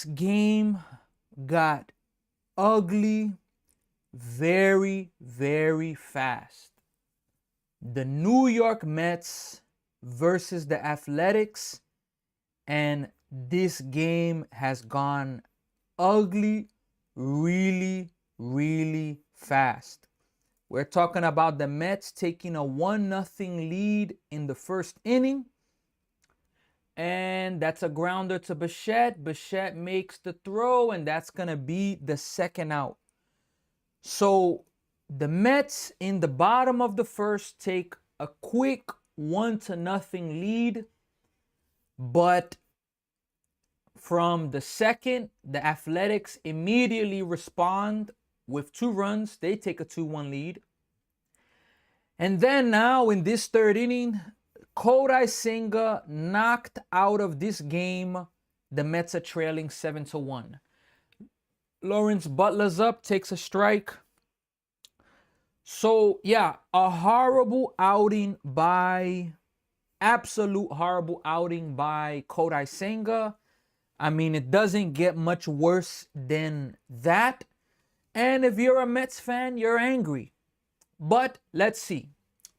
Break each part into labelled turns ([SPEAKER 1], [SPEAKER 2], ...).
[SPEAKER 1] game got ugly very, very fast. The New York Mets versus the Athletics, and this game has gone ugly really, really fast. We're talking about the Mets taking a 1-0 lead in the first inning. And that's a grounder to Bichette. Bichette makes the throw, and that's going to be the second out. So the Mets in the bottom of the first take a quick 1-0 lead. But from the second, the Athletics immediately respond with 2 runs. They take a 2-1 lead. And then now in this third inning, Kodai Senga knocked out of this game. The Mets are trailing 7-1. Lawrence Butler's up, takes a strike. So, yeah, a horrible outing by, absolute horrible outing by Kodai Senga. I mean, it doesn't get much worse than that. And if you're a Mets fan, you're angry. But let's see.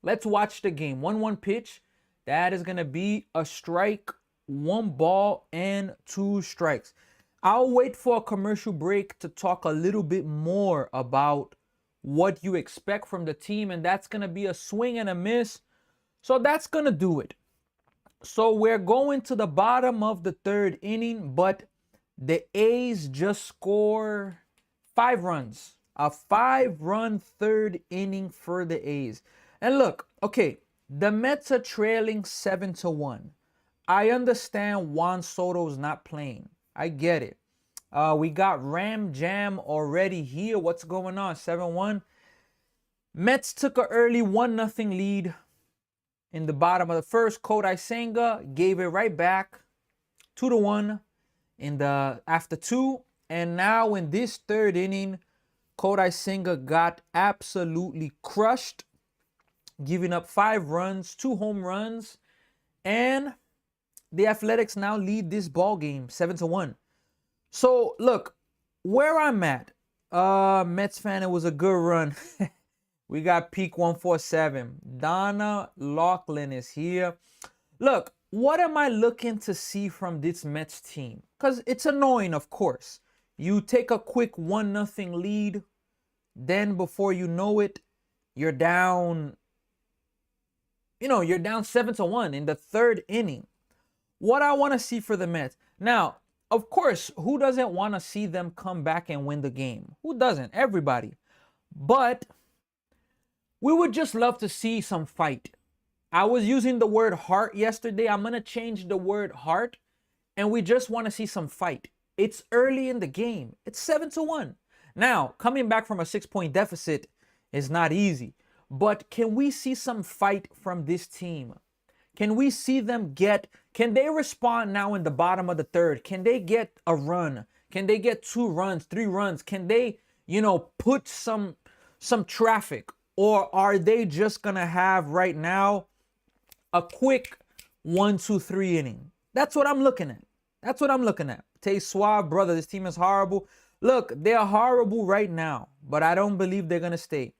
[SPEAKER 1] Let's watch the game. 1-1 pitch. That is going to be a strike, 1 ball, and 2 strikes. I'll wait for a commercial break to talk a little bit more about what you expect from the team, and that's going to be a swing and a miss. So that's going to do it. So we're going to the bottom of the third inning, but the A's just score 5 runs. A 5-run third inning for the A's. And look, okay, the Mets are trailing 7-1. I understand Juan Soto's not playing. I get it. We got Ram Jam already here. What's going on? 7-1. Mets took an early 1-0 lead in the bottom of the first. Kodai Senga gave it right back 2-1 in the after 2. And now in this third inning, Kodai Senga got absolutely crushed, giving up 5 runs, 2 home runs, and the Athletics now lead this ball game 7-1. So look, where I'm at, Mets fan, it was a good run. We got Peak 147. Donna Laughlin is here. Look, what am I looking to see from this Mets team? Because it's annoying, of course. You take a quick 1-0 lead, then before you know it, you're down. You're down 7-1 in the third inning. What I want to see for the Mets. Now, of course, who doesn't want to see them come back and win the game? Who doesn't? Everybody. But we would just love to see some fight. I was using the word heart yesterday. I'm going to change the word heart. And we just want to see some fight. It's early in the game. It's 7-1. Now, coming back from a 6-point deficit is not easy. But can we see some fight from this team? Can we see them can they respond now in the bottom of the third? Can they get a run? Can they get 2 runs, 3 runs? Can they, put some traffic? Or are they just going to have right now a quick 1, 2, 3 inning? That's what I'm looking at. That's what I'm looking at. Tay Suave, brother, this team is horrible. Look, they're horrible right now, but I don't believe they're going to stay.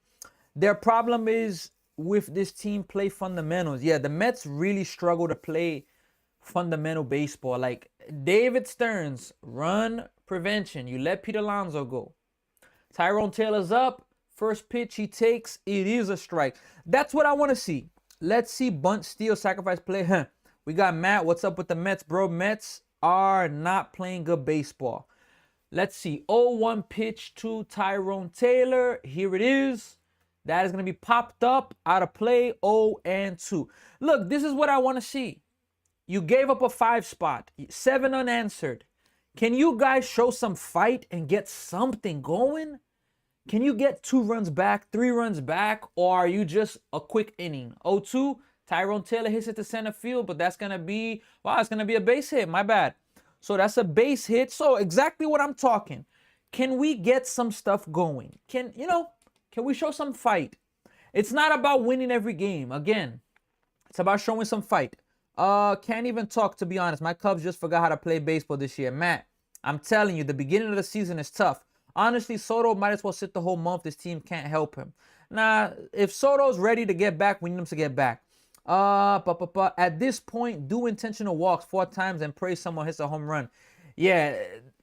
[SPEAKER 1] Their problem is with this team play fundamentals. Yeah, the Mets really struggle to play fundamental baseball. Like David Stearns, run prevention. You let Pete Alonso go. Tyrone Taylor's up. First pitch he takes, it is a strike. That's what I want to see. Let's see bunt, steal, sacrifice play. We got Matt. What's up with the Mets, bro? Mets are not playing good baseball. Let's see. 0-1 pitch to Tyrone Taylor. Here it is. That is going to be popped up, out of play, 0-2. Look, this is what I want to see. You gave up a 5 spot, 7 unanswered. Can you guys show some fight and get something going? Can you get 2 runs back, 3 runs back, or are you just a quick inning? 0-2, Tyrone Taylor hits it to center field, but that's going to be, wow, it's going to be a base hit. My bad. So that's a base hit. So exactly what I'm talking. Can we get some stuff going? Can we show some fight? It's not about winning every game. Again, it's about showing some fight. Can't even talk, to be honest. My Cubs just forgot how to play baseball this year. Matt, I'm telling you, the beginning of the season is tough. Honestly, Soto might as well sit the whole month. This team can't help him. Nah, if Soto's ready to get back, we need him to get back. At this point, do intentional walks 4 times and pray someone hits a home run. Yeah,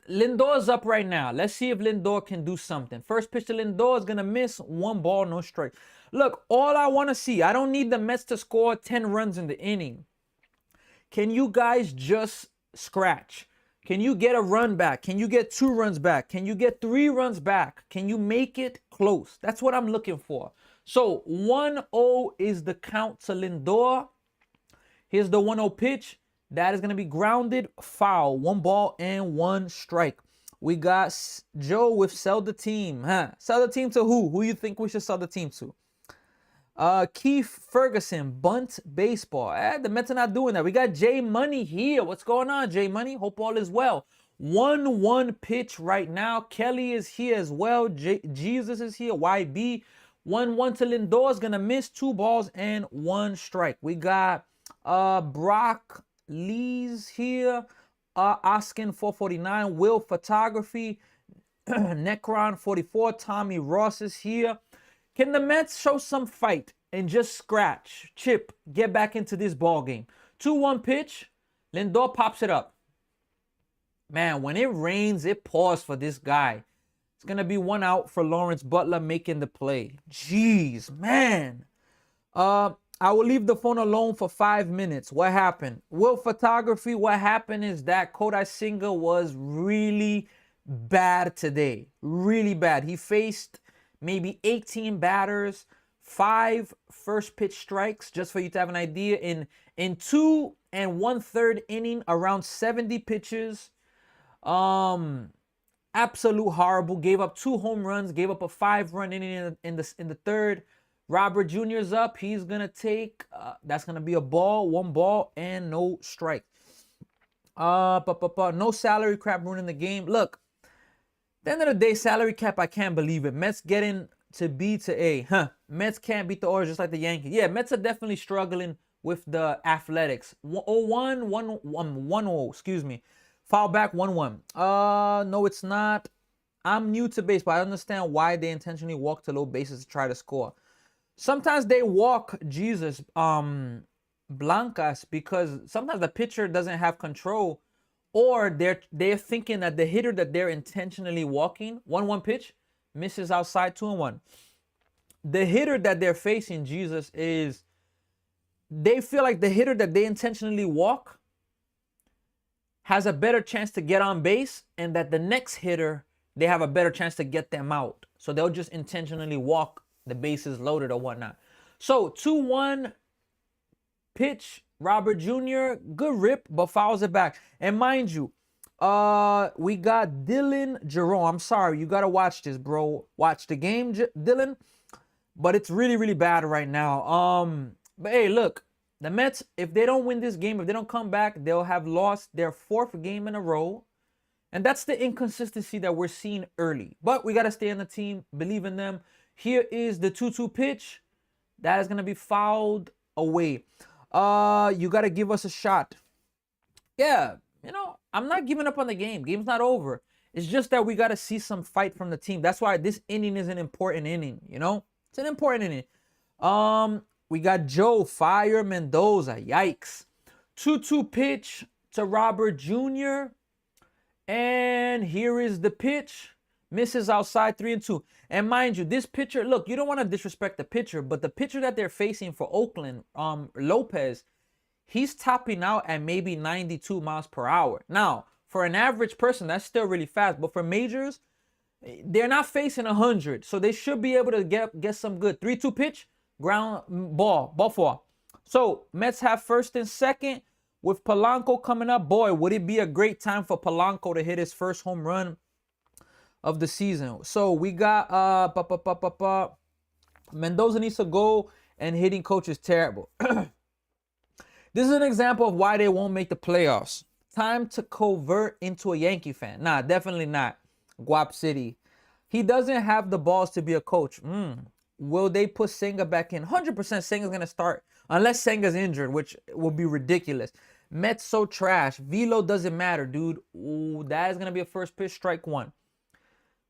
[SPEAKER 1] Lindor's up right now. Let's see if Lindor can do something. First pitch to Lindor is going to miss. 1 ball, no strike. Look, all I want to see, I don't need the Mets to score 10 runs in the inning. Can you guys just scratch? Can you get a run back? Can you get 2 runs back? Can you get 3 runs back? Can you make it close? That's what I'm looking for. So 1-0 is the count to Lindor. Here's the 1-0 pitch. That is going to be grounded, foul. 1 ball and 1 strike. We got Joe with sell the team. Sell the team to who? Who you think we should sell the team to? Keith Ferguson, bunt baseball. The Mets are not doing that. We got J Money here. What's going on, J Money? Hope all is well. 1-1 pitch right now. Kelly is here as well. Jesus is here. YB. 1-1 to Lindor is gonna miss. 2 balls and 1 strike. We got Brock Lee's here. Askin 449. Will Photography. Necron 44. Tommy Ross is here. Can the Mets show some fight and just scratch, chip, get back into this ball game? 2-1 pitch. Lindor pops it up. Man, when it rains, it pours for this guy. It's going to be 1 out for Lawrence Butler making the play. Jeez, man. I will leave the phone alone for 5 minutes. What happened? Will Photography, what happened is that Kodai Senga was really bad today. Really bad. He faced maybe 18 batters, 5 first pitch strikes, just for you to have an idea. In 2 1/3 inning, around 70 pitches. Absolute horrible. Gave up 2 home runs, gave up a 5-run inning in the third. Robert Jr.'s up. He's gonna take that's gonna be a ball, 1 ball, and no strike. No salary cap ruining the game. Look. At the end of the day, salary cap, I can't believe it. Mets getting to B to A. Mets can't beat the Orioles just like the Yankees. Yeah, Mets are definitely struggling with the Athletics. 1-0, excuse me. Foul back, 1-1. No, it's not. I'm new to baseball. I understand why they intentionally walk to low bases to try to score. Sometimes they walk Blancas because sometimes the pitcher doesn't have control. Or they're thinking that the hitter that they're intentionally walking, 1-1 pitch, misses outside, 2-1. The hitter that they're facing, Jesus, is they feel like the hitter that they intentionally walk has a better chance to get on base, and that the next hitter, they have a better chance to get them out. So they'll just intentionally walk the bases loaded or whatnot. So 2-1 pitch. Robert Jr., good rip, but fouls it back. And mind you, we got Dylan Jerome. I'm sorry, you got to watch this, bro. Watch the game, Dylan. But it's really, really bad right now. But hey, look, the Mets, if they don't win this game, if they don't come back, they'll have lost their 4th game in a row. And that's the inconsistency that we're seeing early. But we got to stay on the team, believe in them. Here is the 2-2 pitch. That is going to be fouled away. You got to give us a shot. Yeah, I'm not giving up on the game. Game's not over. It's just that we got to see some fight from the team. That's why this inning is an important inning, It's an important inning. We got Joe, fire Mendoza. Yikes. 2-2 pitch to Robert Jr. And here is the pitch. Misses outside, 3-2. And mind you, this pitcher, look, you don't want to disrespect the pitcher, but the pitcher that they're facing for Oakland, Lopez, he's topping out at maybe 92 miles per hour. Now, for an average person, that's still really fast. But for majors, they're not facing 100. So they should be able to get some good. 3-2 pitch, ground ball 4. So Mets have first and second with Polanco coming up. Boy, would it be a great time for Polanco to hit his first home run of the season. So we got Mendoza needs to go, and hitting coach is terrible. This is an example of why they won't make the playoffs. Time to convert into a Yankee fan. Nah, definitely not. Guap City. He doesn't have the balls to be a coach. Will they put Senga back in? 100% Senga's going to start. Unless Senga's injured, which will be ridiculous. Mets so trash. Velo doesn't matter, dude. Ooh, that is going to be a first pitch, strike one.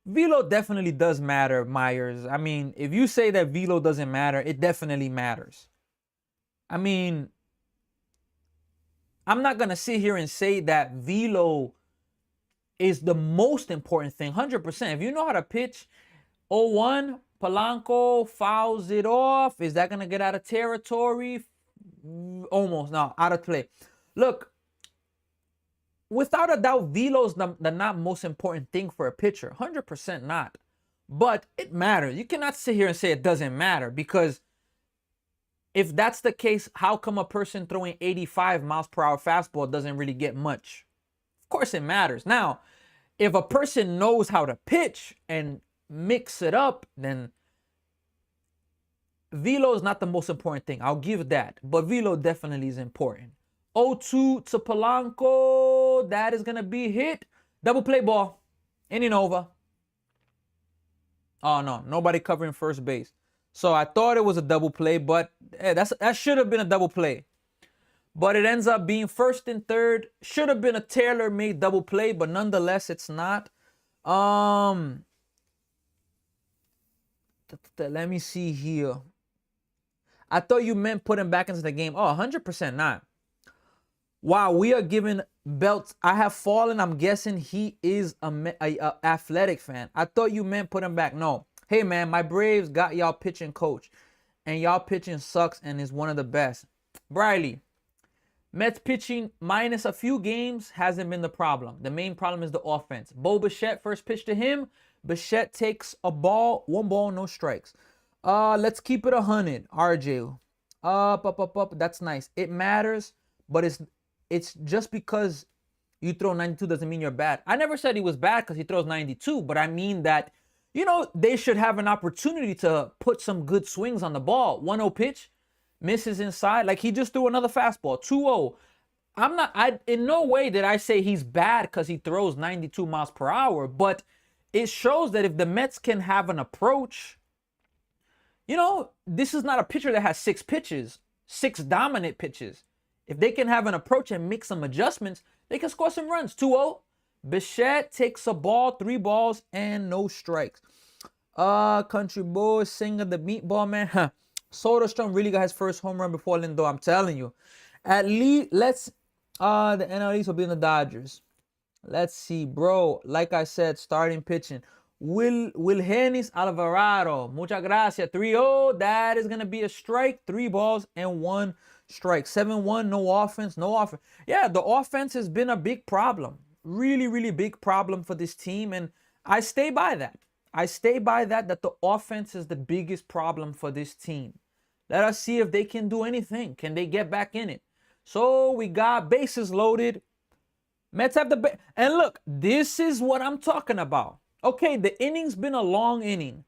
[SPEAKER 1] Velo definitely does matter, Myers. I mean, if you say that velo doesn't matter, it definitely matters. I mean, I'm not going to sit here and say that velo is the most important thing. 100%. If you know how to pitch 0-1, Polanco fouls it off. Is that going to get out of territory? Almost. No, out of play. Look, without a doubt, velo's the not most important thing for a pitcher. 100% not. But it matters. You cannot sit here and say it doesn't matter, because if that's the case, how come a person throwing 85 miles per hour fastball doesn't really get much? Of course it matters. Now, if a person knows how to pitch and mix it up, then velo is not the most important thing. I'll give that. But velo definitely is important. 0-2 to Polanco. That is going to be hit. Double play ball. Inning over. Oh, no. Nobody covering first base. So I thought it was a double play, but that should have been a double play. But it ends up being first and third. Should have been a tailor-made double play, but nonetheless, it's not. Let me see here. I thought you meant put him back into the game. Oh, 100% not. Wow, we are giving belts. I have fallen. I'm guessing he is a athletic fan. I thought you meant put him back. No. Hey, man, my Braves got y'all pitching coach. And y'all pitching sucks and is one of the best. Briley. Mets pitching minus a few games hasn't been the problem. The main problem is the offense. Bo Bichette, first pitch to him. Bichette takes a ball, 1 ball, no strikes. Let's keep it 100. RJ. Up. That's nice. It matters, but it's just because you throw 92 doesn't mean you're bad. I never said he was bad because he throws 92, but I mean that, they should have an opportunity to put some good swings on the ball. 1-0 pitch. Misses inside. Like, he just threw another fastball. 2-0. In no way did I say he's bad because he throws 92 miles per hour, but it shows that if the Mets can have an approach, this is not a pitcher that has 6 pitches, 6 dominant pitches. If they can have an approach and make some adjustments, they can score some runs. 2-0. Bichette takes a ball, 3 balls, and no strikes. Country boy, singer, the meatball man. Soderstrom really got his first home run before Lindor. I'm telling you. At least, the NL East will be in the Dodgers. Let's see, bro. Like I said, starting pitching. Wilgenis Alvarado. Muchas gracias. 3-0. That is going to be a strike. 3 balls and 1 strike. 7-1. No offense. Yeah, the offense has been a big problem. Really, really big problem for this team. And I stay by that. That the offense is the biggest problem for this team. Let us see if they can do anything. Can they get back in it? So we got bases loaded. Mets have the and look, this is what I'm talking about. Okay, the inning's been a long inning.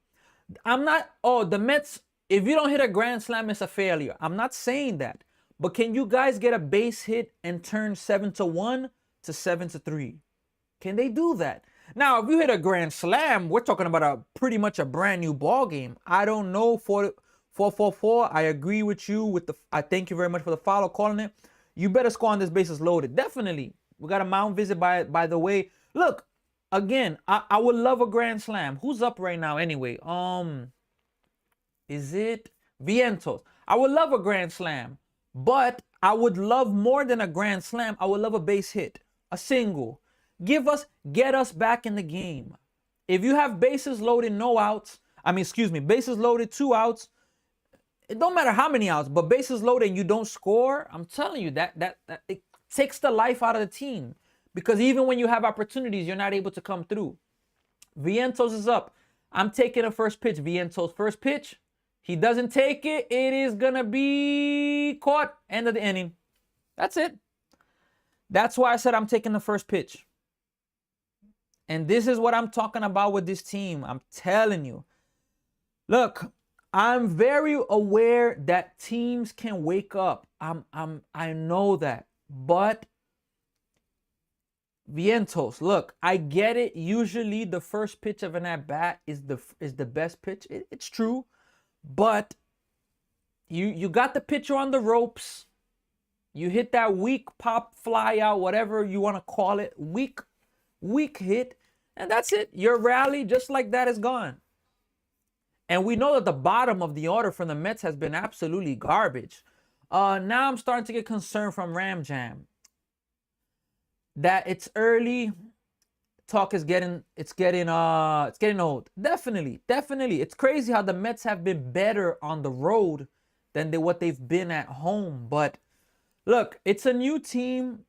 [SPEAKER 1] The Mets, if you don't hit a grand slam, it's a failure. I'm not saying that. But can you guys get a base hit and turn 7-1 to 7-3? Can they do that? Now, if you hit a grand slam, we're talking about pretty much a brand new ball game. I don't know. 444. I agree with you. I thank you very much for the follow, calling it. You better score on this bases loaded. Definitely. We got a mound visit by the way. Look, again, I would love a grand slam. Who's up right now anyway? Is it Vientos? I would love a grand slam, but I would love more than a grand slam. I would love a base hit, a single. Get us back in the game. If you have bases loaded, bases loaded, 2 outs. It don't matter how many outs, but bases loaded and you don't score, I'm telling you that it takes the life out of the team. Because even when you have opportunities, you're not able to come through. Vientos is up. I'm taking a first pitch. Vientos first pitch. He doesn't take it. It is gonna be caught. End of the inning. That's it. That's why I said I'm taking the first pitch. And this is what I'm talking about with this team. I'm telling you. Look, I'm very aware that teams can wake up. I know that. But Vientos, look, I get it. Usually the first pitch of an at-bat is the best pitch. It's true. But you got the pitcher on the ropes. You hit that weak pop, fly out, whatever you want to call it, weak hit, and that's it. Your rally, just like that, is gone. And we know that the bottom of the order from the Mets has been absolutely garbage. Now I'm starting to get concerned from Ram Jam that it's early. Talk is getting old. Definitely. It's crazy how the Mets have been better on the road than what they've been at home. But look, it's a new team.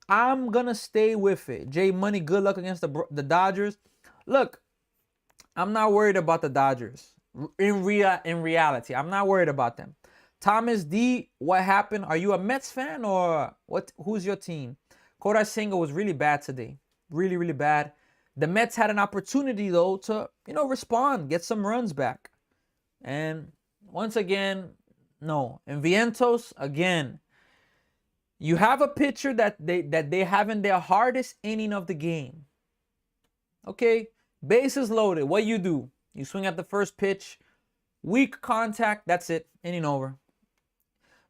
[SPEAKER 1] I'm gonna stay with it. Jay Money, good luck against the Dodgers. Look, I'm not worried about the Dodgers. In reality, I'm not worried about them. Thomas D, what happened? Are you a Mets fan or what? Who's your team? Kodai Senga was really bad today. Really bad. The Mets had an opportunity though to, respond, get some runs back. And once again, no. And Vientos, again, you have a pitcher that they have in their hardest inning of the game. Okay, bases loaded. What you do? You swing at the first pitch, weak contact, that's it, inning over.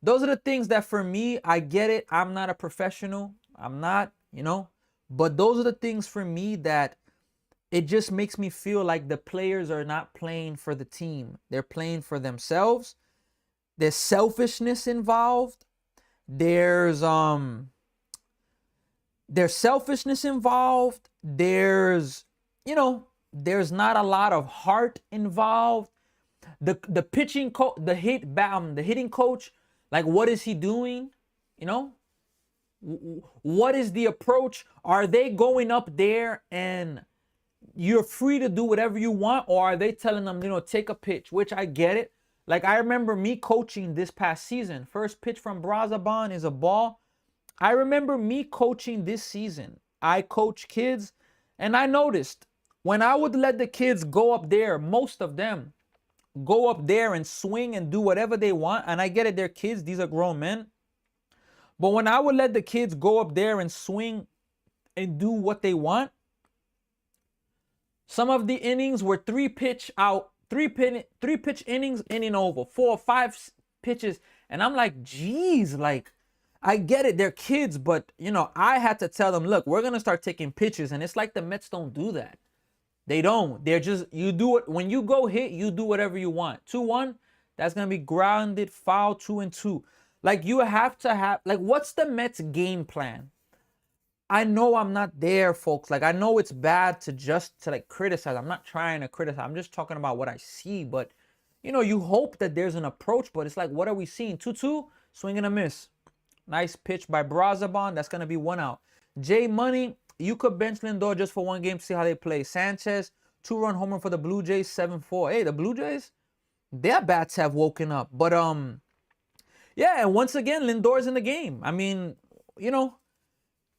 [SPEAKER 1] Those are the things that for me, I get it. I'm not a professional. I'm not, but those are the things for me that it just makes me feel like the players are not playing for the team. They're playing for themselves. There's selfishness involved. There's selfishness involved. There's not a lot of heart involved. The pitching coach, the hitting coach, like, what is he doing? What is the approach? Are they going up there and you're free to do whatever you want, or are they telling them, take a pitch? Which I get it. Like, I remember me coaching this past season. First pitch from Brazaban is a ball. I remember me coaching this season. I coach kids, and I noticed when I would let the kids go up there, most of them go up there and swing and do whatever they want. And I get it, they're kids, these are grown men. But when I would let the kids go up there and swing and do what they want, some of the innings were three pitch innings, inning over, 4 or 5 pitches. And I'm like, geez, like, I get it, they're kids, but I had to tell them, look, we're gonna start taking pitches. And it's like the Mets don't do that. They don't. They're just, you do it when you go hit, you do whatever you want. 2-1, that's gonna be grounded, foul, 2-2. Like, you have to have, like, what's the Mets game plan? I know I'm not there, folks. Like, I know it's bad to like criticize. I'm not trying to criticize. I'm just talking about what I see. But, you hope that there's an approach, but it's like, what are we seeing? 2-2, swing and a miss. Nice pitch by Brazaban. That's going to be 1 out. Jay Money, you could bench Lindor just for 1 game to see how they play. Sanchez, 2-run homer for the Blue Jays, 7-4. Hey, the Blue Jays, their bats have woken up. But, yeah, and once again, Lindor's in the game. I mean,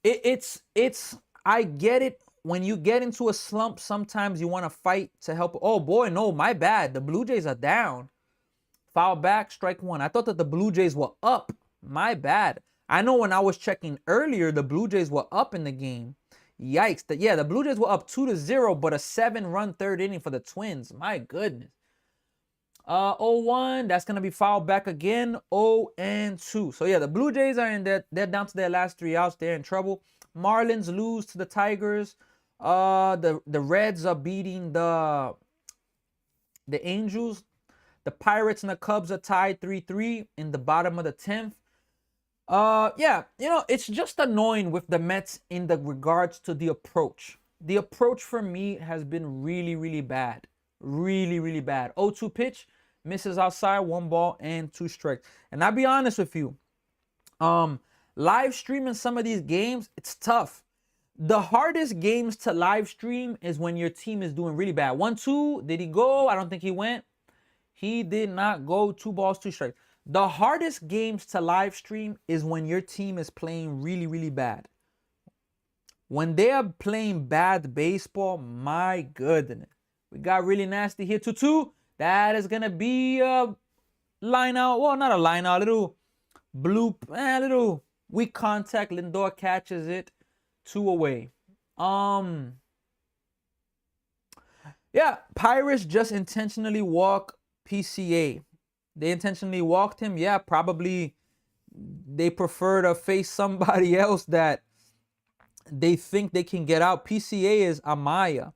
[SPEAKER 1] it's I get it. When you get into a slump, sometimes you want to fight to help. Oh boy, no, my bad. The Blue Jays are down. Foul back, strike 1. I thought that the Blue Jays were up. My bad. I know when I was checking earlier, the Blue Jays were up in the game. Yikes. The Blue Jays were up 2-0, but a 7-run third inning for the Twins. My goodness. 0-1, that's going to be fouled back again. 0-2. So, yeah, the Blue Jays are in there. They're down to their last 3 outs. They're in trouble. Marlins lose to the Tigers. The Reds are beating the Angels. The Pirates and the Cubs are tied 3-3 in the bottom of the 10th. Yeah, it's just annoying with the Mets in the regards to the approach. The approach for me has been really bad. Really bad. 0-2 pitch. Misses outside, 1 ball and 2 strikes. And I'll be honest with you, live streaming some of these games, it's tough. The hardest games to live stream is when your team is doing really bad. 1-2, did he go? I don't think he went. He did not go. 2 balls, 2 strikes. The hardest games to live stream is when your team is playing really bad. When they are playing bad baseball, my goodness. We got really nasty here. 2-2. That is going to be a line out. Well, not a line out. A little bloop. A little weak contact. Lindor catches it. 2 away. Yeah, Pirates just intentionally walk PCA. They intentionally walked him. Yeah, probably they prefer to face somebody else that they think they can get out. PCA is Amaya.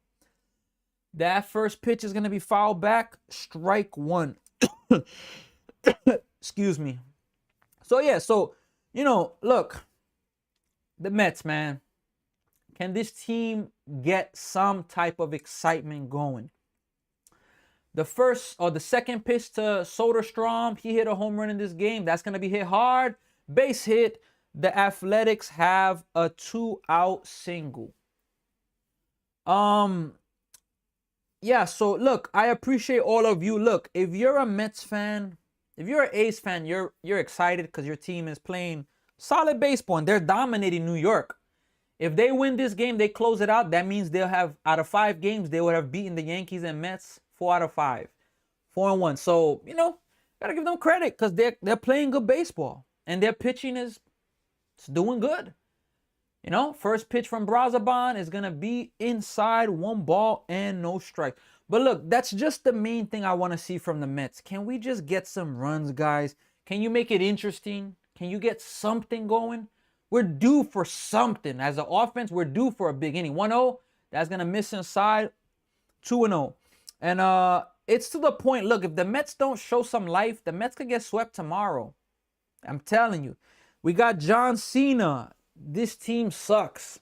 [SPEAKER 1] That first pitch is going to be fouled back. Strike one. Excuse me. So, yeah. So, look. The Mets, man. Can this team get some type of excitement going? The first or the second pitch to Soderstrom, he hit a home run in this game. That's going to be hit hard. Base hit. The Athletics have a 2-out single. Yeah, so look, I appreciate all of you. Look, if you're a Mets fan, if you're an A's fan, you're excited because your team is playing solid baseball and they're dominating New York. If they win this game, they close it out. That means they'll have, out of 5 games, they would have beaten the Yankees and Mets 4 out of 5. 4-1. So, gotta give them credit because they're playing good baseball. And their pitching is doing good. First pitch from Brazaban is going to be inside, 1 ball and no strike. But look, that's just the main thing I want to see from the Mets. Can we just get some runs, guys? Can you make it interesting? Can you get something going? We're due for something. As an offense, we're due for a big inning. 1-0, that's going to miss inside. 2-0. And it's to the point, look, if the Mets don't show some life, the Mets could get swept tomorrow. I'm telling you. We got John Cena. This team sucks.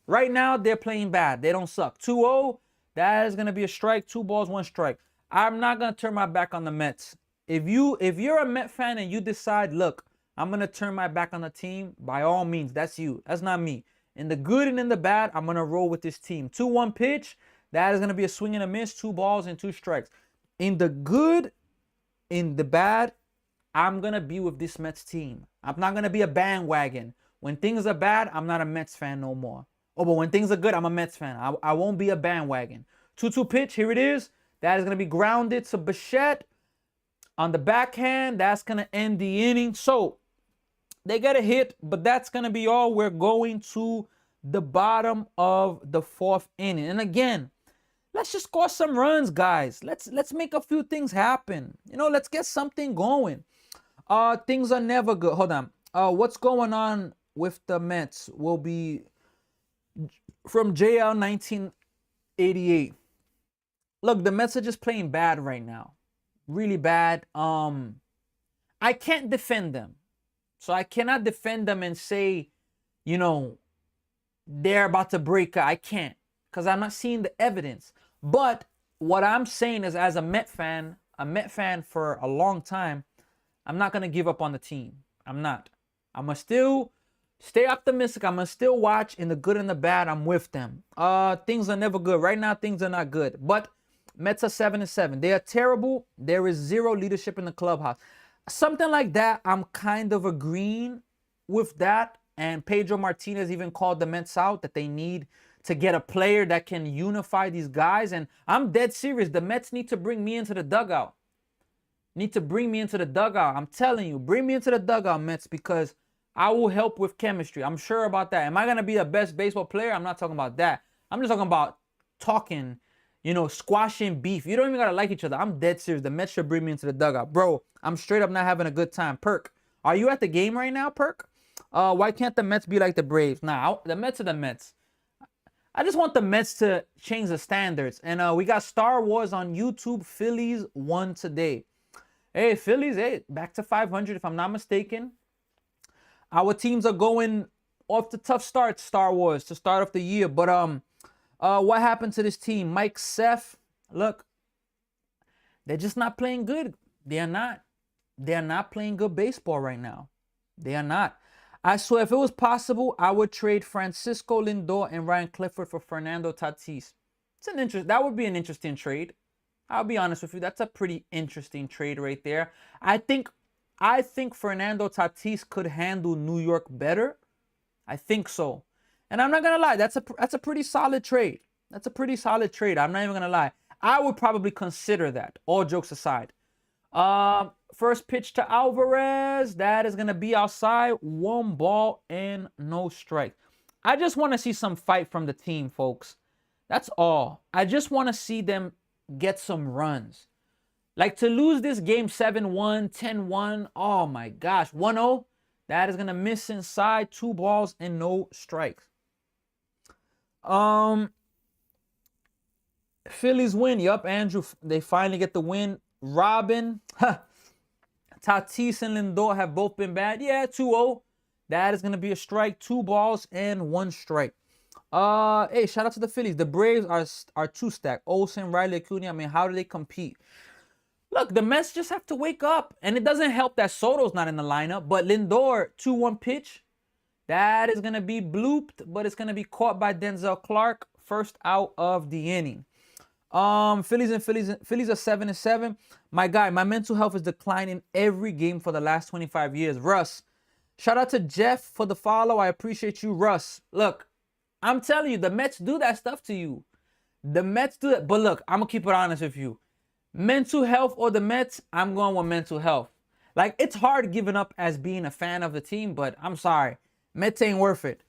[SPEAKER 1] Right now, they're playing bad. They don't suck. 2-0, that is going to be a strike. 2 balls, 1 strike. I'm not going to turn my back on the Mets. If you're a Met fan and you decide, look, I'm going to turn my back on the team, by all means, that's you. That's not me. In the good and in the bad, I'm going to roll with this team. 2-1 pitch, that is going to be a swing and a miss. 2 balls and 2 strikes. In the good, in the bad, I'm going to be with this Mets team. I'm not going to be a bandwagon. When things are bad, I'm not a Mets fan no more. Oh, but when things are good, I'm a Mets fan. I won't be a bandwagon. 2-2 pitch, here it is. That is going to be grounded to Bichette. On the backhand, that's going to end the inning. So, they get a hit, but that's going to be all. We're going to the bottom of the 4th inning. And again, let's just score some runs, guys. Let's make a few things happen. Let's get something going. Things are never good. Hold on. What's going on with the Mets will be from JL 1988. Look, the Mets are just playing bad right now. Really bad. I can't defend them. So I cannot defend them and say, they're about to break. I can't because I'm not seeing the evidence. But what I'm saying is, as a Met fan for a long time, I'm not going to give up on the team. I'm not. I'm going to still stay optimistic. I'm going to still watch. In the good and the bad, I'm with them. Things are never good. Right now, things are not good. But Mets are 7-7. They are terrible. There is 0 leadership in the clubhouse. Something like that, I'm kind of agreeing with that. And Pedro Martinez even called the Mets out that they need to get a player that can unify these guys. And I'm dead serious. The Mets need to bring me into the dugout. I'm telling you, bring me into the dugout, Mets, because I will help with chemistry. I'm sure about that. Am I going to be the best baseball player? I'm not talking about that. I'm just talking about talking, squashing beef. You don't even got to like each other. I'm dead serious. The Mets should bring me into the dugout. Bro, I'm straight up not having a good time. Perk, are you at the game right now, Perk? Why can't the Mets be like the Braves? Nah, the Mets are the Mets. I just want the Mets to change the standards. And we got Star Wars on YouTube. Phillies won today. Hey, Phillies, back to 500 if I'm not mistaken. Our teams are going off the tough start, Star Wars, to start off the year. But what happened to this team? Mike Seth, look, they're just not playing good. They are not. They are not playing good baseball right now. They are not. I swear, if it was possible, I would trade Francisco Lindor and Ryan Clifford for Fernando Tatis. That would be an interesting trade. I'll be honest with you. That's a pretty interesting trade right there. I think Fernando Tatis could handle New York better. I think so. And I'm not gonna lie, that's a pretty solid trade. That's a pretty solid trade. I'm not even gonna lie. I would probably consider that. All jokes aside. First pitch to Alvarez. That is gonna be outside. 1 ball and no strike. I just want to see some fight from the team, folks. That's all. I just want to see them get some runs. Like, to lose this game 7-1, 10-1. Oh my gosh. 1-0. That is gonna miss inside. 2 balls and no strikes. Phillies win. Yup, Andrew. They finally get the win. Robin, Tatis and Lindor have both been bad. Yeah, 2-0. That is gonna be a strike. 2 balls and 1 strike. Hey, shout out to the Phillies. The Braves are 2-stack. Olsen, Riley, Acuna. I mean, how do they compete? Look, the Mets just have to wake up. And it doesn't help that Soto's not in the lineup. But Lindor, 2-1 pitch. That is going to be blooped, but it's going to be caught by Denzel Clark. First out of the inning. Phillies are 7-7. My guy, my mental health is declining every game for the last 25 years. Russ, shout out to Jeff for the follow. I appreciate you, Russ. Look, I'm telling you, the Mets do that stuff to you. The Mets do that. But look, I'm going to keep it honest with you. Mental health or the Mets, I'm going with mental health. Like, it's hard giving up as being a fan of the team, but I'm sorry. Mets ain't worth it.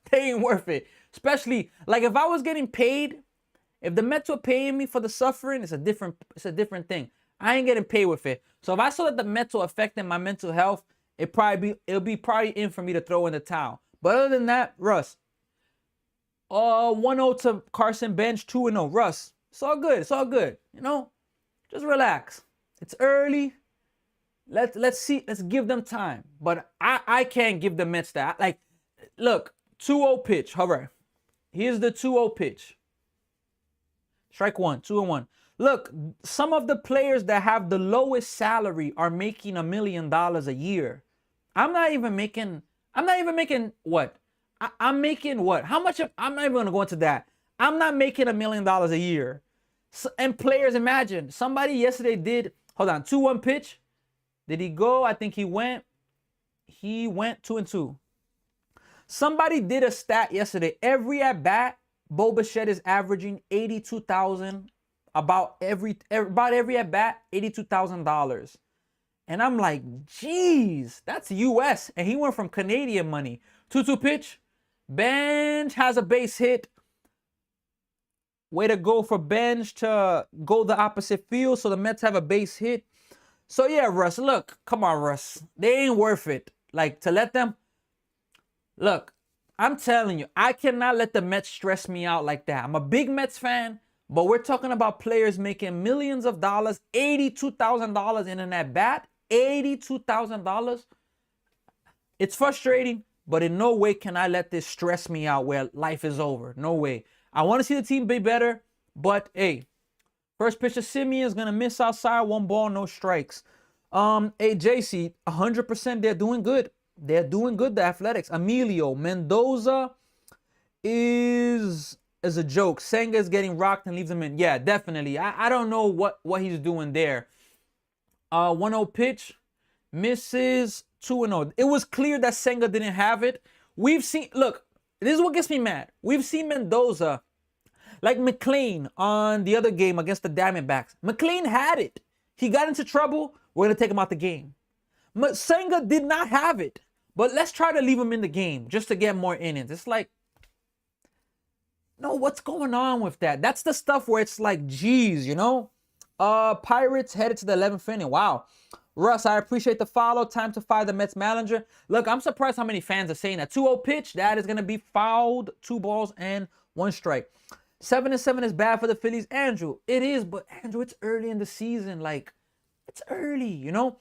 [SPEAKER 1] They ain't worth it. Especially, like, if I was getting paid, if the Mets were paying me for the suffering, it's a different thing. I ain't getting paid with it. So if I saw that the Mets were affecting my mental health, it'll be probably in for me to throw in the towel. But other than that, Russ, 1-0 to Carson Bench, 2-0. Russ, it's all good. It's all good. You know, just relax. It's early. Let's see. Let's give them time. But I can't give the Mets that. Like, look, 2-0 pitch. All right. Here's the 2-0 pitch. Strike 1, 2-1. Look, some of the players that have the lowest salary are making $1 million a year. I'm not even making what? I'm making what? How much? I'm not even going to go into that. I'm not making $1 million a year. So, and players, imagine, somebody yesterday did, hold on, 2-1 pitch. Did he go? I think he went 2-2. Somebody did a stat yesterday. Every at-bat, Bo Bichette is averaging $82,000. About every at-bat, $82,000. And I'm like, geez, that's US. And he went from Canadian money. 2-2 pitch. Bench has a base hit. Way to go for Bench to go the opposite field. So the Mets have a base hit. So yeah, Russ, look, come on, Russ. They ain't worth it. Like, to let them... Look, I'm telling you, I cannot let the Mets stress me out like that. I'm a big Mets fan, but we're talking about players making millions of dollars, $82,000 in an at-bat. $82,000. It's frustrating, but in no way can I let this stress me out where life is over. No way. I want to see the team be better, but hey, first pitch of Simeon is going to miss outside. 1 ball, no strikes. Hey, JC, 100% they're doing good. They're doing good, the Athletics. Emilio, Mendoza is a joke. Senga is getting rocked and leaves him in. Yeah, definitely. I don't know what he's doing there. 1-0 pitch, misses. 2-0. It was clear that Senga didn't have it. We've seen, look, this is what gets me mad. We've seen Mendoza, like McLean on the other game against the Diamondbacks. McLean had it. He got into trouble. We're going to take him out the game. Senga did not have it. But let's try to leave him in the game just to get more innings. It's like, no, what's going on with that? That's the stuff where it's like, geez, you know? Pirates headed to the 11th inning. Wow. Russ, I appreciate the follow. Time to fire the Mets manager. Look, I'm surprised how many fans are saying that. 2-0 pitch, that is going to be fouled. 2 balls and 1 strike. 7-7 is bad for the Phillies. Andrew, it is, but Andrew, it's early in the season. Like, it's early, you know?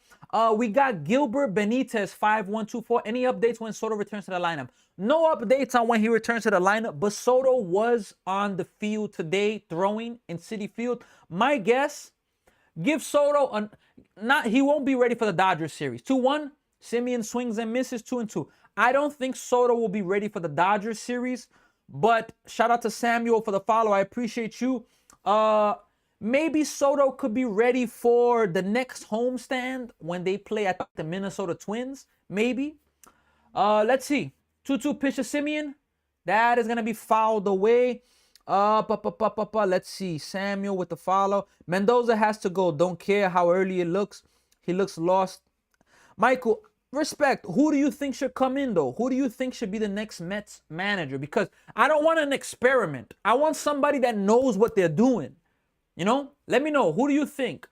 [SPEAKER 1] We got Gilbert Benitez, 5124. Any updates when Soto returns to the lineup? No updates on when he returns to the lineup, but Soto was on the field today throwing in Citi Field. My guess, give Soto he won't be ready for the Dodgers series. 2-1, Simeon swings and misses. 2-2. I don't think Soto will be ready for the Dodgers series, but shout out to Samuel for the follow. I appreciate you. Maybe Soto could be ready for the next homestand when they play at the Minnesota Twins. Maybe. Let's see. 2-2 pitch to Simeon. That is going to be fouled away. Let's see. Samuel with the follow. Mendoza has to go. Don't care how early it looks. He looks lost. Michael, respect. Who do you think should come in, though? Who do you think should be the next Mets manager? Because I don't want an experiment. I want somebody that knows what they're doing. You know? Let me know. Who do you think?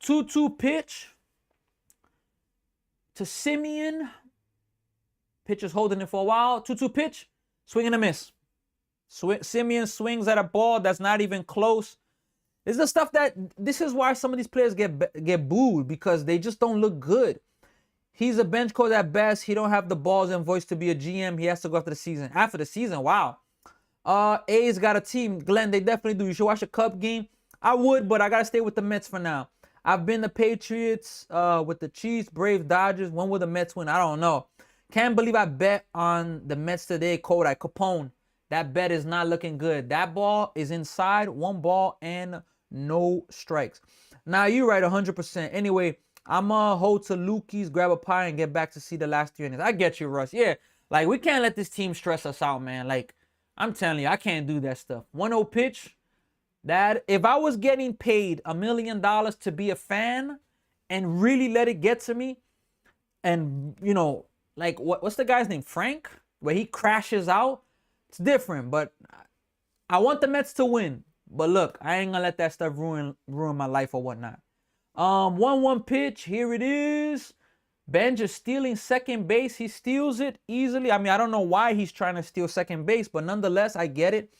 [SPEAKER 1] 2-2 pitch to Simeon. Pitcher's holding it for a while. 2-2 pitch. Swing and a miss. Simeon swings at a ball that's not even close. This is the stuff this is why some of these players get booed, because they just don't look good. He's a bench coach at best. He don't have the balls and voice to be a GM. He has to go after the season. After the season, wow. A's got a team. Glenn, they definitely do. You should watch a Cub game. I would, but I got to stay with the Mets for now. I've been the Patriots, with the Chiefs, Braves, Dodgers. When will the Mets win? I don't know. Can't believe I bet on the Mets today, Kodak. Capone. That bet is not looking good. That ball is inside. 1 ball and no strikes. Now, you're right 100%. Anyway, I'm going to hold to Lukey's, grab a pie, and get back to see the last 3 innings. I get you, Russ. Yeah, like, we can't let this team stress us out, man. Like, I'm telling you, I can't do that stuff. 1-0 pitch. That, if I was getting paid $1 million to be a fan and really let it get to me, and, you know, like, what's the guy's name? Frank? Where he crashes out? It's different, but I want the Mets to win. But look, I ain't gonna let that stuff ruin my life or whatnot. 1-1 pitch. Here it is. Ben just stealing second base. He steals it easily. I mean, I don't know why he's trying to steal second base, but nonetheless, I get it.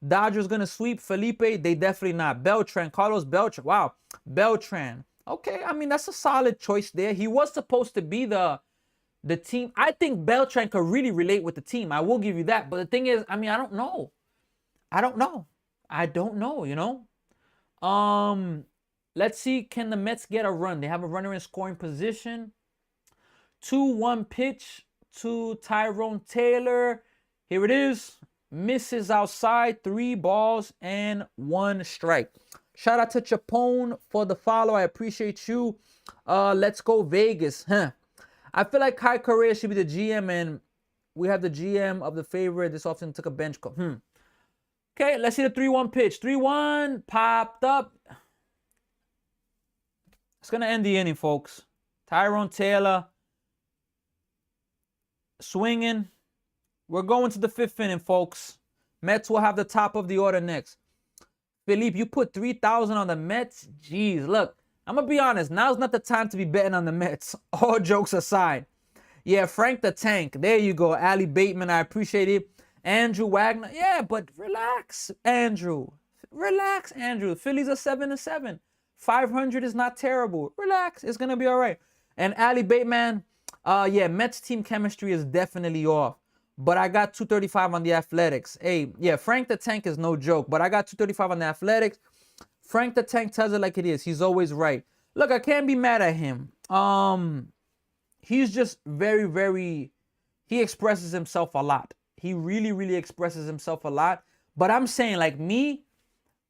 [SPEAKER 1] Dodgers gonna sweep. Felipe, they definitely not. Beltran, Carlos Beltran. Wow, Beltran. Okay, I mean, that's a solid choice there. He was supposed to be the team. I think Beltran could really relate with the team. I will give you that. But the thing is, I mean, I don't know. You know. Let's see. Can the Mets get a run? They have a runner in scoring position. 2-1 pitch to Tyrone Taylor. Here it is. Misses outside. 3 balls and 1 strike. Shout out to Chapone for the follow. I appreciate you. Let's go Vegas. Huh. I feel like Kai Correa should be the GM, and we have the GM of the favorite. This often took a bench call. Okay, let's see the 3-1 pitch. 3-1, popped up. It's going to end the inning, folks. Tyrone Taylor swinging. We're going to the 5th inning, folks. Mets will have the top of the order next. Philippe, you put 3,000 on the Mets? Jeez, look. I'm going to be honest. Now's not the time to be betting on the Mets. All jokes aside. Yeah, Frank the Tank. There you go. Ali Bateman, I appreciate it. Andrew Wagner. Yeah, but relax, Andrew. Relax, Andrew. Phillies are 7-7. 500 is not terrible. Relax. It's going to be all right. And Ali Bateman, yeah, Mets team chemistry is definitely off. But I got 235 on the Athletics. Hey, yeah, Frank the Tank is no joke. But I got 235 on the Athletics. Frank the Tank tells it like it is. He's always right. Look, I can't be mad at him. He's just very, very... He expresses himself a lot. He really, really expresses himself a lot. But I'm saying, like, me,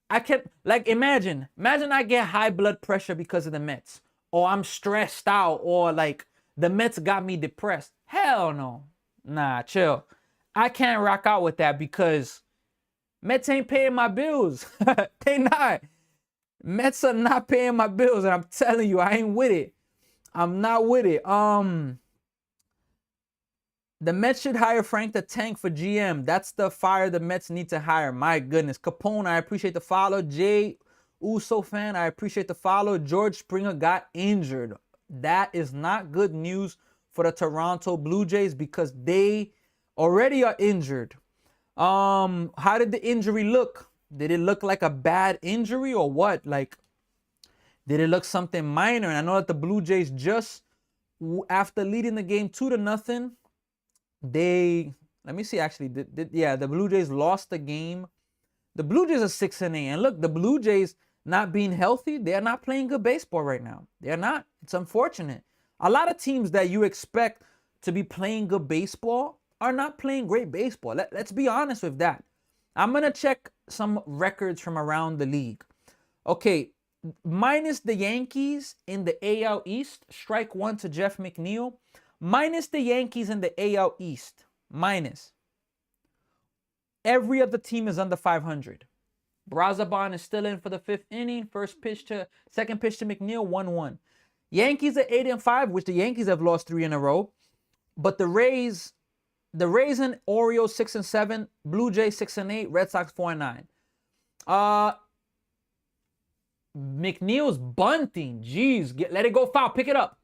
[SPEAKER 1] I can't... Like, imagine I get high blood pressure because of the Mets. Or I'm stressed out. Or, like, the Mets got me depressed. Hell no. Nah, chill. I can't rock out with that because Mets ain't paying my bills. They not. Mets are not paying my bills, and I'm telling you, I ain't with it. I'm not with it. The Mets should hire Frank the Tank for GM. That's the fire the Mets need to hire. My goodness. Capone, I appreciate the follow. Jay Uso fan, I appreciate the follow. George Springer got injured. That is not good news for the Toronto Blue Jays because they already are injured. How did the injury look? Did it look like a bad injury or what? Like, did it look something minor? And I know that the Blue Jays just, after leading the game 2-0, let me see actually, the Blue Jays lost the game. The Blue Jays are 6-8. And look, the Blue Jays not being healthy, they're not playing good baseball right now. They're not. It's unfortunate. A lot of teams that you expect to be playing good baseball are not playing great baseball. Let's be honest with that. I'm going to check some records from around the league. Okay, minus the Yankees in the AL East, strike one to Jeff McNeil. Minus the Yankees in the AL East, minus. Every other team is under 500. Brazaban is still in for the 5th inning. Second pitch to McNeil, 1-1. Yankees are 8-5, which the Yankees have lost 3 in a row. But the Rays and Orioles 6-7, Blue Jays 6-8, Red Sox 4-9. McNeil's bunting. Jeez, let it go foul. Pick it up.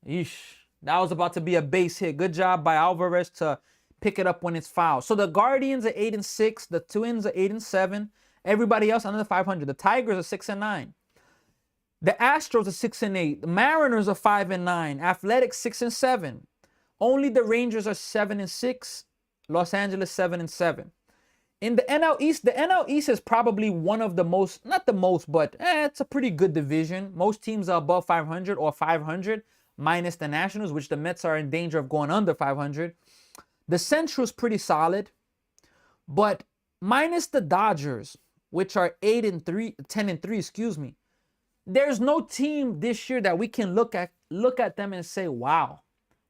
[SPEAKER 1] Yeesh. That was about to be a base hit. Good job by Alvarez to pick it up when it's fouled. So the Guardians are 8-6. The Twins are 8-7. Everybody else under the 500. The Tigers are 6-9. The Astros are 6-8. The Mariners are 5-9. Athletics 6-7. Only the Rangers are 7-6. Los Angeles 7-7. In the NL East is probably one of the most, not the most, but it's a pretty good division. Most teams are above 500 or 500, minus the Nationals, which the Mets are in danger of going under 500. The Central is pretty solid, but minus the Dodgers, which are 10-3, excuse me. There's no team this year that we can look at them and say, wow.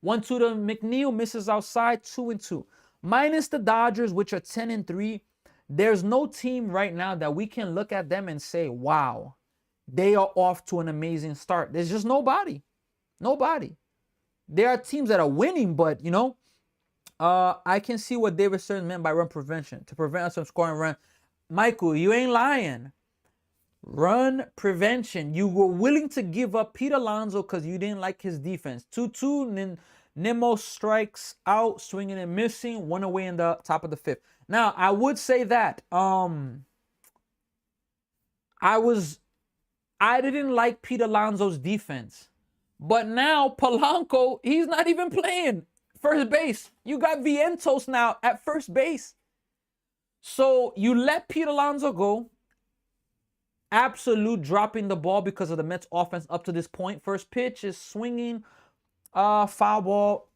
[SPEAKER 1] 1-2 to McNeil, misses outside, 2-2. Minus the Dodgers, which are 10-3, there's no team right now that we can look at them and say, wow, they are off to an amazing start. There's just nobody. Nobody. There are teams that are winning, but, you know, I can see what David Stern meant by run prevention, to prevent us from scoring run. Michael, you ain't lying. Run prevention. You were willing to give up Pete Alonso because you didn't like his defense. 2-2, Nimmo strikes out, swinging and missing, one away in the top of the fifth. Now, I would say that I didn't like Pete Alonso's defense. But now Polanco, he's not even playing first base. You got Vientos now at first base. So you let Pete Alonso go. Absolute dropping the ball because of the Mets offense up to this point. First pitch is swinging. Foul ball.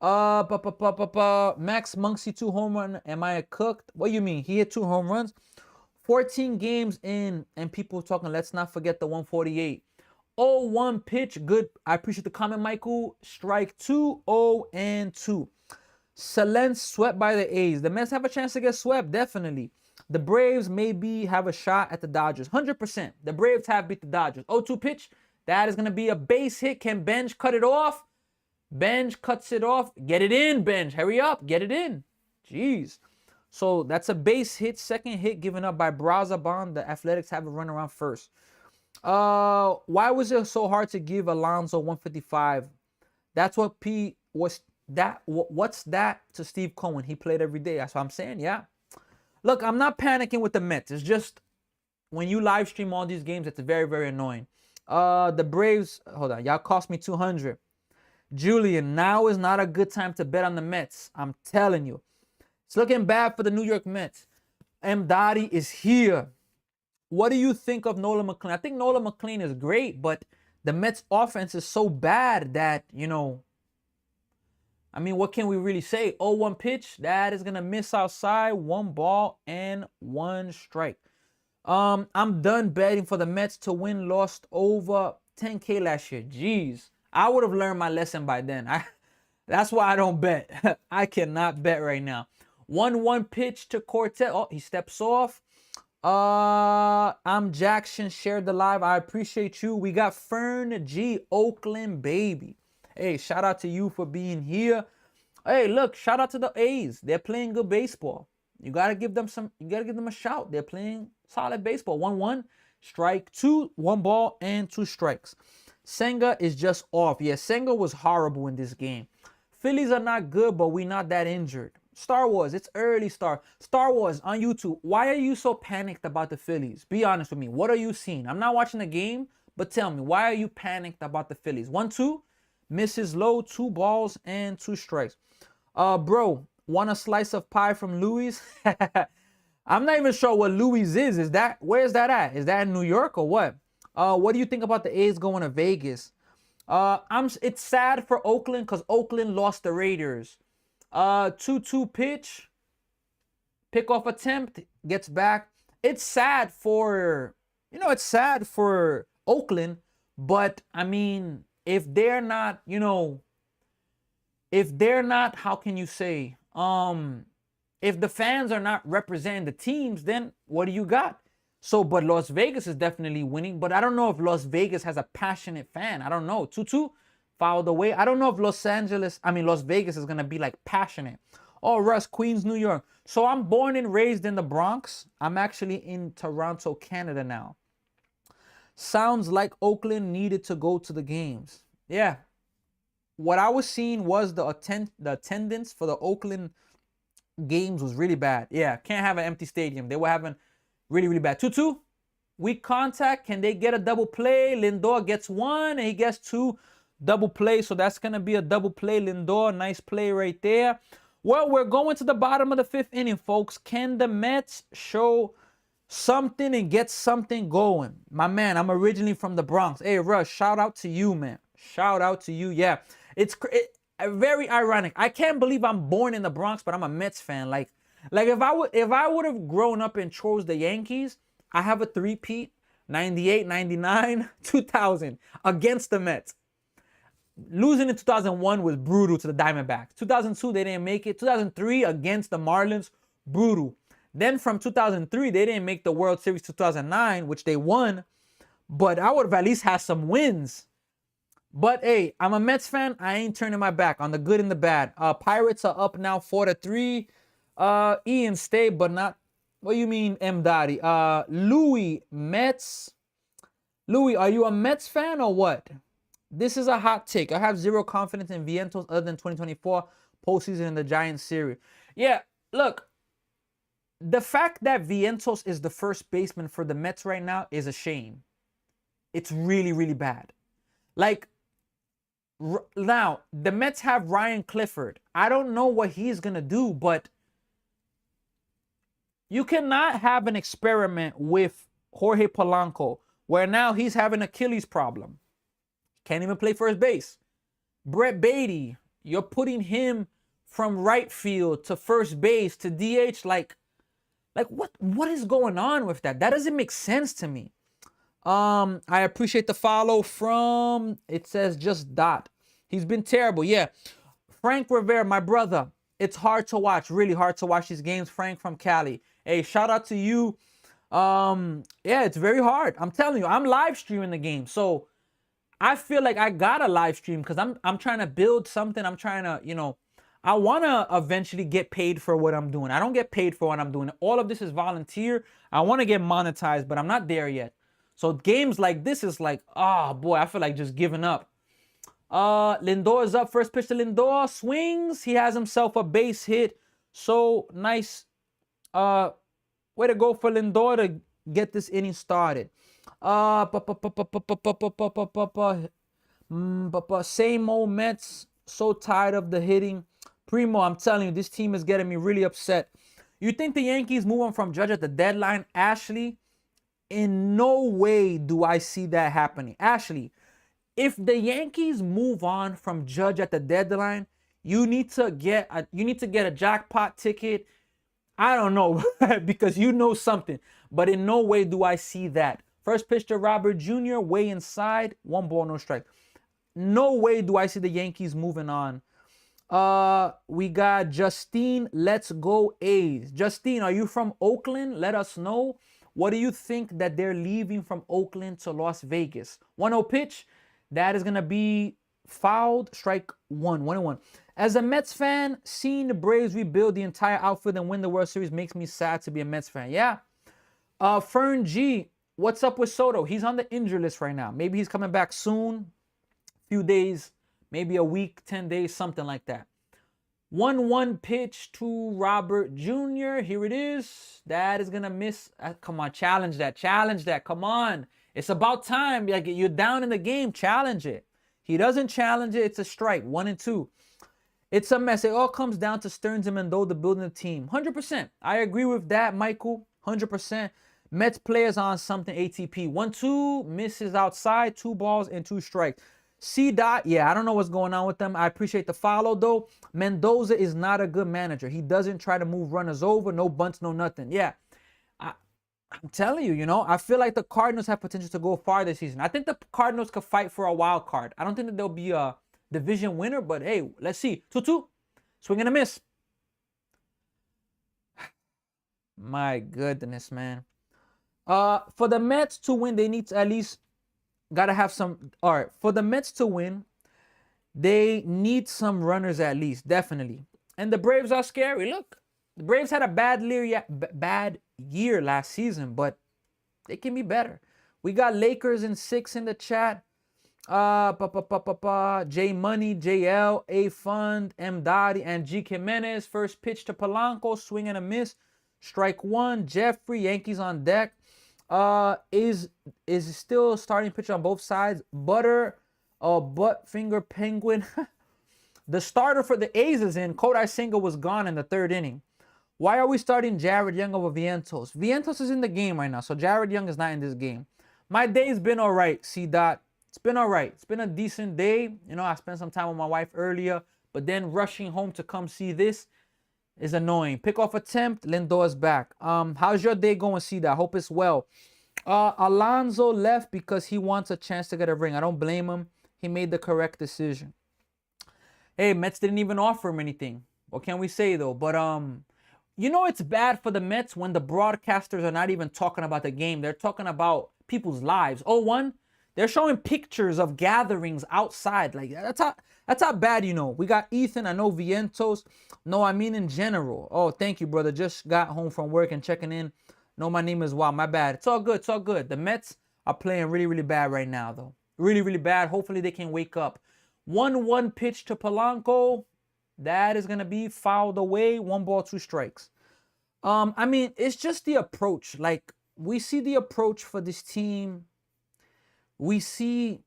[SPEAKER 1] Max Muncy 2 home run. Am I cooked? What do you mean? He hit 2 home runs. 14 games in, and people talking, let's not forget the 148. 0-1 pitch. Good. I appreciate the comment, Michael. Strike 2, 0-2. Salens swept by the A's. The Mets have a chance to get swept, definitely. The Braves maybe have a shot at the Dodgers. 100%. The Braves have beat the Dodgers. 0-2 pitch. That is going to be a base hit. Can Benj cut it off? Benj cuts it off. Get it in, Benj. Hurry up. Get it in. Jeez. So that's a base hit. Second hit given up by Brazabon. The Athletics have a run around first. Why was it so hard to give Alonso 155? That's what P was. What's that to Steve Cohen? He played every day. That's what I'm saying. Yeah. Look, I'm not panicking with the Mets. It's just when you live stream all these games, it's very, very annoying. The Braves, hold on, y'all cost me 200. Julian, now is not a good time to bet on the Mets. I'm telling you. It's looking bad for the New York Mets. M. Dottie is here. What do you think of Nolan McLean? I think Nolan McLean is great, but the Mets offense is so bad that, you know, I mean, what can we really say? 0-1 pitch. That is going to miss outside. 1 ball and 1 strike. I'm done betting for the Mets to win. Lost over 10K last year. Jeez. I would have learned my lesson by then. That's why I don't bet. I cannot bet right now. 1-1 pitch to Cortez. Oh, he steps off. I'm Jackson. Shared the live. I appreciate you. We got Fern G. Oakland, baby. Hey, shout out to you for being here. Hey, look, shout out to the A's. They're playing good baseball. You gotta give them a shout. They're playing solid baseball. 1-1, strike 2, 1 ball and 2 strikes. Senga is just off. Yeah, Senga was horrible in this game. Phillies are not good, but we're not that injured. Star Wars, it's early. Star Wars on YouTube. Why are you so panicked about the Phillies? Be honest with me. What are you seeing? I'm not watching the game, but tell me, why are you panicked about the Phillies? 1-2. Misses low, 2 balls and 2 strikes. Bro, want a slice of pie from Louis? I'm not even sure what Louis is. Where's that at? Is that in New York or what? What do you think about the A's going to Vegas? It's sad for Oakland because Oakland lost the Raiders. 2-2 pitch. Pickoff attempt. Gets back. It's sad for Oakland, but I mean, if they're not, how can you say, if the fans are not representing the teams, then what do you got? So, but Las Vegas is definitely winning, but I don't know if Las Vegas has a passionate fan. I don't know. 2-2, fouled away. I don't know if Las Vegas is going to be like passionate. Oh, Russ, Queens, New York. So I'm born and raised in the Bronx. I'm actually in Toronto, Canada now. Sounds like Oakland needed to go to the games. Yeah. what I was seeing was the attendance for the Oakland games was really bad. Yeah, can't have an empty stadium. They were having really, really bad. 2-2, weak contact. Can they get a double play? Lindor gets one and he gets two double play. So that's going to be a double play. Lindor, nice play right there. Well, we're going to the bottom of the fifth inning, folks. Can the Mets show something and get something going? My man, I'm originally from the Bronx. Hey, Rush, shout out to you, man. Shout out to you. Yeah, it's very ironic. I can't believe I'm born in the Bronx, but I'm a Mets fan. Like if I would have grown up and chose the Yankees, I have a three-peat, 98, 99, 2000 against the Mets. Losing in 2001 was brutal to the Diamondbacks. 2002, they didn't make it. 2003 against the Marlins, brutal. Then from 2003, they didn't make the World Series 2009, which they won. But I would have at least had some wins. But hey, I'm a Mets fan. I ain't turning my back on the good and the bad. Pirates are up now 4-3. Ian stay, but not. What do you mean, M. Dottie? Louis, Mets. Louis, are you a Mets fan or what? This is a hot take. I have zero confidence in Vientos other than 2024 postseason in the Giants series. Yeah, look. The fact that Vientos is the first baseman for the Mets right now is a shame. It's really, really bad. Like, now, the Mets have Ryan Clifford. I don't know what he's going to do, but you cannot have an experiment with Jorge Polanco where now he's having an Achilles problem. Can't even play first base. Brett Beatty, you're putting him from right field to first base to DH. Like what is going on with that? That doesn't make sense to me. I appreciate the follow from, it says just Dot. He's been terrible. Yeah. Frank Rivera, my brother. It's hard to watch. Really hard to watch these games. Frank from Cali. Hey, shout out to you. Yeah, it's very hard. I'm telling you, I'm live streaming the game. So I feel like I gotta live stream because I'm trying to build something. I'm trying to, I want to eventually get paid for what I'm doing. I don't get paid for what I'm doing. All of this is volunteer. I want to get monetized, but I'm not there yet. So games like this is like, oh boy, I feel like just giving up. Lindor is up. First pitch to Lindor. Swings. He has himself a base hit. So nice. Way to go for Lindor to get this inning started. Same old Mets. So tired of the hitting. Primo, I'm telling you, this team is getting me really upset. You think the Yankees move on from Judge at the deadline? Ashley, in no way do I see that happening. Ashley, if the Yankees move on from Judge at the deadline, you need to get a jackpot ticket. I don't know because you know something, but in no way do I see that. First pitch to Robert Jr., way inside, 1 ball, no strike. No way do I see the Yankees moving on. We got Justine, let's go A's. Justine, are you from Oakland? Let us know. What do you think that they're leaving from Oakland to Las Vegas? 1-0 pitch. That is going to be fouled. Strike 1-1. As a Mets fan, seeing the Braves rebuild the entire outfield and win the World Series makes me sad to be a Mets fan. Yeah. Fern G, what's up with Soto? He's on the injury list right now. Maybe he's coming back soon. Few days, maybe a week, 10 days, something like that. 1-1 pitch to Robert Jr. Here it is. That is going to miss. Come on, challenge that. Challenge that. Come on. It's about time. Like, you're down in the game. Challenge it. He doesn't challenge it. It's a strike. 1-2. It's a mess. It all comes down to Stearns and Mendoza building the team. 100%. I agree with that, Michael. 100%. Mets players on something ATP. 1-2. Misses outside. 2 balls and 2 strikes. C. Dot, yeah, I don't know what's going on with them. I appreciate the follow, though. Mendoza is not a good manager. He doesn't try to move runners over. No bunts, no nothing. Yeah, I'm telling you, I feel like the Cardinals have potential to go far this season. I think the Cardinals could fight for a wild card. I don't think that they'll be a division winner, but hey, let's see. 2-2. Swing and a miss. My goodness, man. For the Mets to win, they need to at least gotta have some. All right, for the Mets to win, they need some runners at least, definitely. And the Braves are scary. Look, the Braves had a bad year last season, but they can be better. We got Lakers in 6 in the chat. J Money, JL, A Fund, M Dottie, and G Jimenez. First pitch to Polanco, swing and a miss. Strike one. Jeffrey, Yankees on deck. Is still starting pitch on both sides. Butt finger penguin. The starter for the A's is in. Kodai Senga was gone in the third inning. Why are we starting Jared Young over Vientos? Vientos is in the game right now, so Jared Young is not in this game. My day's been all right, C-Dot. It's been all right. It's been a decent day. You know, I spent some time with my wife earlier, but then rushing home to come see this is annoying. Pickoff attempt, Lindor's back. How's your day going, C-Dot? Hope it's well. Alonso left because he wants a chance to get a ring. I don't blame him. He made the correct decision. Hey, Mets didn't even offer him anything. What can we say, though? But, you know it's bad for the Mets when the broadcasters are not even talking about the game. They're talking about people's lives. 0-1, they're showing pictures of gatherings outside. Like, that's how bad, you know. We got Ethan. I know Vientos. No, I mean in general. Oh, thank you, brother. Just got home from work and checking in. No, my name is Wow. My bad. It's all good. It's all good. The Mets are playing really, really bad right now, though. Really, really bad. Hopefully they can wake up. 1-1 pitch to Polanco. That is going to be fouled away. 1 ball, 2 strikes. I mean, it's just the approach. Like, we see the approach for this team. We see,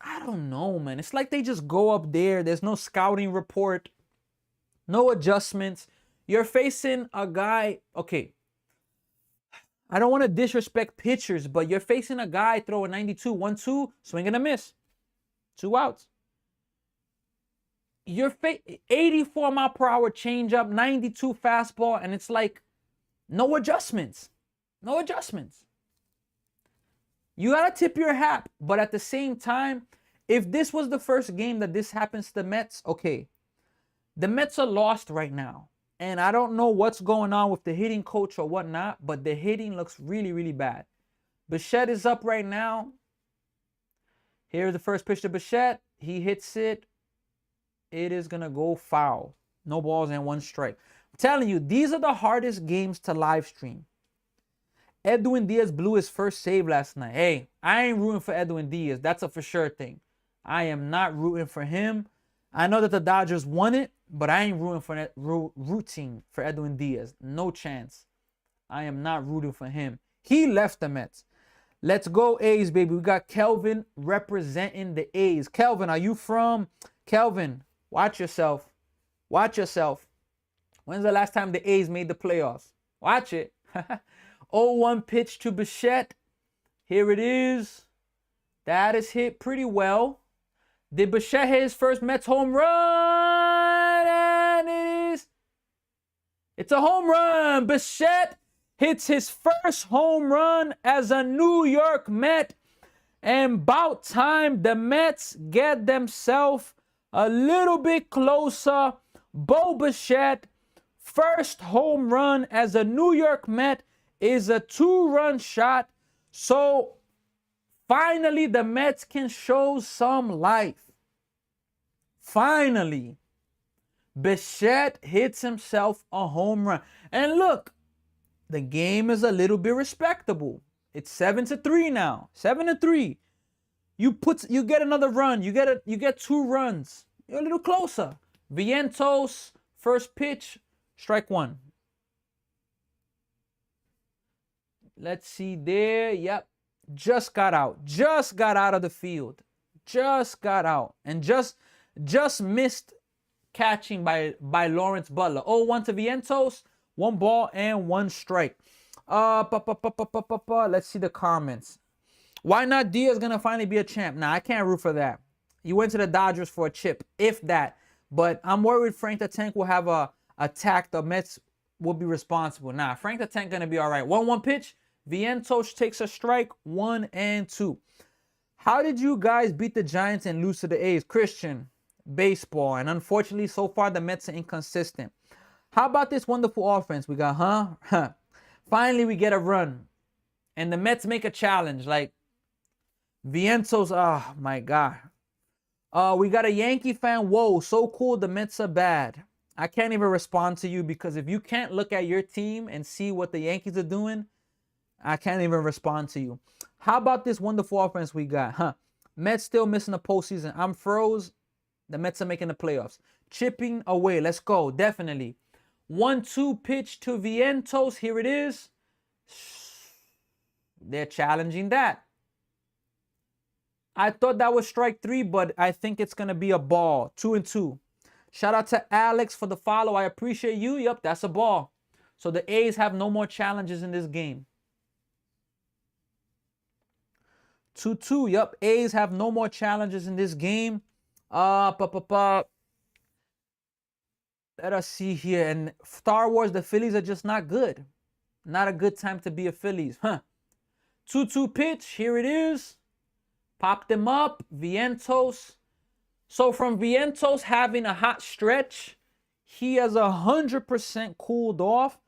[SPEAKER 1] I don't know, man. It's like they just go up there. There's no scouting report. No adjustments. You're facing a guy, okay. I don't want to disrespect pitchers, but you're facing a guy throwing 92, 1-2, swing and a miss. 2 outs. You're 84 mile per hour changeup, 92 fastball, and it's like no adjustments. No adjustments. You got to tip your hat, but at the same time, if this was the first game that this happens to the Mets, okay. The Mets are lost right now. And I don't know what's going on with the hitting coach or whatnot, but the hitting looks really, really bad. Bichette is up right now. Here's the first pitch to Bichette. He hits it. It is going to go foul. No balls and 1 strike. I'm telling you, these are the hardest games to live stream. Edwin Diaz blew his first save last night. Hey, I ain't rooting for Edwin Diaz. That's a for sure thing. I am not rooting for him. I know that the Dodgers won it, but I ain't rooting for Edwin Diaz. No chance. I am not rooting for him. He left the Mets. Let's go A's, baby. We got Kelvin representing the A's. Kelvin, are you from? Kelvin, watch yourself. Watch yourself. When's the last time the A's made the playoffs? Watch it. 0-1 pitch to Bichette. Here it is. That is hit pretty well. Did Bichette hit his first Mets home run? And it's a home run. Bichette hits his first home run as a New York Met. And about time the Mets get themselves a little bit closer. Bo Bichette, first home run as a New York Met, is a 2-run shot. So finally the Mets can show some life. Finally, Bichette hits himself a home run. And look, the game is a little bit respectable. It's 7-3 now. 7-3. You get another run. You get 2 runs. You're a little closer. Vientos, first pitch, strike 1. Let's see there. Yep. Just got out. Just got out of the field. Just got out. And just missed catching by Lawrence Butler. 0-1 to Vientos. 1 ball and 1 strike. Let's see the comments. Why not Diaz gonna finally be a champ? Nah, I can't root for that. He went to the Dodgers for a chip, if that. But I'm worried Frank the Tank will have a attack. The Mets will be responsible. Nah, Frank the Tank gonna be all right. 1-1 pitch. Vientos takes a strike. 1-2. How did you guys beat the Giants and lose to the A's? Christian, baseball. And unfortunately, so far, the Mets are inconsistent. How about this wonderful offense? We got, Finally, we get a run. And the Mets make a challenge. Like, Vientos, oh, my God. We got a Yankee fan. Whoa, so cool. The Mets are bad. I can't even respond to you because if you can't look at your team and see what the Yankees are doing, I can't even respond to you. How about this wonderful offense we got? Mets still missing the postseason. I'm froze. The Mets are making the playoffs. Chipping away. Let's go. Definitely. 1-2 pitch to Vientos. Here it is. They're challenging that. I thought that was strike 3, but I think it's going to be a ball. 2-2. Shout out to Alex for the follow. I appreciate you. Yep, that's a ball. So the A's have no more challenges in this game. 2-2. Yep, A's have no more challenges in this game. Let us see here. And Star Wars, the Phillies are just not good. Not a good time to be a Phillies. 2-2 pitch. Here it is. Pop them up. Vientos. So from Vientos having a hot stretch, he has 100% cooled off.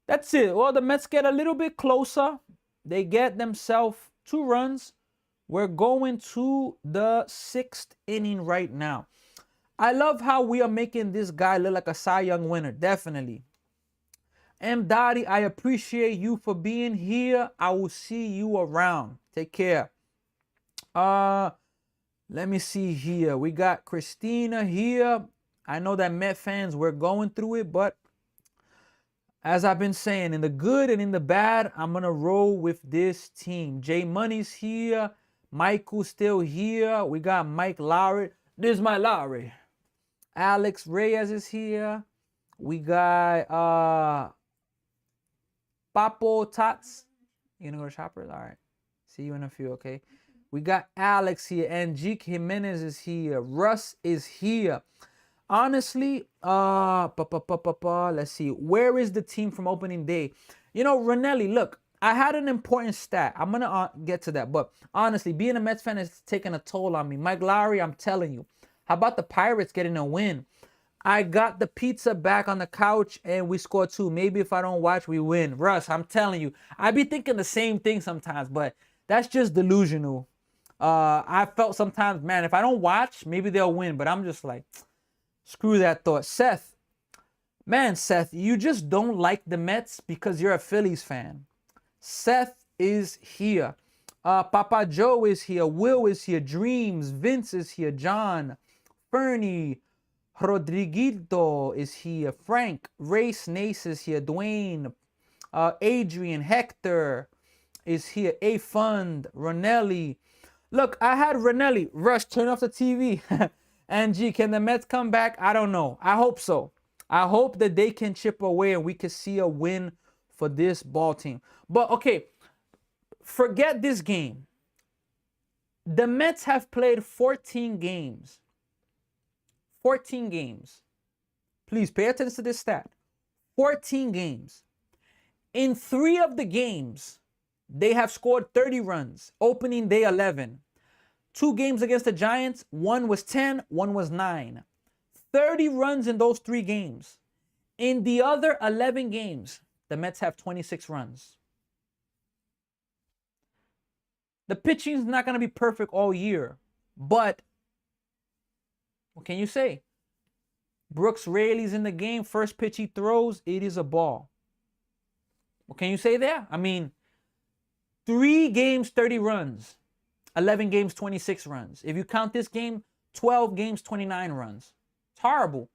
[SPEAKER 1] That's it. Well, the Mets get a little bit closer. They get themselves 2 runs. We're going to the 6th inning right now. I love how we are making this guy look like a Cy Young winner. Definitely. M. Dottie, I appreciate you for being here. I will see you around. Take care. Let me see here. We got Christina here. I know that Met fans, we're going through it, but as I've been saying, in the good and in the bad, I'm going to roll with this team. Jay Money's here. Michael's still here. We got Mike Lowry. This is my Lowry. Alex Reyes is here. We got Papo Tots. You gonna go to Shoppers? All right. See you in a few, okay? We got Alex here. Angelique Jimenez is here. Russ is here. Honestly, let's see. Where is the team from opening day? You know, Ranelli, look, I had an important stat. I'm going to get to that. But honestly, being a Mets fan is taking a toll on me. Mike Lowry, I'm telling you. How about the Pirates getting a win? I got the pizza back on the couch and we scored 2. Maybe if I don't watch, we win. Russ, I'm telling you. I be thinking the same thing sometimes, but that's just delusional. I felt sometimes, man, if I don't watch, maybe they'll win. But I'm just like, screw that thought. Seth, man, Seth, you just don't like the Mets because you're a Phillies fan. Seth is here. Papa Joe is here. Will is here. Dreams. Vince is here. John. Fernie. Rodriguito is here. Frank. Race Nace is here. Dwayne. Adrian. Hector is here. A Fund. Ronelli. Look, I had Ronelli. Rush, turn off the TV. Angie, can the Mets come back? I don't know. I hope so. I hope that they can chip away and we can see a win for this ball team. But, okay, forget this game. The Mets have played 14 games. 14 games. Please pay attention to this stat. 14 games. In 3 of the games, they have scored 30 runs. Opening day 11. 2 games against the Giants. 1 was 10, 1 was 9. 30 runs in those 3 games. In the other 11 games, the Mets have 26 runs. The pitching is not going to be perfect all year. But what can you say? Brooks Raley's in the game. First pitch he throws, it is a ball. What can you say there? I mean, 3 games, 30 runs. 11 games, 26 runs. If you count this game, 12 games, 29 runs. It's horrible.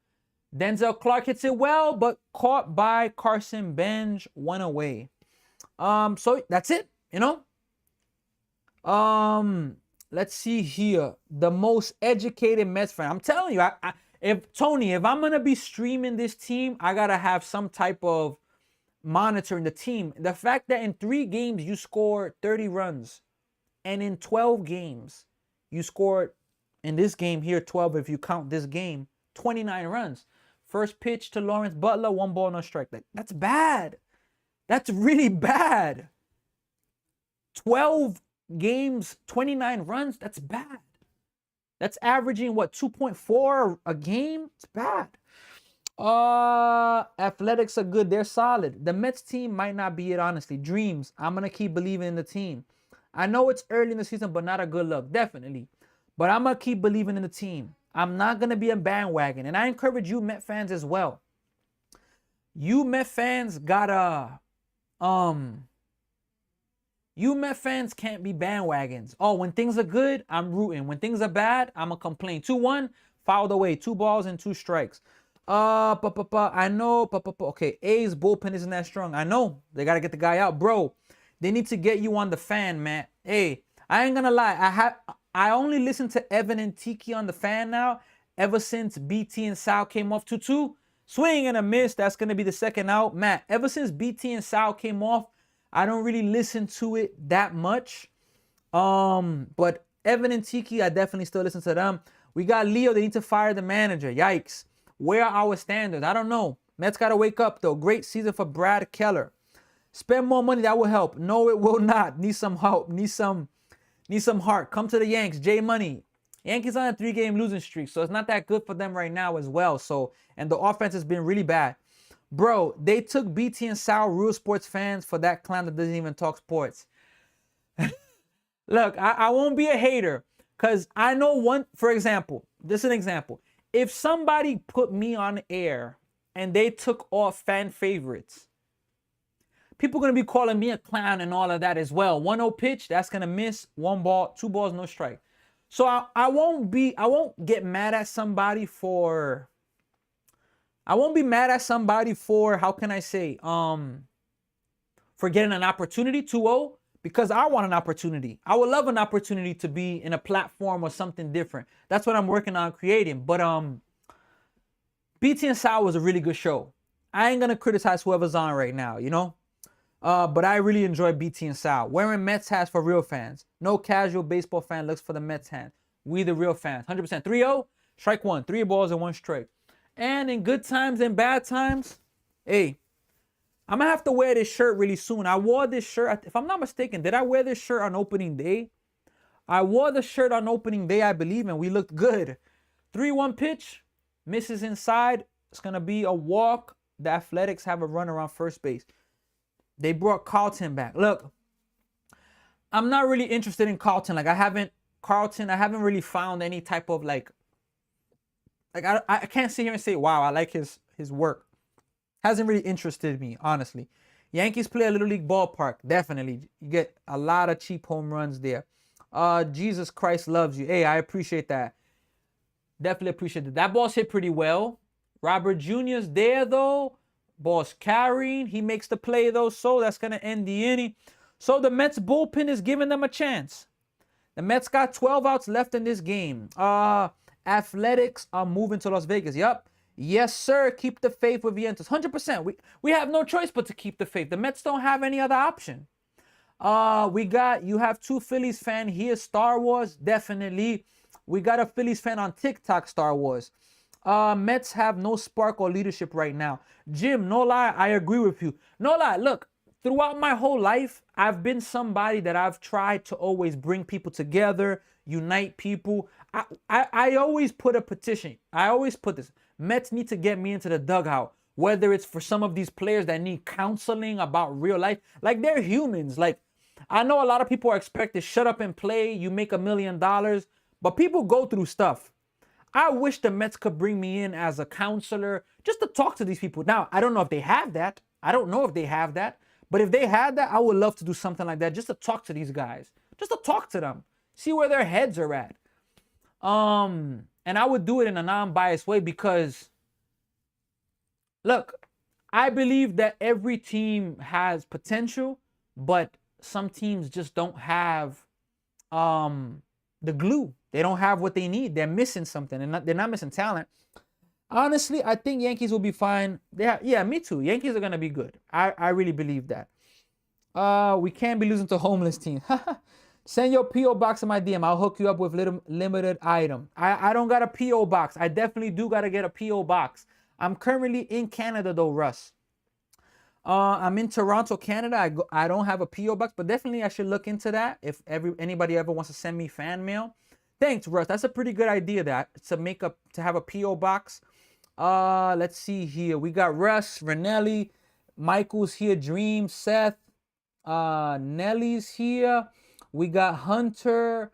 [SPEAKER 1] Denzel Clark hits it well, but caught by Carson Benj, 1 away. So that's it, you know. Let's see here. The most educated Mets fan. I'm telling you, if I'm gonna be streaming this team, I gotta have some type of monitoring the team. The fact that in 3 games you scored 30 runs, and in 12 games you scored, in this game here 12 if you count this game, 29 runs. First pitch to Lawrence Butler, 1 ball, no strike. That's bad. That's really bad. 12 games, 29 runs. That's bad. That's averaging what, 2.4 a game? It's bad. Athletics are good. They're solid. The Mets team might not be it, honestly. Dreams. I'm gonna keep believing in the team. I know it's early in the season, but not a good look, definitely. But I'm gonna keep believing in the team. I'm not gonna be a bandwagon, and I encourage you Met fans as well. You Met fans gotta You Met fans can't be bandwagons. Oh, when things are good, I'm rooting. When things are bad, I'm going to complain. 2-1, fouled away. 2 balls and 2 strikes. I know. Okay, A's bullpen isn't that strong. I know. They got to get the guy out. Bro, they need to get you on the fan, man. Hey, I ain't going to lie. I only listen to Evan and Tiki on the fan now ever since BT and Sal came off 2-2. Swing and a miss. That's going to be the second out. Matt, ever since BT and Sal came off, I don't really listen to it that much. But Evan and Tiki, I definitely still listen to them. We got Leo. They need to fire the manager. Yikes. Where are our standards? I don't know. Mets got to wake up, though. Great season for Brad Keller. Spend more money. That will help. No, it will not. Need some help. Need some heart. Come to the Yanks. J Money. Yankees on a 3-game losing streak, so it's not that good for them right now as well. So, and the offense has been really bad. Bro, they took BT and Sal, real sports fans, for that clown that doesn't even talk sports. Look, I won't be a hater, because I know one, for example, this is an example. If somebody put me on air and they took off fan favorites, people are going to be calling me a clown and all of that as well. 1-0 pitch, that's going to miss. 1 ball, 2 balls, no strike. So I won't get mad at somebody for, how can I say, for getting an opportunity, 2-0, because I want an opportunity. I would love an opportunity to be in a platform or something different. That's what I'm working on creating. But BT and Sal was a really good show. I ain't going to criticize whoever's on right now, you know? But I really enjoy BT and Sal. Wearing Mets hats for real fans. No casual baseball fan looks for the Mets hat. We the real fans. 100%. 3-0, strike 1. 3 balls and 1 strike. And in good times and bad times, hey, I'm going to have to wear this shirt really soon. I wore this shirt, if I'm not mistaken, did I wear this shirt on opening day? I wore the shirt on opening day, I believe, and we looked good. 3-1 pitch, misses inside. It's going to be a walk. The Athletics have a run around first base. They brought Carlton back. Look, I'm not really interested in Carlton. Like, I haven't really found any type of like I can't sit here and say, wow, I like his work. Hasn't really interested me, honestly. Yankees play a Little League ballpark. Definitely. You get a lot of cheap home runs there. Jesus Christ loves you. Hey, I appreciate that. Definitely appreciate that. That ball's hit pretty well. Robert Jr.'s there, though. Ball's carrying. He makes the play, though, so that's going to end the inning. So the Mets bullpen is giving them a chance. The Mets got 12 outs left in this game. Athletics are moving to Las Vegas. Yep. Yes, sir. Keep the faith with Vientos. 100%. We have no choice but to keep the faith. The Mets don't have any other option. You have 2 Phillies fan here. Star Wars, definitely. We got a Phillies fan on TikTok, Star Wars. Mets have no spark or leadership right now. Jim, no lie, I agree with you. No lie, look, throughout my whole life, I've been somebody that I've tried to always bring people together, unite people. I always put a petition. I always put this. Mets need to get me into the dugout, whether it's for some of these players that need counseling about real life. Like, they're humans. Like, I know a lot of people are expected to shut up and play. You make $1 million, but people go through stuff. I wish the Mets could bring me in as a counselor just to talk to these people. Now, I don't know if they have that. But if they had that, I would love to do something like that just to talk to these guys. Just to talk to them. See where their heads are at. And I would do it in a non-biased way because, look, I believe that every team has potential, but some teams just don't have the glue. They don't have what they need. They're missing something. They're not missing talent. Honestly, I think Yankees will be fine. Yeah, me too. Yankees are going to be good. I really believe that. We can't be losing to homeless teams. Send your P.O. box in my DM. I'll hook you up with limited item. I don't got a P.O. box. I definitely do got to get a P.O. box. I'm currently in Canada, though, Russ. I'm in Toronto, Canada. I don't have a P.O. box, but definitely I should look into that if anybody ever wants to send me fan mail. Thanks, Russ. That's a pretty good idea to have a P.O. box. Let's see here. We got Russ, Renelli, Michael's here, Dream, Seth, Nelly's here. We got Hunter,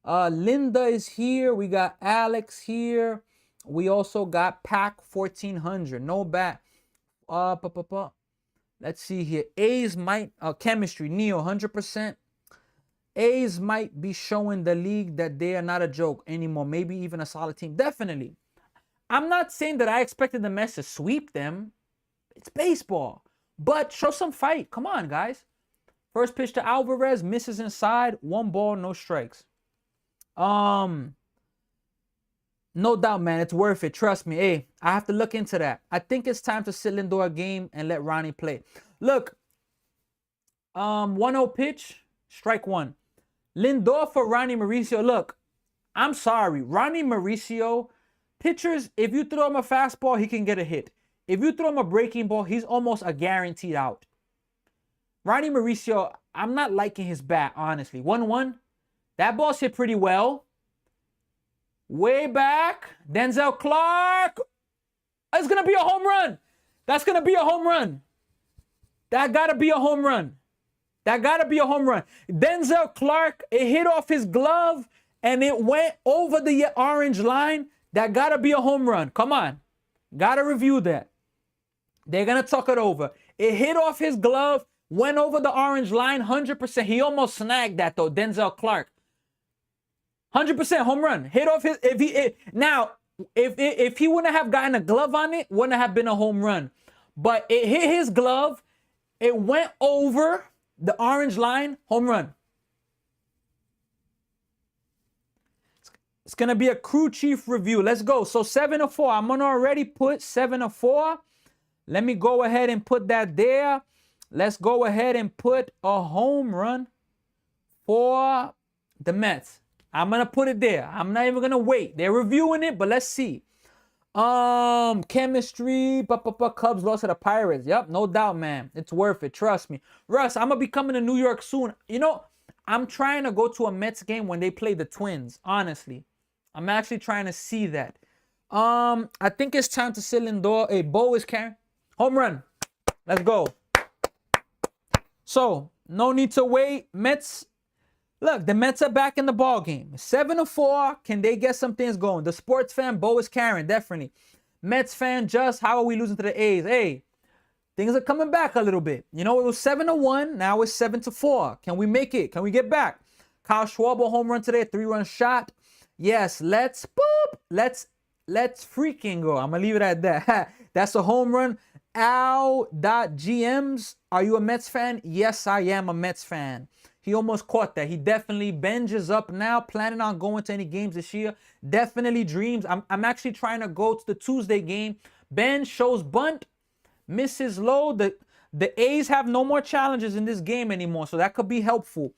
[SPEAKER 1] Linda is here. We got Alex here. We also got Pack 1400. No bat. Let's see here. A's might chemistry. Neo 100%. A's might be showing the league that they are not a joke anymore. Maybe even a solid team. Definitely. I'm not saying that I expected the Mets to sweep them. It's baseball. But show some fight. Come on, guys. First pitch to Alvarez, misses inside, 1 ball, no strikes. No doubt, man. It's worth it. Trust me. Hey, I have to look into that. I think it's time to sit Lindor a game and let Ronnie play. Look, 1-0 pitch, strike 1. Lindor for Ronnie Mauricio. Look, I'm sorry. Ronnie Mauricio, pitchers, if you throw him a fastball, he can get a hit. If you throw him a breaking ball, he's almost a guaranteed out. Ronnie Mauricio, I'm not liking his bat, honestly. 1-1. That ball's hit pretty well. Way back. Denzel Clark. It's going to be a home run. That's going to be a home run. That got to be a home run. That got to be a home run. Denzel Clark, it hit off his glove and it went over the orange line. That got to be a home run. Come on. Got to review that. They're going to tuck it over. It hit off his glove. Went over the orange line, 100%. He almost snagged that, though, Denzel Clark. 100% home run. Hit off his... If he wouldn't have gotten a glove on it, wouldn't have been a home run. But it hit his glove. It went over the orange line, home run. It's going to be a crew chief review. Let's go. So 7-4. I'm going to already put 7-4. Let me go ahead and put that there. Let's go ahead and put a home run for the Mets. I'm going to put it there. I'm not even going to wait. They're reviewing it, but let's see. Chemistry. Cubs lost to the Pirates. Yep, no doubt, man. It's worth it. Trust me. Russ, I'm going to be coming to New York soon. You know, I'm trying to go to a Mets game when they play the Twins, honestly. I'm actually trying to see that. I think it's time to sit Lindor. Hey, Bo is carrying. Home run. Let's go. So, no need to wait. Mets, look, the Mets are back in the ball game. 7-4. Can they get some things going? The sports fan, Bo is carrying, definitely. Mets fan, just how are we losing to the A's? Hey, things are coming back a little bit. You know, it was 7-1. Now it's 7-4. Can we make it? Can we get back? Kyle Schwarber home run today, 3-run shot. Yes, let's freaking go. I'm going to leave it at that. That's a home run. Al.GMs, are you a Mets fan? Yes, I am a Mets fan. He almost caught that. He definitely benches up now, planning on going to any games this year. Definitely dreams. I'm actually trying to go to the Tuesday game. Ben shows bunt, misses low. The A's have no more challenges in this game anymore, so that could be helpful.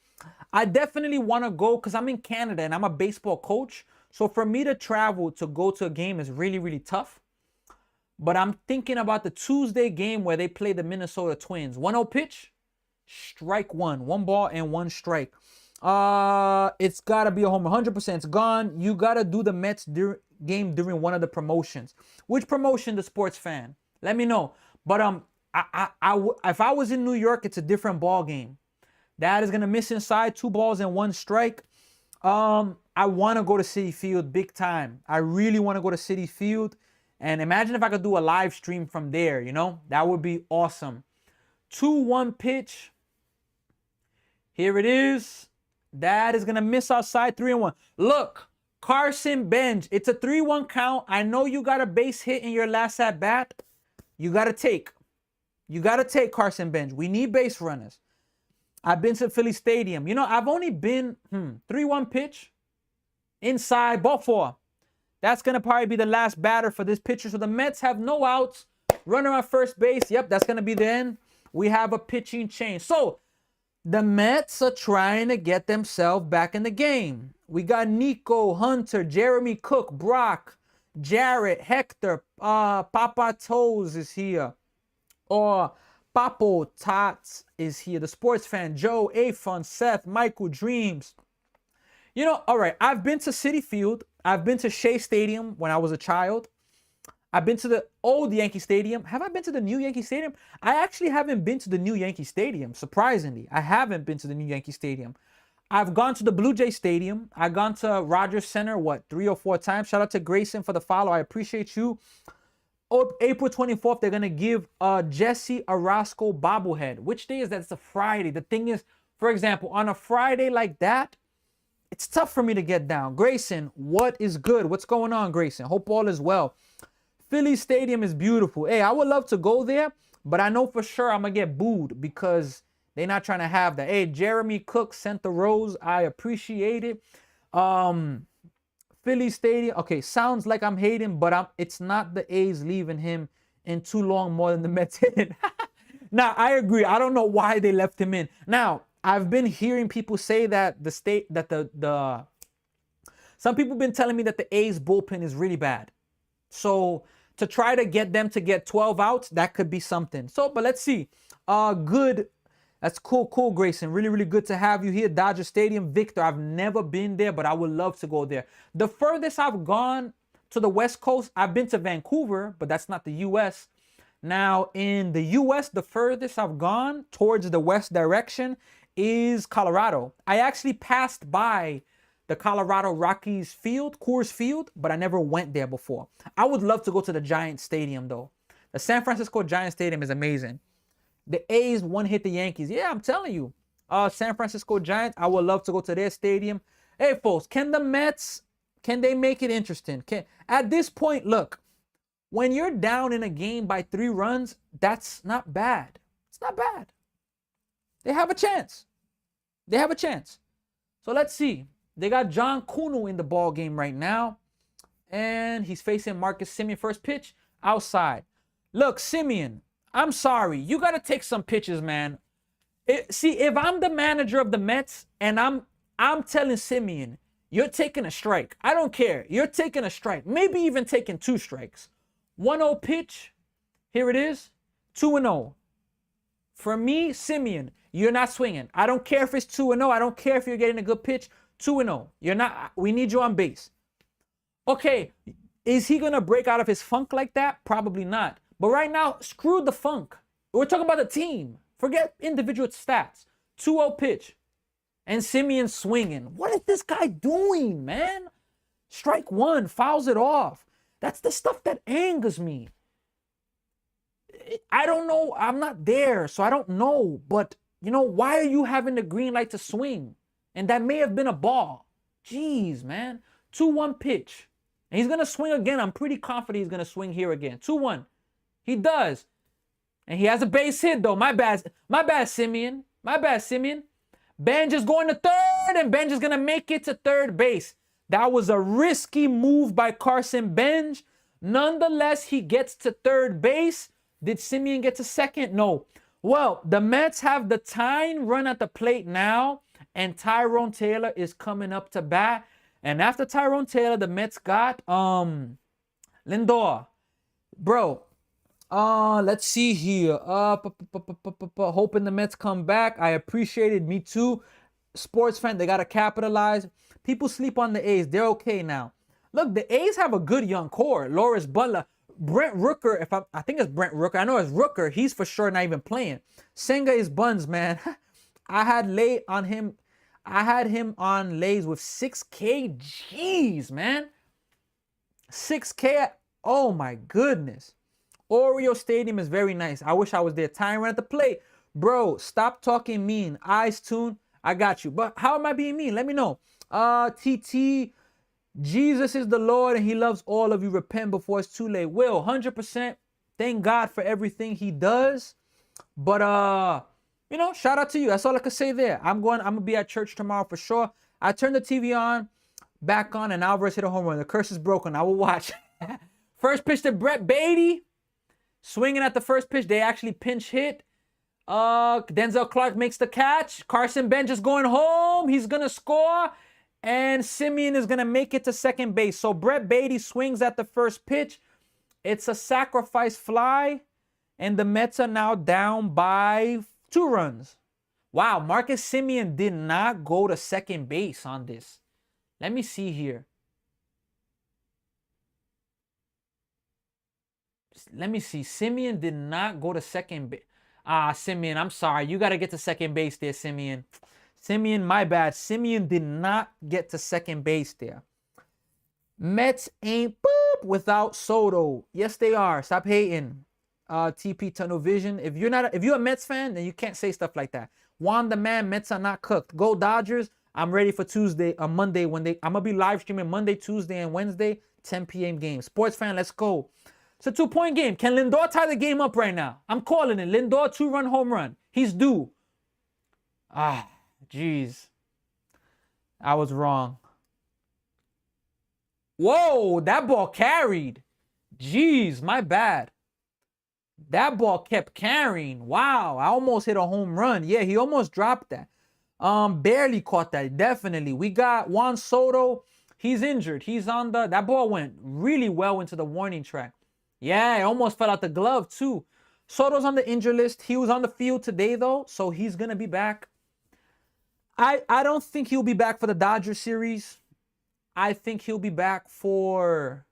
[SPEAKER 1] I definitely want to go because I'm in Canada and I'm a baseball coach. So for me to travel to go to a game is really, really tough. But I'm thinking about the Tuesday game where they play the Minnesota Twins. 1-0 pitch, strike 1. 1 ball and 1 strike. It's got to be a home run. 100%. It's gone. You got to do the Mets game during one of the promotions. Which promotion, the sports fan? Let me know. But if I was in New York, it's a different ball game. That is going to miss inside. 2 balls and 1 strike. I want to go to Citi Field big time. I really want to go to Citi Field. And imagine if I could do a live stream from there, you know? That would be awesome. 2-1 pitch. Here it is. That is going to miss outside. 3-1. Look, Carson Bench. It's a 3-1 count. I know you got a base hit in your last at bat. You got to take. You got to take Carson Bench. We need base runners. I've been to Philly Stadium. You know, I've only been 3-1 pitch. Inside, ball 4. That's going to probably be the last batter for this pitcher. So the Mets have no outs. Runner on first base. Yep, that's going to be the end. We have a pitching change. So the Mets are trying to get themselves back in the game. We got Nico, Hunter, Jeremy Cook, Brock, Jarrett, Hector, Papa Toes is here. Or Papo Tots is here. The sports fan, Joe, Afon, Seth, Michael, Dreams. You know, all right, I've been to Citi Field. I've been to Shea Stadium when I was a child. I've been to the old Yankee Stadium. Have I been to the new Yankee Stadium? I actually haven't been to the new Yankee Stadium, surprisingly. I haven't been to the new Yankee Stadium. I've gone to the Blue Jay Stadium. I've gone to Rogers Center, 3 or 4 times. Shout out to Grayson for the follow. I appreciate you. April 24th, they're going to give Jesse Orosco bobblehead. Which day is that? It's a Friday. The thing is, For example, on a Friday like that, it's tough for me to get down. Grayson, what is good? What's going on, Grayson? Hope all is well. Philly Stadium is beautiful. Hey, I would love to go there, but I know for sure I'm going to get booed because they're not trying to have that. Hey, Jeremy Cook sent the rose. I appreciate it. Philly Stadium. Okay, sounds like I'm hating, but it's not the A's leaving him in too long more than the Mets hitting. Now, I agree. I don't know why they left him in. Now, I've been hearing people say that some people have been telling me that the A's bullpen is really bad. So to try to get them to get 12 outs, that could be something. So, but let's see. Good. That's cool, Grayson. Really, really good to have you here. Dodger Stadium. Victor, I've never been there, but I would love to go there. The furthest I've gone to the West Coast, I've been to Vancouver, but that's not the U.S. Now, in the U.S., the furthest I've gone towards the west direction is Colorado. I actually passed by the Colorado Rockies field, Coors Field, but I never went there before. I would love to go to the Giant Stadium, though. The San Francisco Giant Stadium is amazing. The A's one-hit the Yankees. Yeah, I'm telling you. San Francisco Giants, I would love to go to their stadium. Hey, folks, can the Mets, can they make it interesting? At this point, look, when you're down in a game by 3 runs, that's not bad. It's not bad. They have a chance. They have a chance. So let's see. They got John Kuno in the ball game right now. And he's facing Marcus Semien. First pitch, outside. Look, Semien, I'm sorry. You got to take some pitches, man. See, if I'm the manager of the Mets and I'm telling Semien, you're taking a strike. I don't care. You're taking a strike. Maybe even taking 2 strikes. 1-0 pitch. Here it is. 2-0. For me, Semien, you're not swinging. I don't care if it's 2-0. I don't care if you're getting a good pitch. 2-0. You're not. We need you on base. Okay. Is he going to break out of his funk like that? Probably not. But right now, screw the funk. We're talking about the team. Forget individual stats. 2-0 pitch. And Semien swinging. What is this guy doing, man? Strike 1. Fouls it off. That's the stuff that angers me. I don't know. I'm not there, so I don't know. But, you know, why are you having the green light to swing? And that may have been a ball. Jeez, man. 2-1 pitch. And he's going to swing again. I'm pretty confident he's going to swing here again. 2-1. He does. And he has a base hit, though. My bad, Semien. My bad, Semien. Benj is going to third, and Benj is going to make it to third base. That was a risky move by Carson Benj. Nonetheless, he gets to third base. Did Semien get to second? No. Well, the Mets have the tying run at the plate now, and Tyrone Taylor is coming up to bat. And after Tyrone Taylor, the Mets got Lindor. Bro, let's see here. Hoping the Mets come back. I appreciate it. Me too. Sports fan, they got to capitalize. People sleep on the A's. They're okay now. Look, the A's have a good young core. Loris Butler. Brent Rooker, I think it's Brent Rooker. I know it's Rooker. He's for sure not even playing. Senga is buns, man. I had him on lays with 6K. Jeez, man. 6K. Oh, my goodness. Oreo Stadium is very nice. I wish I was there. Time run at the plate. Bro, stop talking mean. Eyes tune. I got you. But how am I being mean? Let me know. TT. Jesus is the Lord and he loves all of you. Repent before it's too late. Will, 100%. Thank God for everything he does. But, you know, shout out to you. That's all I can say there. I'm going to be at church tomorrow for sure. I turned the TV back on, and Alvarez hit a home run. The curse is broken. I will watch. First pitch to Brett Beatty. Swinging at the first pitch. They actually pinch hit. Denzel Clark makes the catch. Carson Bench is going home. He's going to score. And Semien is going to make it to second base. So Brett Beatty swings at the first pitch. It's a sacrifice fly. And the Mets are now down by 2 runs. Wow, Marcus Semien did not go to second base on this. Let me see here. Let me see. Semien did not go to second base. Semien, I'm sorry. You got to get to second base there, Semien. Semien, my bad. Semien did not get to second base there. Mets ain't boop without Soto. Yes, they are. Stop hating. TP Tunnel Vision. If you're a Mets fan, then you can't say stuff like that. Juan the Man, Mets are not cooked. Go Dodgers. I'm ready for Tuesday, Monday when I'm gonna be live streaming Monday, Tuesday, and Wednesday, 10 p.m. game. Sports fan, let's go. It's a 2-point game. Can Lindor tie the game up right now? I'm calling it. Lindor 2-run home run. He's due. Jeez. I was wrong. Whoa, that ball carried. Jeez, my bad. That ball kept carrying. Wow, I almost hit a home run. Yeah, he almost dropped that. Barely caught that. Definitely. We got Juan Soto. He's injured. He's on that ball went really well into the warning track. Yeah, it almost fell out the glove too. Soto's on the injured list. He was on the field today though, so he's gonna be back. I don't think he'll be back for the Dodgers series. I think he'll be back for,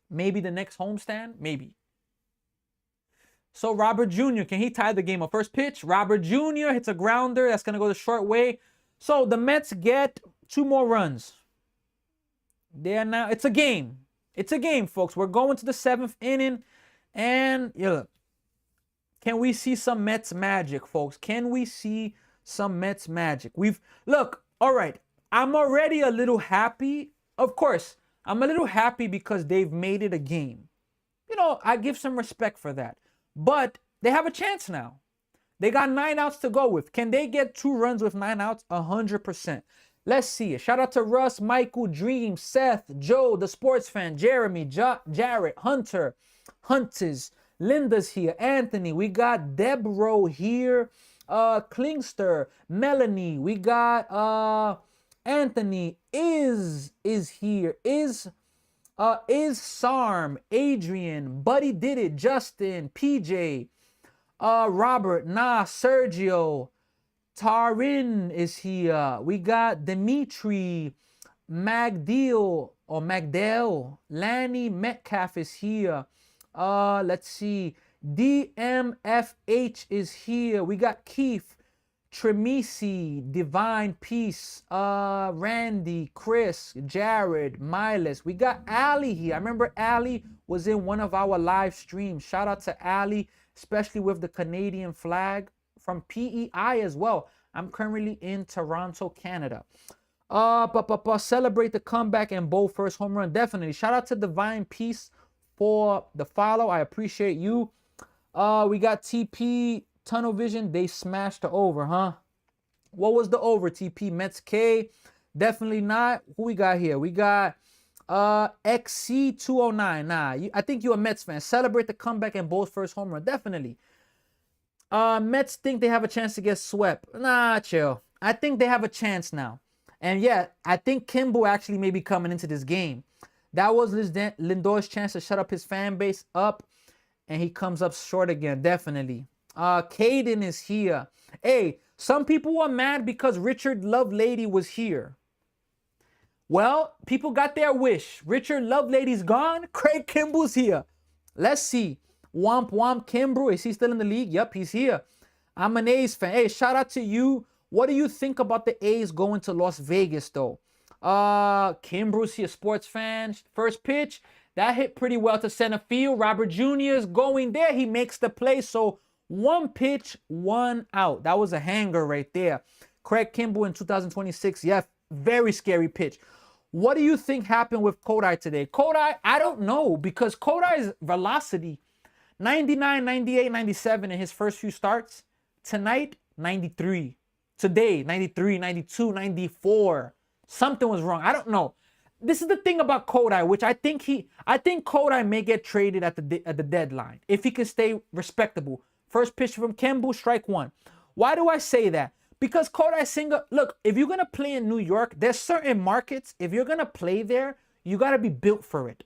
[SPEAKER 1] maybe the next homestand. Maybe. So Robert Jr., can he tie the game up? First pitch, Robert Jr. hits a grounder. That's going to go the short way. So the Mets get 2 more runs. It's a game. It's a game, folks. We're going to the 7th inning. And, look, can we see some Mets magic, folks? Can we see some Mets magic? All right. I'm already a little happy. Of course, I'm a little happy because they've made it a game. I give some respect for that. But they have a chance now. They got 9 outs to go with. Can they get 2 runs with 9 outs? 100%. Let's see it. Shout out to Russ, Michael, Dream, Seth, Joe, the sports fan, Jeremy, Jarrett, Hunter, Hunters, Linda's here, Anthony. We got Debro here, Klingster, Melanie. We got Anthony is here. Is Sarm, Adrian, Buddy Did It, Justin, PJ, Robert, Sergio, Tarin is here. We got Dimitri, Magdale, Lanny Metcalf is here. Let's see. DMFH is here. We got Keith, Tremisi, Divine Peace, Randy, Chris, Jared, Miles. We got Ali here. I remember Ali was in one of our live streams. Shout out to Ali, especially with the Canadian flag from PEI as well. I'm currently in Toronto, Canada. Celebrate the comeback and Bo first home run. Definitely. Shout out to Divine Peace for the follow. I appreciate you. We got TP. Tunnel Vision, they smashed the over, huh? What was the over, TP? Mets K? Definitely not. Who we got here? We got XC209. Nah, I think you're a Mets fan. Celebrate the comeback and Bo's first home run. Definitely. Mets think they have a chance to get swept. Nah, chill. I think they have a chance now. And yeah, I think Kimbrel actually may be coming into this game. That was Lindor's chance to shut up his fan base up. And he comes up short again, definitely. Caden is here. Hey, some people were mad because Richard Lovelady was here. Well, people got their wish. Richard Lovelady's gone. Craig Kimbrel's here. Let's see. Womp Kimbrel. Is he still in the league? Yep, he's here. I'm an A's fan. Hey, shout out to you. What do you think about the A's going to Las Vegas, though? Kimbrel's here, sports fan. First pitch. That hit pretty well to center field. Robert Jr. is going there. He makes the play. So 1 pitch, 1 out. That was a hanger right there. Craig Kimbrel in 2026. Yeah, very scary pitch. What do you think happened with Kodai today? Kodai, I don't know, because Kodai's velocity, 99, 98, 97 in his first few starts. Tonight, 93. Today, 93, 92, 94. Something was wrong. I don't know. This is the thing about Kodai, which I think Kodai may get traded at the deadline if he can stay respectable. First pitch from Kimbrel, strike 1. Why do I say that? Because Kodai Senga, look, if you're going to play in New York, there's certain markets, if you're going to play there, you got to be built for it.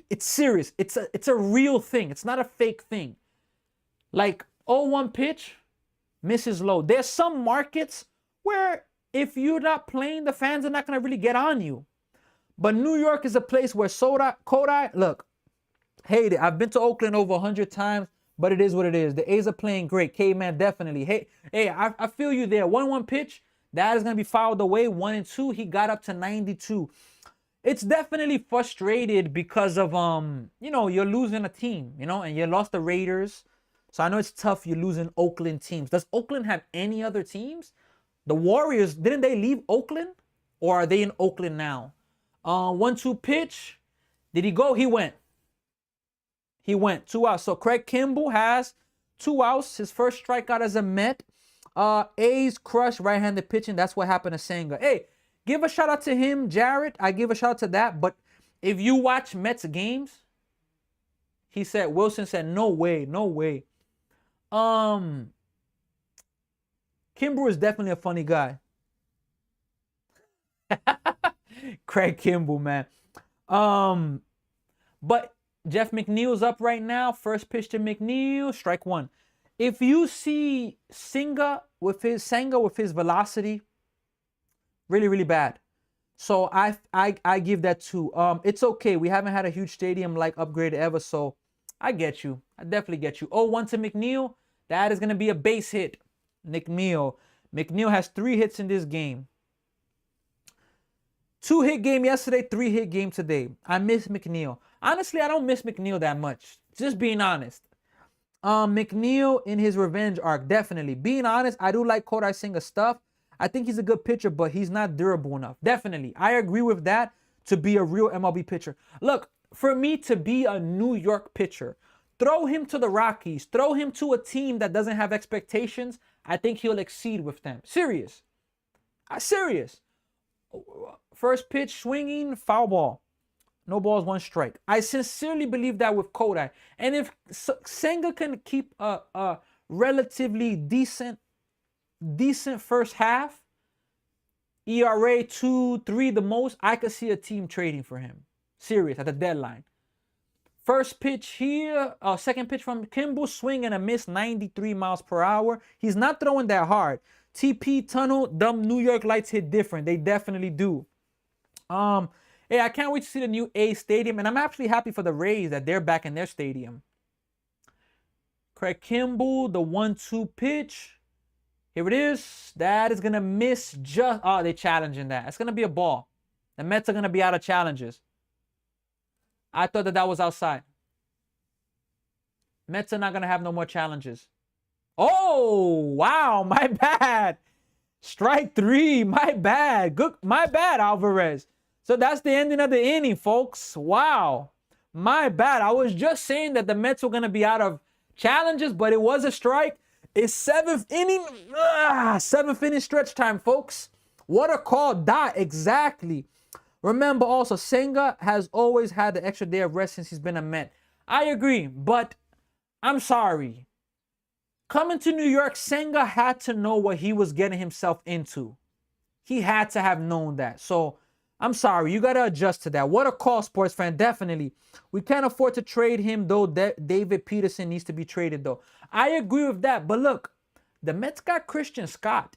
[SPEAKER 1] It's serious. It's a real thing. It's not a fake thing. Like 0-1 pitch, misses low. There's some markets where if you're not playing, the fans are not going to really get on you. But New York is a place where Kodai, look, hate it. I've been to Oakland over 100 times. But it is what it is. The A's are playing great. K-Man, definitely. Hey, I feel you there. 1-1 pitch. That is going to be fouled away. 1-2. He got up to 92. It's definitely frustrated because of, you're losing a team, and you lost the Raiders. So I know it's tough. You're losing Oakland teams. Does Oakland have any other teams? The Warriors, didn't they leave Oakland? Or are they in Oakland now? 1-2 pitch. Did he go? He went. He went. 2 outs. So Craig Kimbrel has 2 outs. His first strikeout as a Met. A's crush right-handed pitching. That's what happened to Senga. Hey, give a shout out to him, Jared. I give a shout out to that. But if you watch Mets games, he said, Wilson said, no way, no way. Kimbrel is definitely a funny guy. Craig Kimbrel, man. But Jeff McNeil's up right now. First pitch to McNeil, strike 1. If you see Senga with his velocity, really, really bad. So I give that 2. It's okay. We haven't had a huge stadium like upgrade ever, so I get you. I definitely get you. 0-1 to McNeil. That is gonna be a base hit. McNeil. McNeil has 3 hits in this game. 2-hit game yesterday, 3-hit game today. I miss McNeil. Honestly, I don't miss McNeil that much. Just being honest. McNeil in his revenge arc, definitely. Being honest, I do like Kodai Senga's stuff. I think he's a good pitcher, but he's not durable enough. Definitely. I agree with that to be a real MLB pitcher. Look, for me to be a New York pitcher, throw him to the Rockies, throw him to a team that doesn't have expectations, I think he'll exceed with them. Serious. Serious. First pitch, swinging, foul ball. No balls, 1 strike. I sincerely believe that with Kodai. And if Senga can keep a relatively decent first half, ERA 2-3 the most, I could see a team trading for him. Serious, at the deadline. First pitch here, second pitch from Kimbrel, swing and a miss, 93 miles per hour. He's not throwing that hard. TP tunnel, dumb New York lights hit different. They definitely do. Hey, I can't wait to see the new A stadium, and I'm actually happy for the Rays that they're back in their stadium. Craig Kimbrel, the 1-2 pitch. Here it is. That is going to miss just... Oh, they're challenging that. It's going to be a ball. The Mets are going to be out of challenges. I thought that was outside. Mets are not going to have no more challenges. Oh, wow. My bad. Strike 3. My bad. Good. My bad, Alvarez. So that's the ending of the inning, folks. Wow. My bad. I was just saying that the Mets were going to be out of challenges, but it was a strike. It's 7th inning. 7th inning stretch time, folks. What a call. Dot. Exactly. Remember also, Senga has always had the extra day of rest since he's been a Met. I agree, but I'm sorry. Coming to New York, Senga had to know what he was getting himself into. He had to have known that. So, I'm sorry. You got to adjust to that. What a call, sports fan. Definitely. We can't afford to trade him, though. David Peterson needs to be traded, though. I agree with that. But look, the Mets got Christian Scott.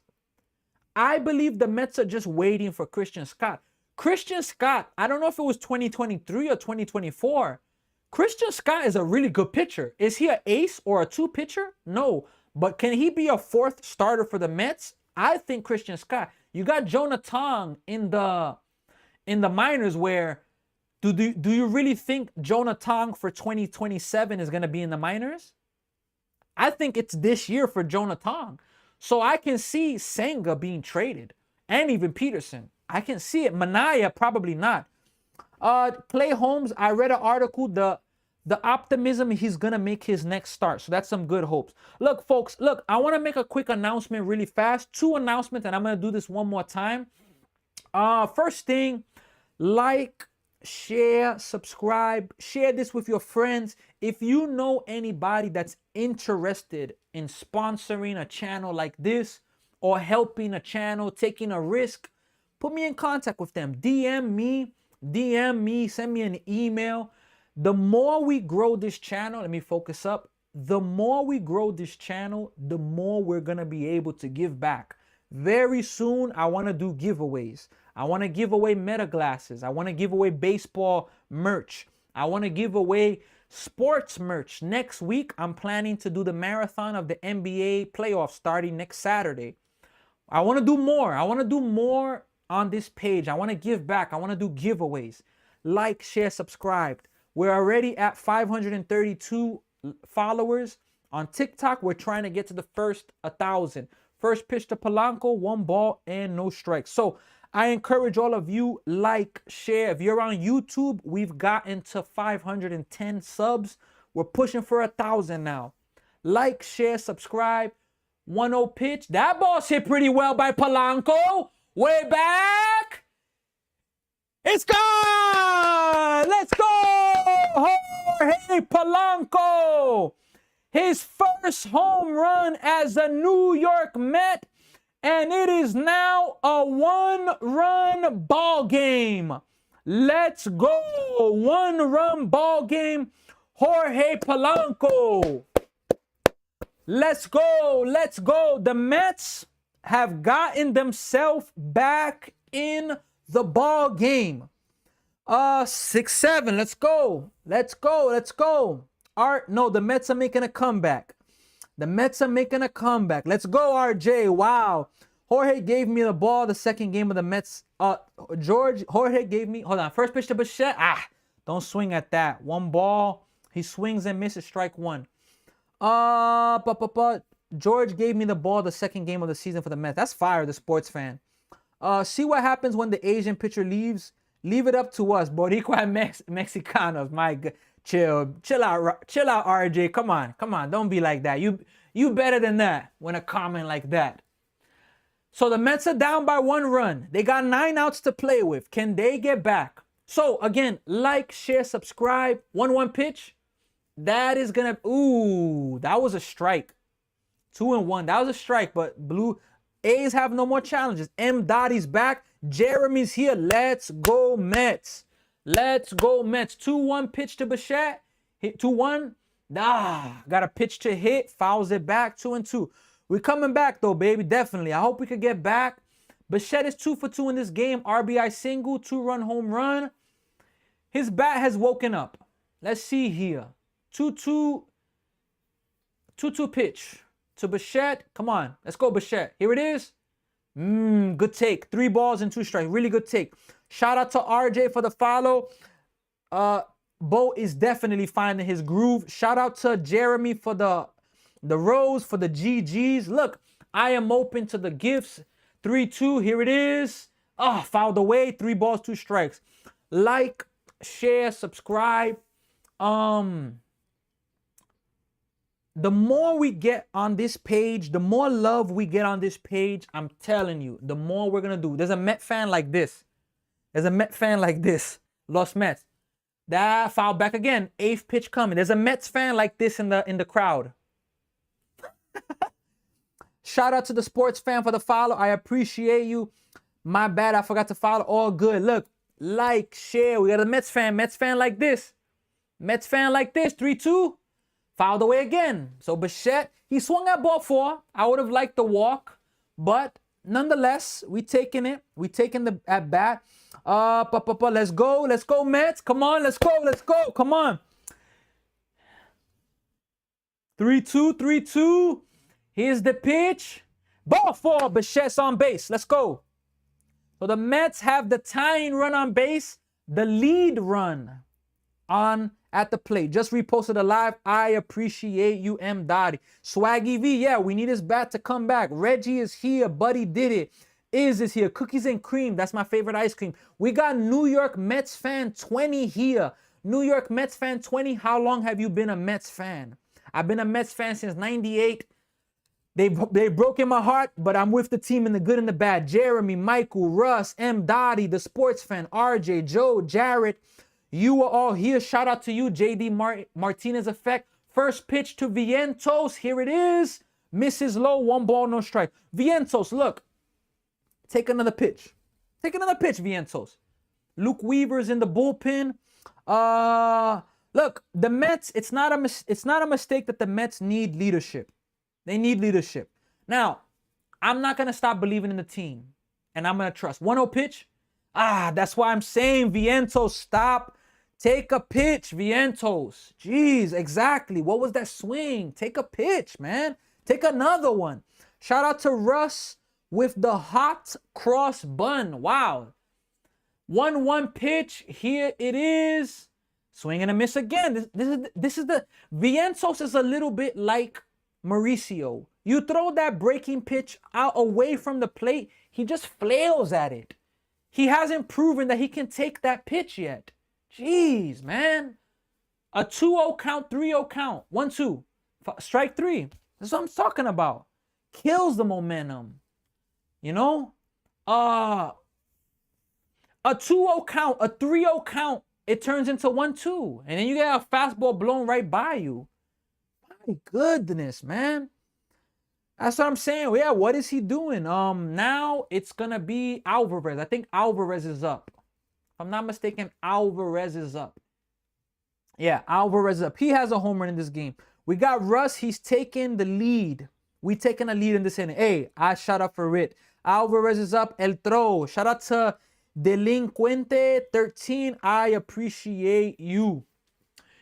[SPEAKER 1] I believe the Mets are just waiting for Christian Scott. Christian Scott, I don't know if it was 2023 or 2024. Christian Scott is a really good pitcher. Is he an ace or a 2 pitcher? No. But can he be a 4th starter for the Mets? I think Christian Scott. You got Jonah Tong in the minors, where do you really think Jonah Tong for 2027 is going to be in the minors? I think it's this year for Jonah Tong. So I can see Senga being traded, and even Peterson. I can see it. Manaya, probably not. Clay Holmes, I read an article, the optimism he's going to make his next start. So that's some good hopes. Look, folks, look, I want to make a quick announcement really fast. 2 announcements, and I'm going to do this one more time. First thing, like, share, subscribe, share this with your friends. If you know anybody that's interested in sponsoring a channel like this or helping a channel, taking a risk, put me in contact with them. DM me, send me an email. The more we grow this channel, let me focus up. The more we grow this channel, the more we're going to be able to give back. Very soon, I want to do giveaways. I want to give away Meta glasses. I want to give away baseball merch. I want to give away sports merch. Next week, I'm planning to do the marathon of the NBA playoffs starting next Saturday. I want to do more. I want to do more on this page. I want to give back. I want to do giveaways. Like, share, subscribe. We're already at 532 followers. On TikTok, we're trying to get to the first 1,000. First pitch to Polanco, 1 ball and no strikes. So I encourage all of you, like, share. If you're on YouTube, we've gotten to 510 subs. We're pushing for 1,000 now. Like, share, subscribe. 1-0 pitch. That ball's hit pretty well by Polanco. Way back. It's gone. Let's go. Jorge Polanco. His first home run as a New York Met. And it is now a 1-run ball game. Let's go. 1-run ball game. Jorge Polanco. Let's go. Let's go. The Mets have gotten themselves back in the ball game. 6-7. Let's go. Let's go. Let's go. No, the Mets are making a comeback. The Mets are making a comeback. Let's go, RJ. Wow. Jorge gave me the ball the second game of the Mets. Jorge gave me, hold on, first pitch to Bichette. Don't swing at that. 1 ball. He swings and misses, strike 1. George gave me the ball the second game of the season for the Mets. That's fire, the sports fan. See what happens when the Asian pitcher leaves. Leave it up to us, Boricua Mexicanos. My God. Chill out, RJ. Come on. Don't be like that. You better than that when a comment like that. So the Mets are down by 1 run. They got 9 outs to play with. Can they get back? So again, like, share, subscribe. 1-1 pitch. That is gonna. Ooh, that was a strike. 2-1. That was a strike. But Blue A's have no more challenges. M. Dottie's back. Jeremy's here. Let's go Mets. Let's go Mets. 2-1 pitch to Bichette. Hit 2-1. Got a pitch to hit. Fouls it back. 2-2. We're coming back though, baby. Definitely. I hope we could get back. Bichette is 2 for 2 in this game. RBI single. 2-run home run. His bat has woken up. Let's see here. 2-2 pitch to Bichette. Come on. Let's go Bichette. Here it is. Good take. 3 balls and 2 strikes. Really good take. Shout out to RJ for the follow. Bo is definitely finding his groove. Shout out to Jeremy for the rose, for the GGs. Look, I am open to the gifts. 3-2. Here it is. Fouled away. 3 balls, 2 strikes. Like, share, subscribe. The more we get on this page, the more love we get on this page, I'm telling you, the more we're going to do. There's a Met fan like this. Los Mets. That foul back again. 8th pitch coming. There's a Mets fan like this in the crowd. Shout out to the sports fan for the follow. I appreciate you. My bad, I forgot to follow. All good. Look, like, share. We got a Mets fan like this. 3-2. Fouled away again. So Bichette, he swung at ball 4. I would have liked the walk, but nonetheless, we taking it. We taking the at bat. Let's go Mets. Come on, let's go. Come on. 3-2. Here's the pitch. Ball 4. Bichette's on base. Let's go. So the Mets have the tying run on base, the lead run on at the plate. Just reposted a live. I appreciate you, M. Dottie. Swaggy V, yeah, we need his bat to come back. Reggie is here. Buddy did it. Is here. Cookies and cream. That's my favorite ice cream. We got New York Mets fan 20 here. New York Mets fan 20. How long have you been a Mets fan? I've been a Mets fan since 98. They've broken my heart, but I'm with the team in the good and the bad. Jeremy, Michael, Russ, M. Dottie, the sports fan, RJ, Joe, Jarrett. You are all here. Shout out to you, JD Martinez effect. First pitch to Vientos. Here it is. Misses low. 1 ball, no strike. Vientos, look. Take another pitch. Vientos. Luke Weaver's in the bullpen. Look, the Mets, it's not a mistake that the Mets need leadership. They need leadership. Now, I'm not going to stop believing in the team. And I'm going to trust. 1-0 pitch. That's why I'm saying, Vientos, stop. Take a pitch, Vientos. Jeez, exactly. What was that swing? Take a pitch, man. Take another one. Shout out to Russ with the hot cross bun. Wow. 1-1 pitch. Here it is. Swing and a miss again. This is the Vientos is a little bit like Mauricio. You throw that breaking pitch out away from the plate, he just flails at it. He hasn't proven that he can take that pitch yet. Jeez, man. A 2-0 count, 3-0 count, 1-2, strike 3. That's what I'm talking about. Kills the momentum. You know? A 2-0 count, a 3-0 count, it turns into 1-2. And then you get a fastball blown right by you. My goodness, man. That's what I'm saying. Yeah, what is he doing? Now it's gonna be Alvarez. I think Alvarez is up. If I'm not mistaken, Alvarez is up. Yeah, Alvarez is up. He has a home run in this game. We got Russ. He's taking the lead. We taking a lead in this inning. Hey, I shout out for it. Alvarez is up. El throw. Shout out to Delinquente 13. I appreciate you.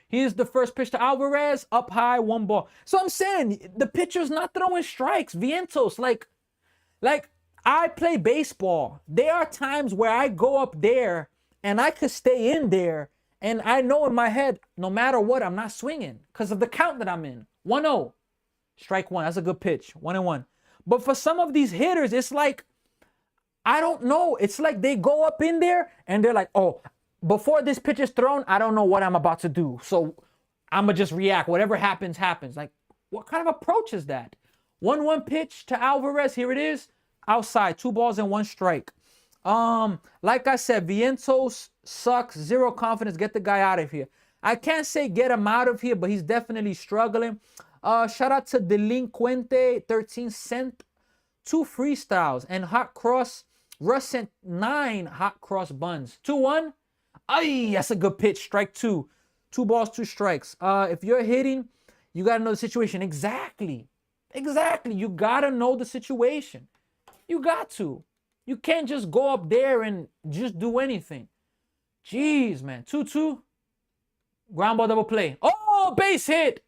[SPEAKER 1] Here's the first pitch to Alvarez. Up high, 1 ball. So I'm saying the pitcher's not throwing strikes. Vientos, like I play baseball. There are times where I go up there and I could stay in there. And I know in my head, no matter what, I'm not swinging because of the count that I'm in. 1-0. Strike 1. That's a good pitch. 1-1. But for some of these hitters, it's like, I don't know. It's like they go up in there and they're like, oh, before this pitch is thrown, I don't know what I'm about to do. So I'm going to just react. Whatever happens, happens. Like, what kind of approach is that? 1-1 pitch to Alvarez. Here it is. Outside. 2 balls and 1 strike. Like I said, Vientos sucks. 0 confidence. Get the guy out of here. I can't say get him out of here, but he's definitely struggling. Shout out to Delinquente 13 sent 2 freestyles and hot cross. Russ sent 9 hot cross buns. 2-1. Ay, that's a good pitch. Strike 2. 2 balls, 2 strikes. If you're hitting, you got to know the situation. Exactly. You got to know the situation. You got to. You can't just go up there and just do anything. Jeez, man. 2-2. Ground ball double play. Oh, base hit.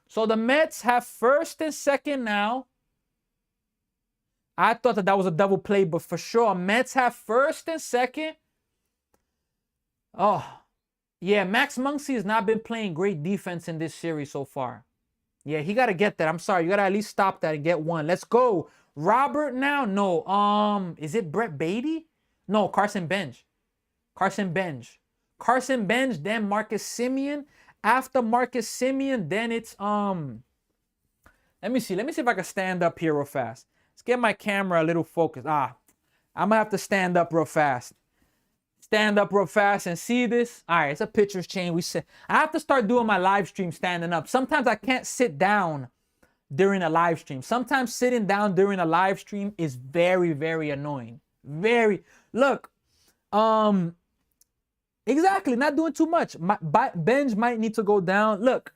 [SPEAKER 1] So the Mets have first and second now. I thought that was a double play, but for sure, Mets have first and second. Oh, yeah, Max Muncy has not been playing great defense in this series so far. Yeah, he got to get that. I'm sorry. You got to at least stop that and get 1. Let's go. Robert now? No. Is it Brett Beatty? No, Carson Bench. Carson Bench, then Marcus Semien. After Marcus Semien, then it's let me see if I can stand up here real fast. Let's get my camera a little focused. I'm gonna have to stand up real fast. Stand up real fast and see this. All right, it's a pitcher's chain. I have to start doing my live stream standing up. Sometimes I can't sit down during a live stream. Sometimes sitting down during a live stream is very, very annoying. Look, exactly, not doing too much. Benj might need to go down. Look,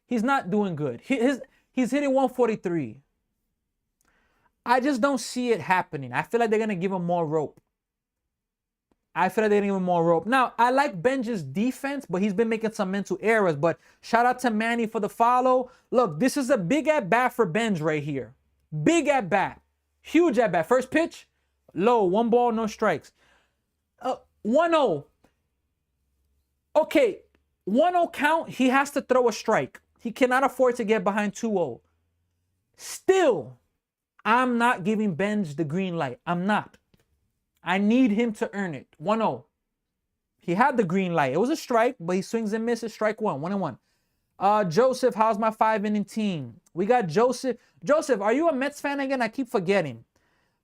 [SPEAKER 1] he's not doing good. He's hitting 143. I just don't see it happening. I feel like they're gonna give him more rope. Now, I like Benj's defense, but he's been making some mental errors. But shout out to Manny for the follow. Look, this is a big at-bat for Benj right here. Big at-bat. Huge at-bat. First pitch, low. 1 ball, no strikes. 1-0. Okay, 1-0 count. He has to throw a strike. He cannot afford to get behind 2-0. Still, I'm not giving Benj the green light. I'm not. I need him to earn it. 1-0. He had the green light. It was a strike, but he swings and misses. Strike 1. 1-1. Joseph, how's my 5-inning team? We got Joseph. Joseph, are you a Mets fan again? I keep forgetting.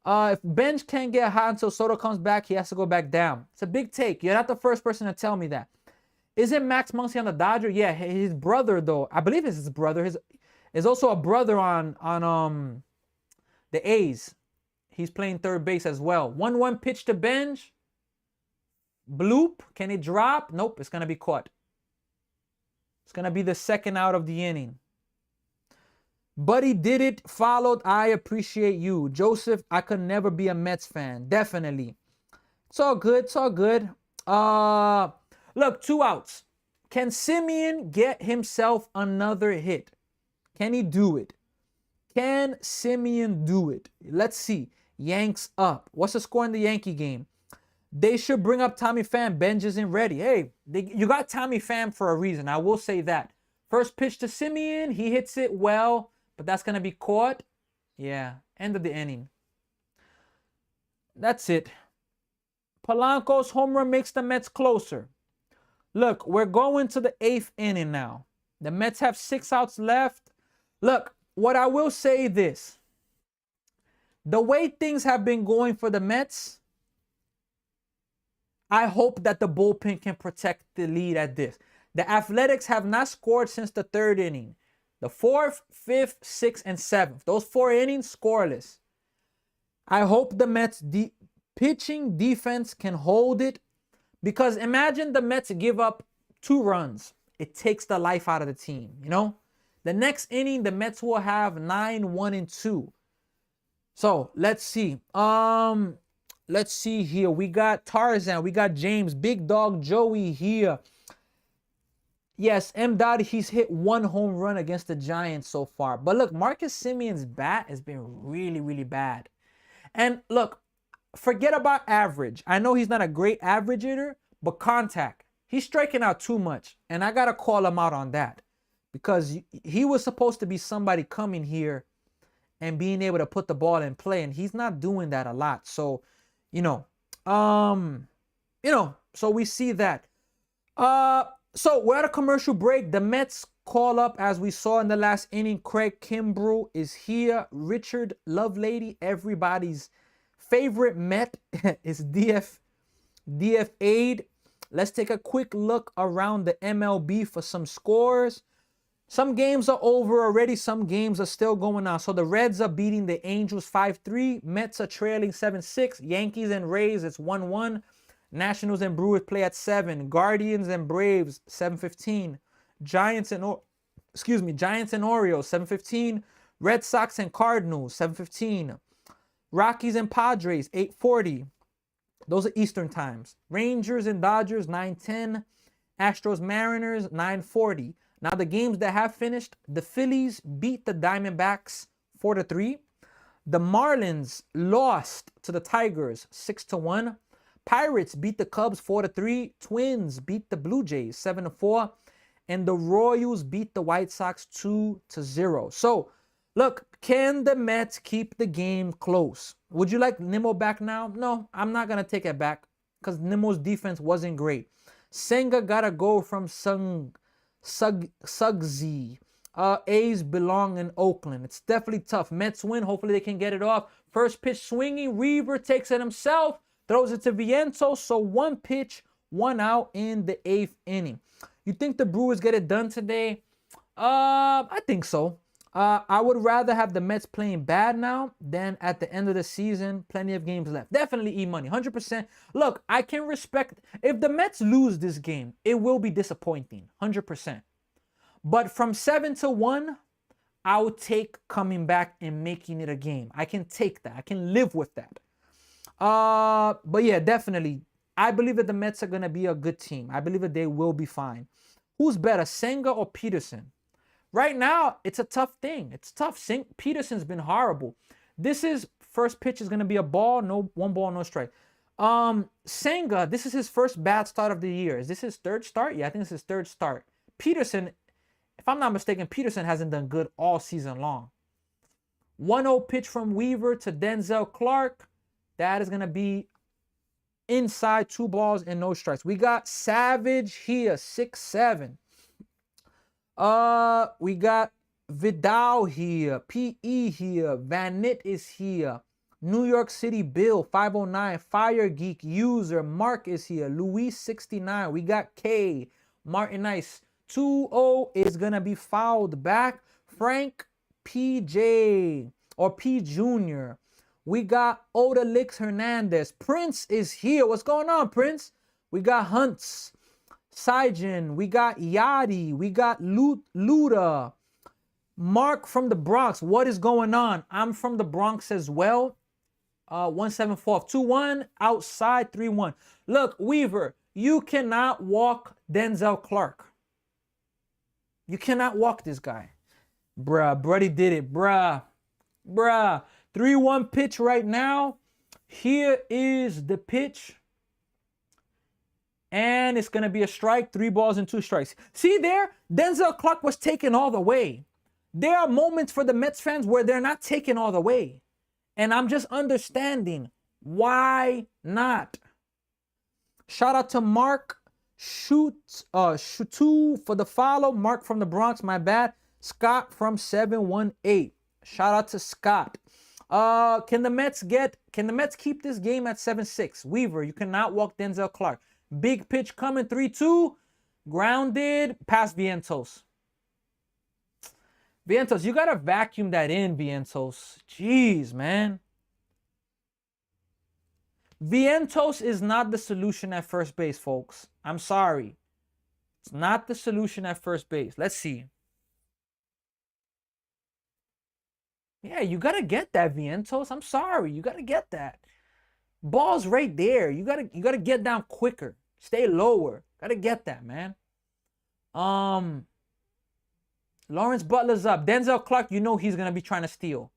[SPEAKER 1] If Benj can't get hot until Soto comes back, he has to go back down. It's a big take. You're not the first person to tell me that. Isn't Max Muncy on the Dodger? Yeah, his brother, though. I believe it's his brother. Is also a brother on the A's. He's playing third base as well. 1-1 pitch to Benj. Bloop. Can it drop? Nope. It's going to be caught. It's going to be the second out of the inning. Buddy did it. Followed. I appreciate you. Joseph, I could never be a Mets fan. Definitely. It's all good. It's all good. Look, 2 outs. Can Semien get himself another hit? Can he do it? Can Semien do it? Let's see. Yanks up. What's the score in the Yankee game? They should bring up Tommy Pham. Benj isn't ready. Hey, you got Tommy Pham for a reason. I will say that. First pitch to Simeon. He hits it well, but that's going to be caught. Yeah, end of the inning. That's it. Polanco's home run makes the Mets closer. Look, we're going to the 8th inning now. The Mets have 6 outs left. Look, what I will say this. The way things have been going for the Mets, I hope that the bullpen can protect the lead at this. The Athletics have not scored since the 3rd inning. The 4th, 5th, 6th, and 7th. Those 4 innings, scoreless. I hope the Mets pitching defense can hold it. Because imagine the Mets give up 2 runs. It takes the life out of the team, you know? The next inning, the Mets will have 9-1-2. So, let's see. Let's see here. We got Tarzan. We got James. Big Dog Joey here. Yes, M. Dottie, he's hit 1 home run against the Giants so far. But look, Marcus Simeon's bat has been really, really bad. And look, forget about average. I know he's not a great average hitter, but contact. He's striking out too much. And I got to call him out on that. Because he was supposed to be somebody coming here and being able to put the ball in play. And he's not doing that a lot. So, so we see that. So we're at a commercial break. The Mets call up, as we saw in the last inning. Craig Kimbrell is here. Richard Lovelady, everybody's favorite Met, is DF Aid. Let's take a quick look around the MLB for some scores. Some games are over already. Some games are still going on. So the Reds are beating the Angels 5-3. Mets are trailing 7-6. Yankees and Rays, it's 1-1. Nationals and Brewers play at 7. Guardians and Braves, 7:15. Giants and Orioles, 7:15. Red Sox and Cardinals, 7:15. Rockies and Padres, 8:40. Those are Eastern times. Rangers and Dodgers, 9:10. Astros Mariners, 9:40. Now the games that have finished, the Phillies beat the Diamondbacks 4-3. The Marlins lost to the Tigers 6-1. Pirates beat the Cubs 4-3. Twins beat the Blue Jays 7-4. And the Royals beat the White Sox 2-0. So, look, can the Mets keep the game close? Would you like Nimmo back now? No, I'm not going to take it back because Nimmo's defense wasn't great. Senga got a go from Suggsy. A's belong in Oakland. It's definitely tough. Mets win. Hopefully they can get it off. First pitch swinging. Reaver takes it himself. Throws it to Vientos. So 1 pitch, 1 out in the 8th inning. You think the Brewers get it done today? I think so. I would rather have the Mets playing bad now than at the end of the season. Plenty of games left. Definitely E-money. 100%. Look, I can respect. If the Mets lose this game, it will be disappointing. 100%. But from 7-1, I would take coming back and making it a game. I can take that. I can live with that. But yeah, definitely. I believe that the Mets are going to be a good team. I believe that they will be fine. Who's better, Senga or Peterson? Right now, it's a tough thing. It's tough. Peterson's been horrible. This is first pitch is going to be a ball. No, 1 ball, no strike. Senga, this is his first bad start of the year. Is this his 3rd start? Yeah, I think it's his 3rd start. Peterson, if I'm not mistaken, Peterson hasn't done good all season long. 1-0 pitch from Weaver to Denzel Clark. That is going to be inside, 2 balls and no strikes. We got Savage here, 6-7. We got Vidal here, PE here, Van Nit is here, New York City Bill 509, Fire Geek User, Mark is here, Luis 69. We got K, Martin Nice. 2-0 is gonna be fouled back. Frank PJ or P Jr. We got Odalix Hernandez. Prince is here. What's going on, Prince? We got Hunts. Sijin. We got Yadi. We got Luda. Mark from the Bronx. What is going on? I'm from the Bronx as well. 174. 2-1. Outside 3-1. Look, Weaver, you cannot walk Denzel Clark. You cannot walk this guy. Bruh, Bruddy did it. Bruh. 3-1 pitch right now. Here is the pitch. And it's going to be a strike. 3 balls and 2 strikes. See there? Denzel Clark was taken all the way. There are moments for the Mets fans where they're not taken all the way. And I'm just understanding why not. Shout out to Mark Shutu for the follow. Mark from the Bronx, my bad. Scott from 718. Shout out to Scott. Can the Mets keep this game at 7-6? Weaver, you cannot walk Denzel Clark. Big pitch coming, 3-2. Grounded, past Vientos. Vientos, you gotta vacuum that in, Vientos. Jeez, man. Vientos is not the solution at first base, folks. I'm sorry. It's not the solution at first base. Let's see. Yeah, you gotta get that, Vientos. I'm sorry. You gotta get that. Ball's right there. You gotta get down quicker. Stay lower. Gotta get that, man. Lawrence Butler's up. Denzel Clark, you know he's gonna be trying to steal.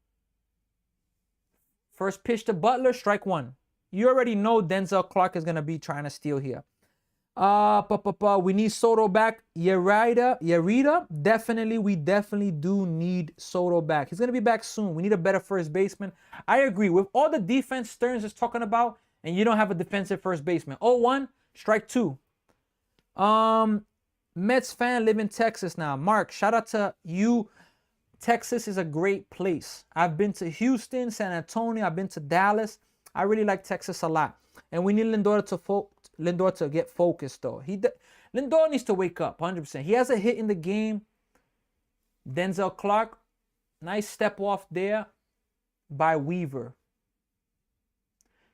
[SPEAKER 1] First pitch to Butler, strike 1. You already know Denzel Clark is gonna be trying to steal here. We need Soto back. Yerida. We definitely do need Soto back. He's gonna be back soon. We need a better first baseman. I agree with all the defense Stearns is talking about, and you don't have a defensive first baseman. 0-1, strike 2. Mets fan, live in Texas now. Mark, shout out to you. Texas is a great place. I've been to Houston, San Antonio. I've been to Dallas. I really like Texas a lot. And we need Lindor to get focused, though. Lindor needs to wake up, 100%. He has a hit in the game. Denzel Clark, nice step off there by Weaver.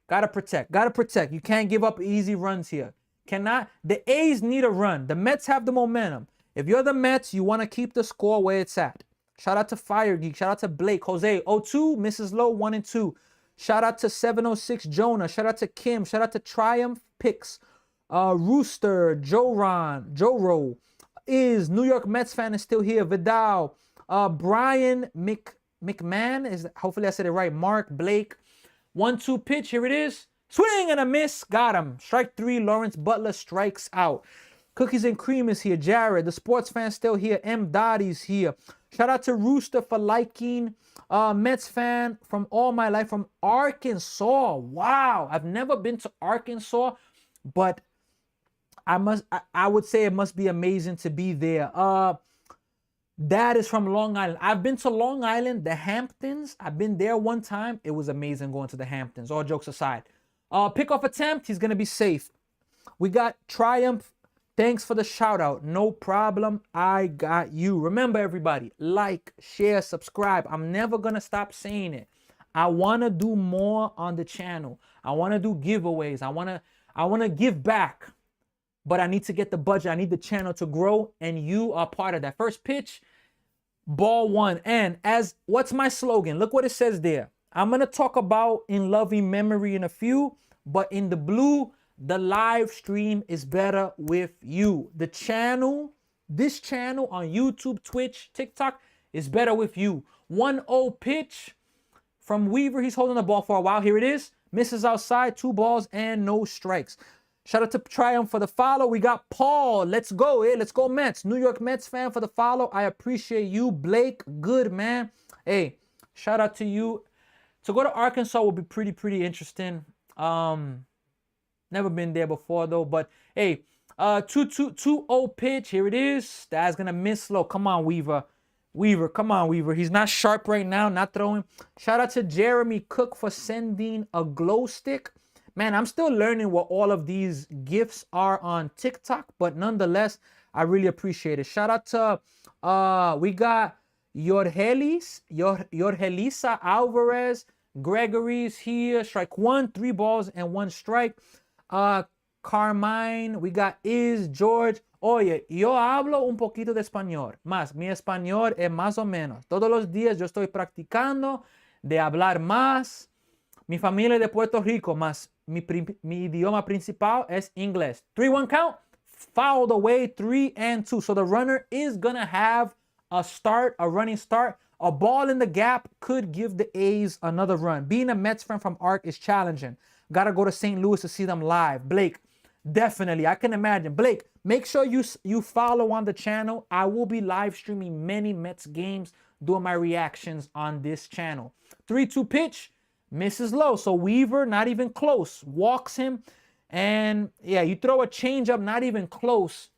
[SPEAKER 1] Gotta protect. You can't give up easy runs here. The A's need a run. The Mets have the momentum. If you're the Mets, you want to keep the score where it's at. Shout out to Fire Geek. Shout out to Blake. Jose, 0-2. Mrs. Low, 1-2. Shout out to 706 Jonah. Shout out to Kim. Shout out to Triumph Picks. Rooster, Joro is New York Mets fan is still here. Vidal. Brian McMahon. Hopefully I said it right. Mark, Blake. 1-2 pitch. Here it is. Swing and a miss. Got him. Strike 3. Lawrence Butler strikes out. Cookies and Cream is here. Jared, the sports fan, still here. M. Dottie's here. Shout out to Rooster for liking. Mets fan from all my life from Arkansas. Wow. I've never been to Arkansas, but I would say it must be amazing to be there. Dad is from Long Island. I've been to Long Island, the Hamptons. I've been there one time. It was amazing going to the Hamptons, all jokes aside. Pickoff attempt, he's going to be safe. We got Triumph. Thanks for the shout out. No problem. I got you. Remember, everybody, like, share, subscribe. I'm never going to stop saying it. I want to do more on the channel. I want to do giveaways. I want to give back. But I need to get the budget. I need the channel to grow, and you are part of that. First pitch, ball 1. And what's my slogan? Look what it says there. I'm going to talk about in loving memory in a few, but in the blue, the live stream is better with you. The channel, this channel on YouTube, Twitch, TikTok is better with you. 1-0 pitch from Weaver. He's holding the ball for a while. Here it is. Misses outside. 2 balls and no strikes. Shout out to Triumph for the follow. We got Paul. Let's go. Hey, let's go Mets. New York Mets fan for the follow. I appreciate you. Blake, good, man. Hey, shout out to you. To go to Arkansas will be pretty interesting. Never been there before, though. But, hey, 2-0 pitch. Here it is. That's going to miss slow. Come on, Weaver. Come on, Weaver. He's not sharp right now, not throwing. Shout out to Jeremy Cook for sending a glow stick. Man, I'm still learning what all of these gifts are on TikTok, but nonetheless, I really appreciate it. Shout out to, we got Yorhelisa Alvarez. Gregory's here. Strike 1, 3 balls and 1 strike. Carmine. We got George. Oye, yo hablo un poquito de español. Más, mi español es más o menos. Todos los días yo estoy practicando de hablar más. Mi familia es de Puerto Rico, más mi idioma principal es inglés. 3-1 count. Fouled away, 3-2. So the runner is going to have a running start A ball in the gap could give the A's another run. Being a Mets fan from ARC is challenging. Gotta go to St. Louis to see them live. Blake, definitely. I can imagine. Blake, make sure you follow on the channel. I will be live streaming many Mets games, doing my reactions on this channel. 3-2 pitch, misses low. So Weaver, not even close. Walks him. And yeah, you throw a changeup, not even close.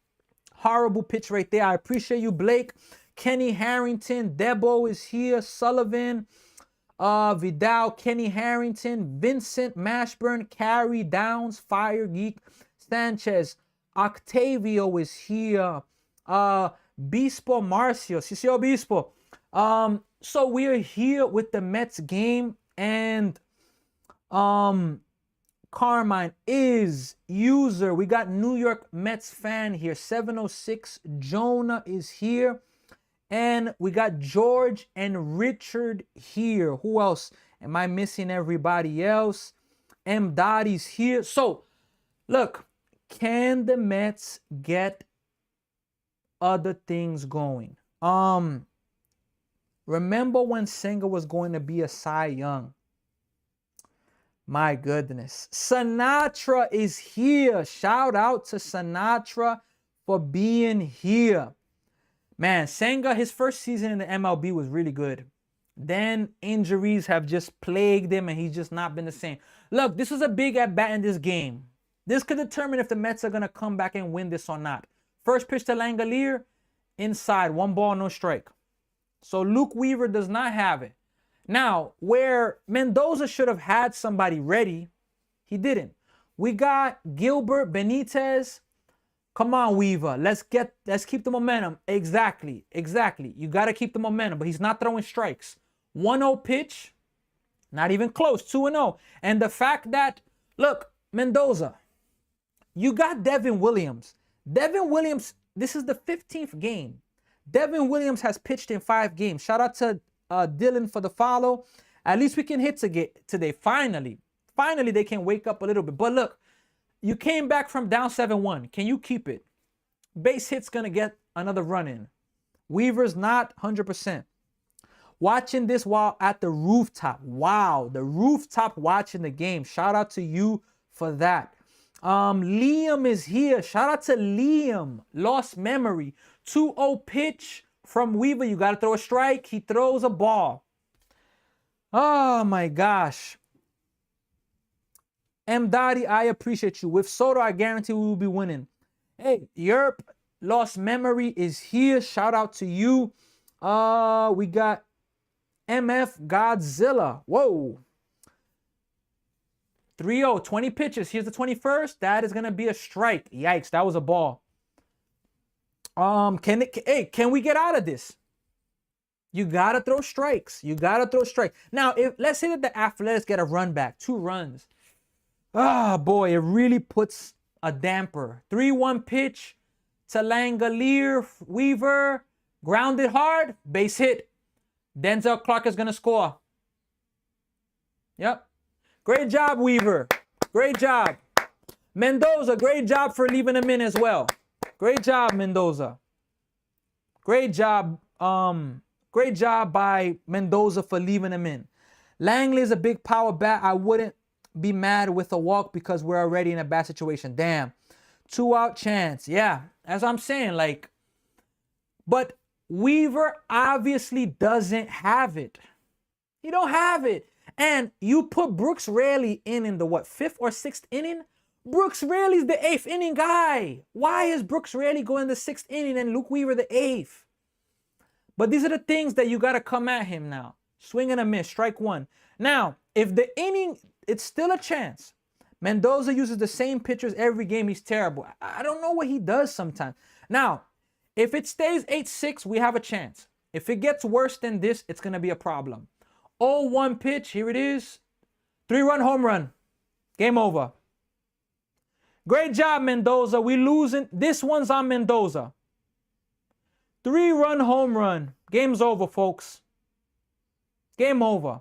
[SPEAKER 1] Horrible pitch right there. I appreciate you, Blake. Kenny Harrington, Debo is here, Sullivan, Vidal, Kenny Harrington, Vincent Mashburn, Carrie Downs, Fire Geek, Sanchez, Octavio is here, Bispo Marcio, Cicio Bispo. So we are here with the Mets game, and Carmine is user. We got New York Mets fan here, 706. Jonah is here. And we got George and Richard here. Who else? Am I missing everybody else? M. Dottie's here. So, look, can the Mets get other things going? Remember when Senga was going to be a Cy Young? My goodness. Sinatra is here. Shout out to Sinatra for being here. Man, Senga, his first season in the MLB was really good. Then injuries have just plagued him, and he's just not been the same. Look, this is a big at-bat in this game. This could determine if the Mets are going to come back and win this or not. First pitch to Langelier, inside, 1 ball, no strike. So Luke Weaver does not have it. Now, where Mendoza should have had somebody ready, he didn't. We got Gilbert Benitez. Come on, Weaver. Let's keep the momentum. Exactly. You got to keep the momentum, but he's not throwing strikes. 1-0 pitch, not even close. 2-0. And the fact that, look, Mendoza, you got Devin Williams. Devin Williams, this is the 15th game. Devin Williams has pitched in 5 games. Shout out to Dylan for the follow. At least we can hit today. Finally, they can wake up a little bit. But look, you came back from down 7-1. Can you keep it? Base hit's going to get another run in. Weaver's not 100%. Watching this while at the rooftop. Wow, the rooftop watching the game. Shout out to you for that. Liam is here. Shout out to Liam. Lost memory. 2-0 pitch from Weaver. You got to throw a strike. He throws a ball. Oh, my gosh. M. Dottie, I appreciate you. With Soto, I guarantee we will be winning. Hey, Yerp, Lost Memory is here. Shout out to you. We got MF Godzilla. Whoa. 3-0, 20 pitches. Here's the 21st. That is going to be a strike. Yikes, that was a ball. Can we get out of this? You got to throw strikes. Now, let's say that the Athletics get a run back. 2 runs. Ah, boy, it really puts a damper. 3-1 pitch to Langelier. Weaver, grounded hard, base hit. Denzel Clark is going to score. Yep. Great job, Weaver. Great job. Mendoza, great job for leaving him in as well. Great job, Mendoza. Great job. Great job by Mendoza for leaving him in. Langley is a big power bat. I wouldn't be mad with a walk because we're already in a bad situation. Damn. 2-out chance. Yeah, as I'm saying, like, but Weaver obviously doesn't have it. He don't have it. And you put Brooks Raley in the what, 5th or 6th inning? Brooks Raley's the 8th inning guy. Why is Brooks Raley going the 6th inning and Luke Weaver the 8th? But these are the things that you got to come at him now. Swing and a miss, strike 1. Now, if the inning, it's still a chance. Mendoza uses the same pitchers every game. He's terrible. I don't know what he does sometimes. Now, if it stays 8-6, we have a chance. If it gets worse than this, it's going to be a problem. 0-1 pitch. Here it is. 3-run home run. Game over. Great job, Mendoza. We losing. This one's on Mendoza. 3-run home run. Game's over, folks. Game over.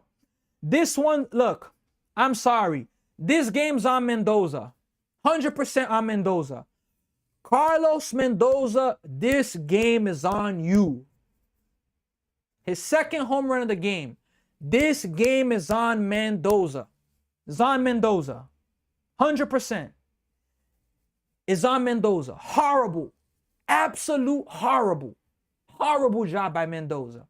[SPEAKER 1] This one, look, I'm sorry. This game's on Mendoza. 100% on Mendoza. Carlos Mendoza, this game is on you. His second home run of the game. This game is on Mendoza. It's on Mendoza. 100%. It's on Mendoza. Horrible. Absolute horrible. Horrible job by Mendoza.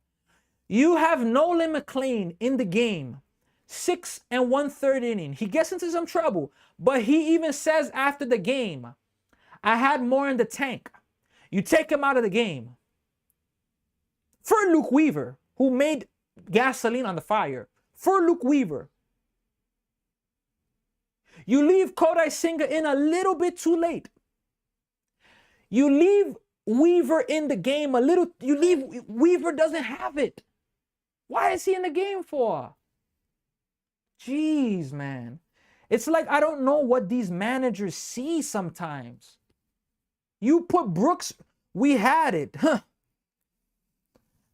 [SPEAKER 1] You have Nolan McLean in the game. 6 1/3 inning. He gets into some trouble. But he even says after the game, I had more in the tank. You take him out of the game. For Luke Weaver, who made gasoline on the fire. For Luke Weaver. You leave Kodai Senga in a little bit too late. You leave Weaver in the game a little. You leave Weaver doesn't have it. Why is he in the game for? Jeez, man. It's like I don't know what these managers see sometimes. You put Brooks, we had it. Huh.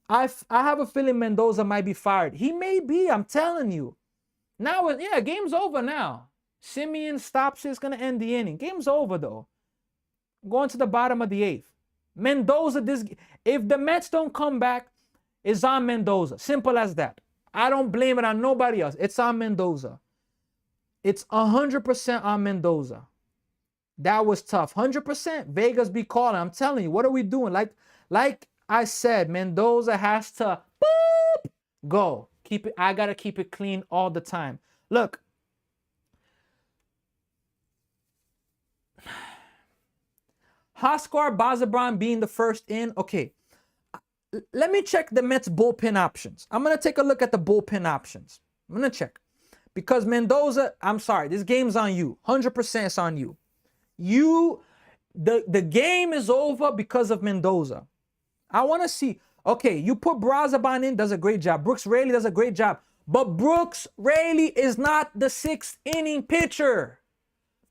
[SPEAKER 1] I have a feeling Mendoza might be fired. He may be, I'm telling you. Now, yeah, game's over now. Simeon stops it, it's going to end the inning. Game's over, though. Going to the bottom of the 8th. Mendoza, if the Mets don't come back, it's on Mendoza. Simple as that. I don't blame it on nobody else. It's on Mendoza. It's 100% on Mendoza. That was tough. 100%. Vegas be calling. I'm telling you, what are we doing? Like I said, Mendoza has to boop, go. Keep it. I gotta keep it clean all the time. Look. Huascar Bazabran being the first in. Okay. Let me check the Mets bullpen options. I'm gonna take a look at the bullpen options. I'm gonna check. Because Mendoza, I'm sorry, this game's on you. 100% it's on you. The game is over because of Mendoza. I want to see, okay, you put Brazaban in, does a great job. Brooks Raley does a great job. But Brooks Raley is not the 6th inning pitcher.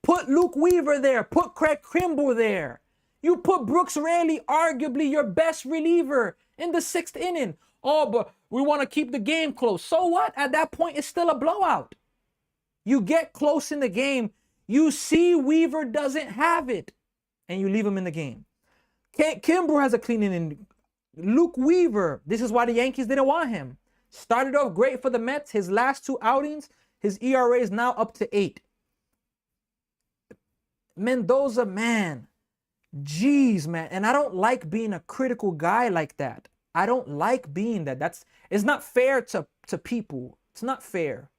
[SPEAKER 1] Put Luke Weaver there. Put Craig Kimbrel there. You put Brooks Raley, arguably your best reliever, in the 6th inning. Oh, but we want to keep the game close. So what? At that point, it's still a blowout. You get close in the game. You see Weaver doesn't have it. And you leave him in the game. Kimbrel has a clean inning. Luke Weaver, this is why the Yankees didn't want him. Started off great for the Mets. His last 2 outings, his ERA is now up to 8. Mendoza, man. Jeez, man. And I don't like being a critical guy like that. I don't like being that. It's not fair to people. It's not fair.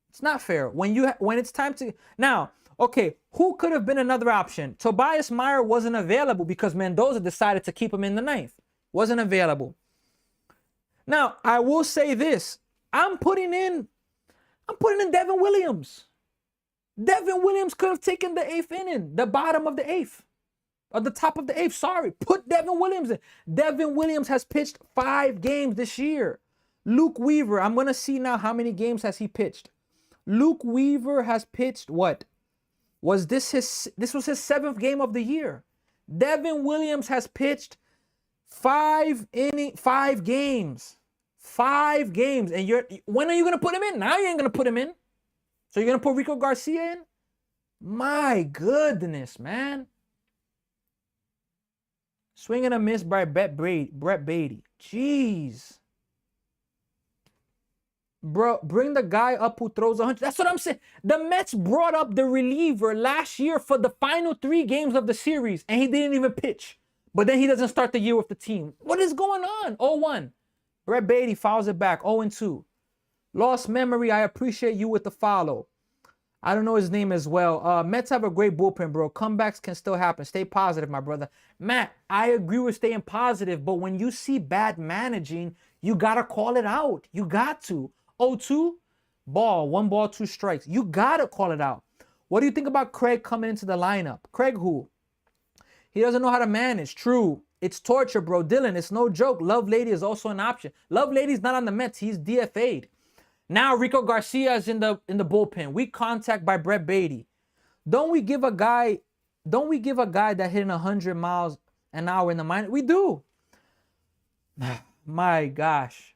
[SPEAKER 1] It's not fair. When it's time to... Now, okay, who could have been another option? Tobias Meyer wasn't available because Mendoza decided to keep him in the 9th. Wasn't available. Now, I will say this. I'm putting in Devin Williams. Devin Williams could have taken the 8th inning, the bottom of the 8th. Or the top of the 8th, sorry. Put Devin Williams in. Devin Williams has pitched 5 games this year. Luke Weaver, I'm going to see now how many games has he pitched. Luke Weaver has pitched what? This was his 7th game of the year. Devin Williams has pitched 5 games. 5 games. And when are you going to put him in? Now you ain't going to put him in. So you're going to put Rico Garcia in? My goodness, man. Swing and a miss by Brett Beatty. Jeez. Bro, bring the guy up who throws 100. That's what I'm saying. The Mets brought up the reliever last year for the final 3 games of the series, and he didn't even pitch. But then he doesn't start the year with the team. What is going on? 0-1. Brett Beatty fouls it back. 0-2. Lost memory. I appreciate you with the follow. I don't know his name as well. Mets have a great bullpen, bro. Comebacks can still happen. Stay positive, my brother. Matt, I agree with staying positive, but when you see bad managing, you got to call it out. You got to. 0-2, ball, 1 ball, 2 strikes. You got to call it out. What do you think about Craig coming into the lineup? Craig who? He doesn't know how to manage. True. It's torture, bro. Dylan, it's no joke. Love Lady is also an option. Love Lady's not on the Mets. He's DFA'd. Now Rico Garcia is in the bullpen. Weak contact by Brett Beatty. Don't we give a guy that hitting 100 miles an hour in the minor? We do. My gosh.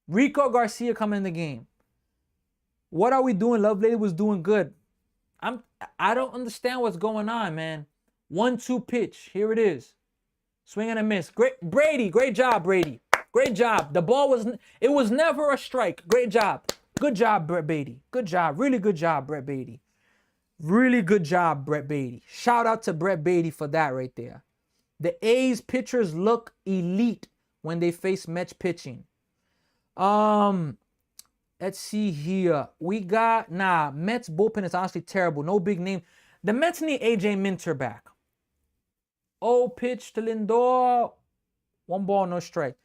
[SPEAKER 1] Rico Garcia coming in the game. What are we doing? Love Lady was doing good. I don't understand what's going on, man. 1-2 pitch. Here it is. Swing and a miss. Great Brady. Great job, Brady. Great job. The ball it was never a strike. Great job. Good job, Brett Beatty. Good job. Really good job, Brett Beatty. Really good job, Brett Beatty. Shout out to Brett Beatty for that right there. The A's pitchers look elite when they face Mets pitching. Let's see here. We got, Mets bullpen is honestly terrible. No big name. The Mets need AJ Minter back. Oh, pitch to Lindor. 1 ball, no strike.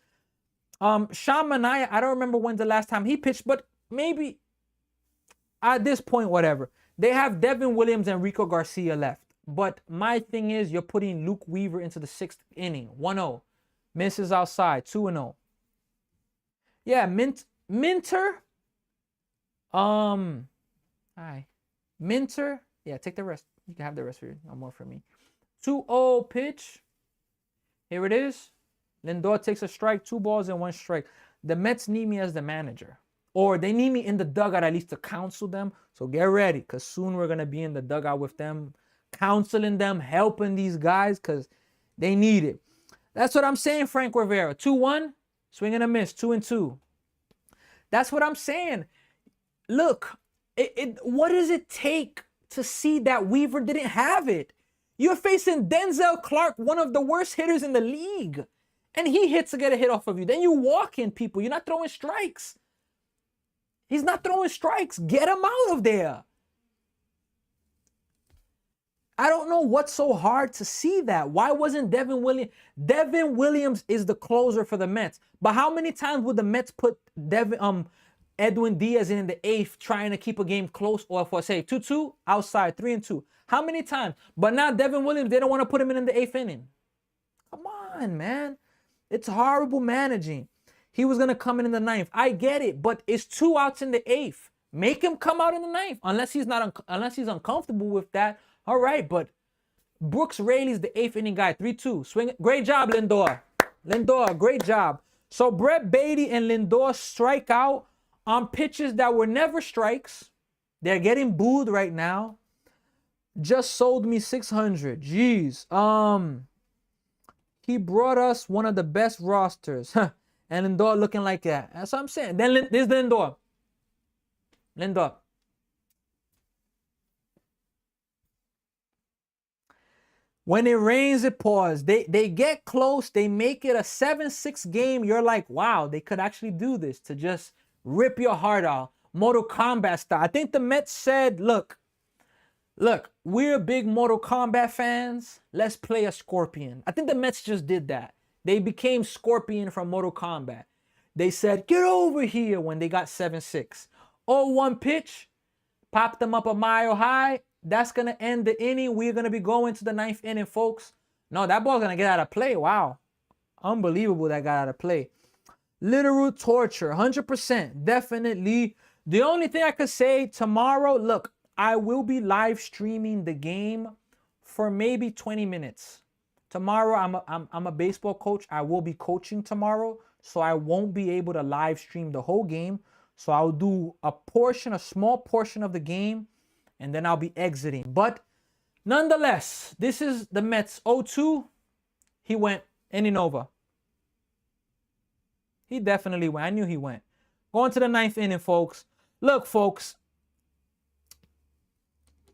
[SPEAKER 1] Sean Manaea, I don't remember when's the last time he pitched, but maybe at this point, whatever. They have Devin Williams and Rico Garcia left. But my thing is, you're putting Luke Weaver into the 6th inning. 1-0. Misses outside. 2-0. Yeah, Minter. Hi. Minter. Yeah, take the rest. You can have the rest for you. No more for me. 2-0 pitch. Here it is. Lindor takes a strike. 2 balls and 1 strike. The Mets need me as the manager. Or they need me in the dugout at least to counsel them. So get ready, because soon we're going to be in the dugout with them, counseling them, helping these guys, because they need it. That's what I'm saying, Frank Rivera. 2-1, swing and a miss. 2-2. That's what I'm saying. Look, what does it take to see that Weaver didn't have it? You're facing Denzel Clark, one of the worst hitters in the league. And he hits to get a hit off of you. Then you walk in people. You're not throwing strikes. He's not throwing strikes. Get him out of there. I don't know what's so hard to see that. Why wasn't Devin Williams? Devin Williams is the closer for the Mets. But how many times would the Mets put Edwin Diaz in the 8th trying to keep a game close, or for say 2-2 outside, 3-2? How many times? But now Devin Williams, they don't want to put him in the 8th inning. Come on, man. It's horrible managing. He was going to come in the 9th. I get it, but it's 2 outs in the 8th. Make him come out in the 9th. Unless he's uncomfortable with that. All right, but Brooks Raley's the 8th inning guy. 3-2. Swing. Great job, Lindor. Lindor, great job. So Brett Beatty and Lindor strike out on pitches that were never strikes. They're getting booed right now. Just sold me 600. Jeez. He brought us one of the best rosters. And Lindor looking like that. That's what I'm saying. Then there's Lindor. Lindor. When it rains, it pours. They get close. They make it a 7-6 game. You're like, wow, they could actually do this to just rip your heart out. Mortal Kombat style. I think the Mets said, look, we're big Mortal Kombat fans. Let's play a Scorpion. I think the Mets just did that. They became Scorpion from Mortal Kombat. They said, get over here when they got 7-6. 0-1 pitch. Popped them up a mile high. That's going to end the inning. We're going to be going to the 9th inning, folks. No, that ball's going to get out of play. Wow. Unbelievable that got out of play. Literal torture. 100%. Definitely. The only thing I could say tomorrow, look, I will be live streaming the game for maybe 20 minutes. Tomorrow, I'm a baseball coach. I will be coaching tomorrow, so I won't be able to live stream the whole game. So I'll do a small portion of the game, and then I'll be exiting. But nonetheless, this is the Mets 0-2. He went inning over. He definitely went. I knew he went. Going to the 9th inning, folks. Look, folks.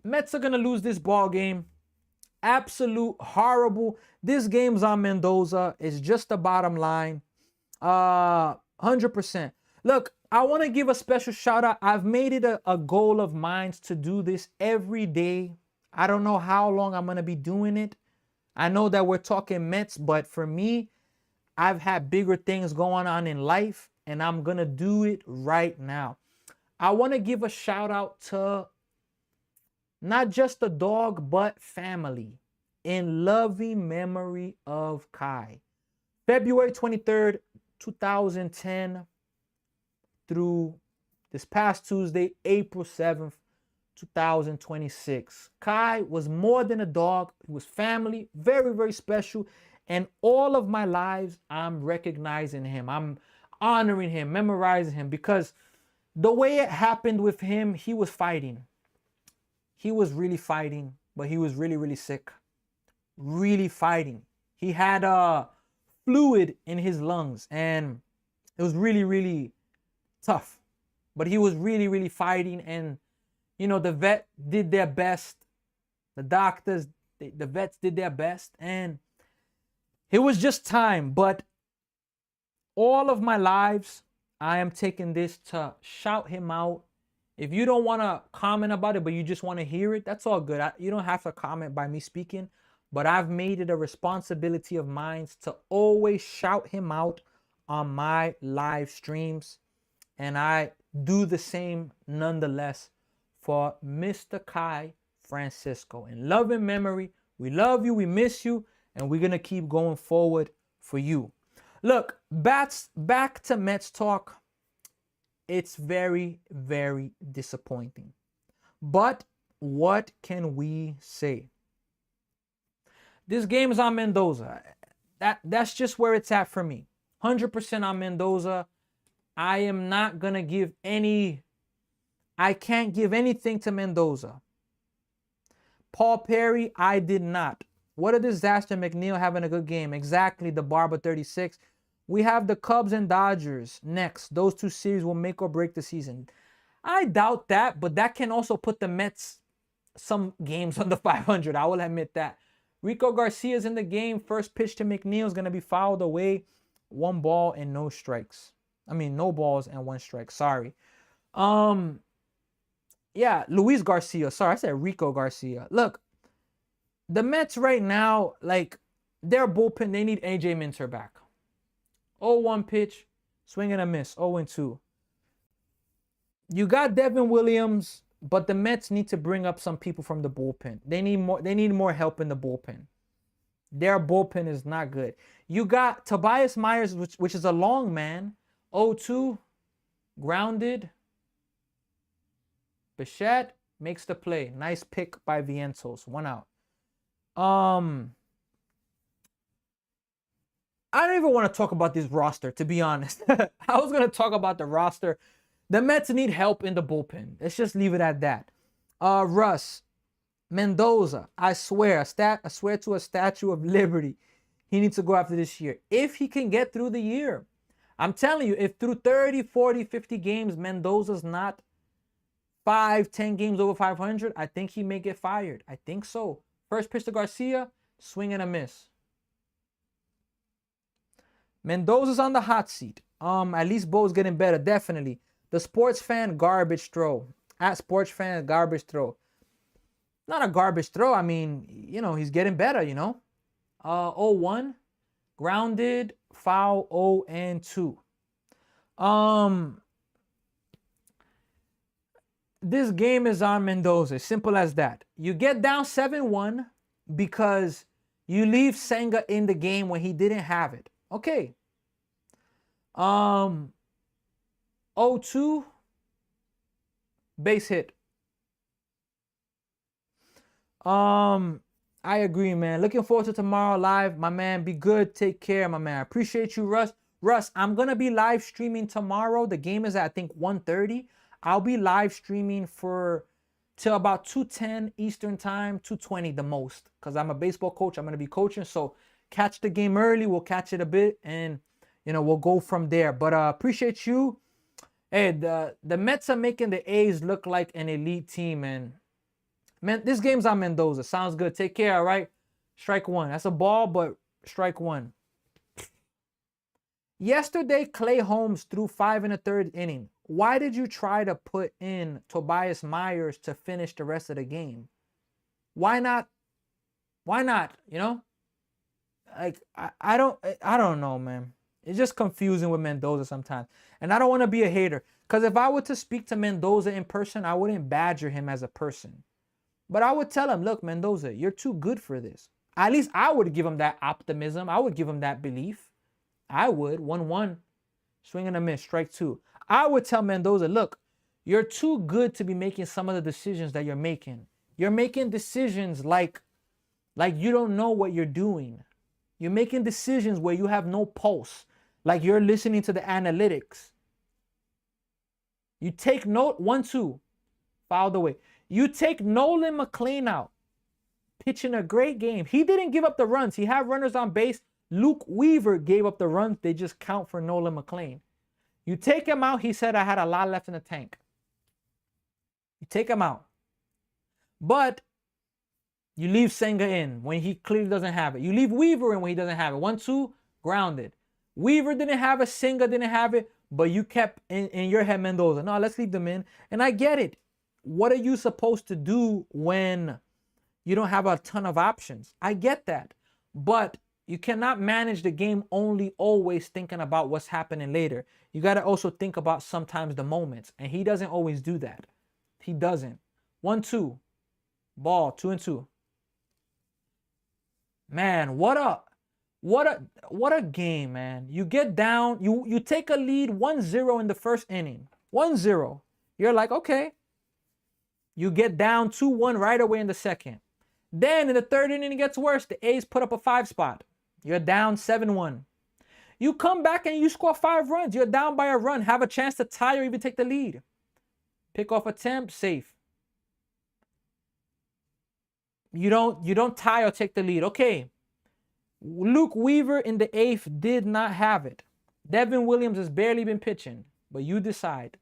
[SPEAKER 1] Mets are going to lose this ball game. Absolute horrible. This game's on Mendoza. It's just the bottom line. 100%. Look, I want to give a special shout out. I've made it a goal of mine to do this every day. I don't know how long I'm going to be doing it. I know that we're talking Mets, but for me, I've had bigger things going on in life, and I'm going to do it right now. I want to give a shout out to not just the dog, but family, in loving memory of Kai. February 23rd, 2010 through this past Tuesday, April 7th, 2026. Kai was more than a dog. He was family, very, very special. And all of my lives, I'm recognizing him. I'm honoring him, memorizing him, because the way it happened with him, he was fighting. He was really fighting, but he was really, really sick. Really fighting. He had fluid in his lungs, and it was really, really tough. But he was really, really fighting, and the vet did their best. The doctors, the vets did their best, and it was just time. But all of my lives, I am taking this to shout him out. If you don't want to comment about it, but you just want to hear it, that's all good. You don't have to comment by me speaking, but I've made it a responsibility of mine to always shout him out on my live streams. And I do the same nonetheless for Mr. Kai Francisco. In love and memory, we love you, we miss you, and we're going to keep going forward for you. Look, back to Mets talk. It's very, very disappointing. But what can we say? This game is on Mendoza. That's just where it's at for me. 100% on Mendoza. I am not going to give I can't give anything to Mendoza. Paul Perry, I did not. What a disaster. McNeil having a good game. Exactly, the Barber 36. We have the Cubs and Dodgers next. Those two series will make or break the season. I doubt that, but that can also put the Mets some games under 500. I will admit that. Rico Garcia's in the game. First pitch to McNeil is going to be fouled away. 1 ball and no strikes. I mean, no balls and 1 strike. Sorry. Yeah, Luis Garcia. Sorry, I said Rico Garcia. Look, the Mets right now, like, their bullpen, they need AJ Minter back. 0-1 pitch, swing and a miss, 0-2. You got Devin Williams, but the Mets need to bring up some people from the bullpen. They need more help in the bullpen. Their bullpen is not good. You got Tobias Myers, which is a long man. 0-2, grounded. Bichette makes the play. Nice pick by Vientos. 1 out. I don't even want to talk about this roster, to be honest. I was going to talk about the roster. The Mets need help in the bullpen. Let's just leave it at that. Russ, Mendoza, I swear to a Statue of Liberty, he needs to go after this year. If he can get through the year. I'm telling you, if through 30, 40, 50 games, Mendoza's not 5, 10 games over 500, I think he may get fired. I think so. First pitch to Garcia, swing and a miss. Mendoza's on the hot seat. At least Bo's getting better, definitely. The sports fan garbage throw. At sports fan garbage throw. Not a garbage throw. I mean, he's getting better, 0-1. Grounded, foul, 0-2. This game is on Mendoza. Simple as that. You get down 7-1 because you leave Senga in the game when he didn't have it. Okay. 0-2. Base hit. I agree, man. Looking forward to tomorrow live. My man, be good. Take care, my man. I appreciate you, Russ. Russ, I'm going to be live streaming tomorrow. The game is at, I think, 1:30. I'll be live streaming till about 2:10 Eastern time, 2:20 the most, because I'm a baseball coach. I'm going to be coaching. So catch the game early. We'll catch it a bit, and, we'll go from there. But appreciate you. Hey, the Mets are making the A's look like an elite team, and man, this game's on Mendoza. Sounds good. Take care, all right? Strike 1. That's a ball, but strike 1. Yesterday, Clay Holmes threw 5 1/3 inning. Why did you try to put in Tobias Myers to finish the rest of the game? Why not? Why not? Like, I don't know, man. It's just confusing with Mendoza sometimes. And I don't want to be a hater. Because if I were to speak to Mendoza in person, I wouldn't badger him as a person. But I would tell him, look, Mendoza, you're too good for this. At least I would give him that optimism. I would give him that belief. I would. 1-1. Swing and a miss. Strike 2. I would tell Mendoza, look, you're too good to be making some of the decisions that you're making. You're making decisions like you don't know what you're doing. You're making decisions where you have no pulse. Like you're listening to the analytics. You take note. 1-2. Fouled away. You take Nolan McLean out. Pitching a great game. He didn't give up the runs. He had runners on base. Luke Weaver gave up the runs. They just count for Nolan McLean. You take him out, he said, I had a lot left in the tank. You take him out. But you leave Senga in when he clearly doesn't have it. You leave Weaver in when he doesn't have it. 1-2, grounded. Weaver didn't have it. Senga didn't have it. But you kept in your head Mendoza. No, let's leave them in. And I get it. What are you supposed to do when you don't have a ton of options? I get that. But you cannot manage the game only always thinking about what's happening later. You got to also think about sometimes the moments. And he doesn't always do that. He doesn't. 1-2. Ball, 2-2. Man, what a game, man. You get down, you take a lead 1-0 in the first inning. 1-0. You're like, okay. You get down 2-1 right away in the second. Then in the third inning, it gets worse. The A's put up a 5 spot. You're down 7-1. You come back and you score 5 runs. You're down by a run. Have a chance to tie or even take the lead. Pick off attempt, safe. You don't tie or take the lead. Okay. Luke Weaver in the 8th did not have it. Devin Williams has barely been pitching, but you decide.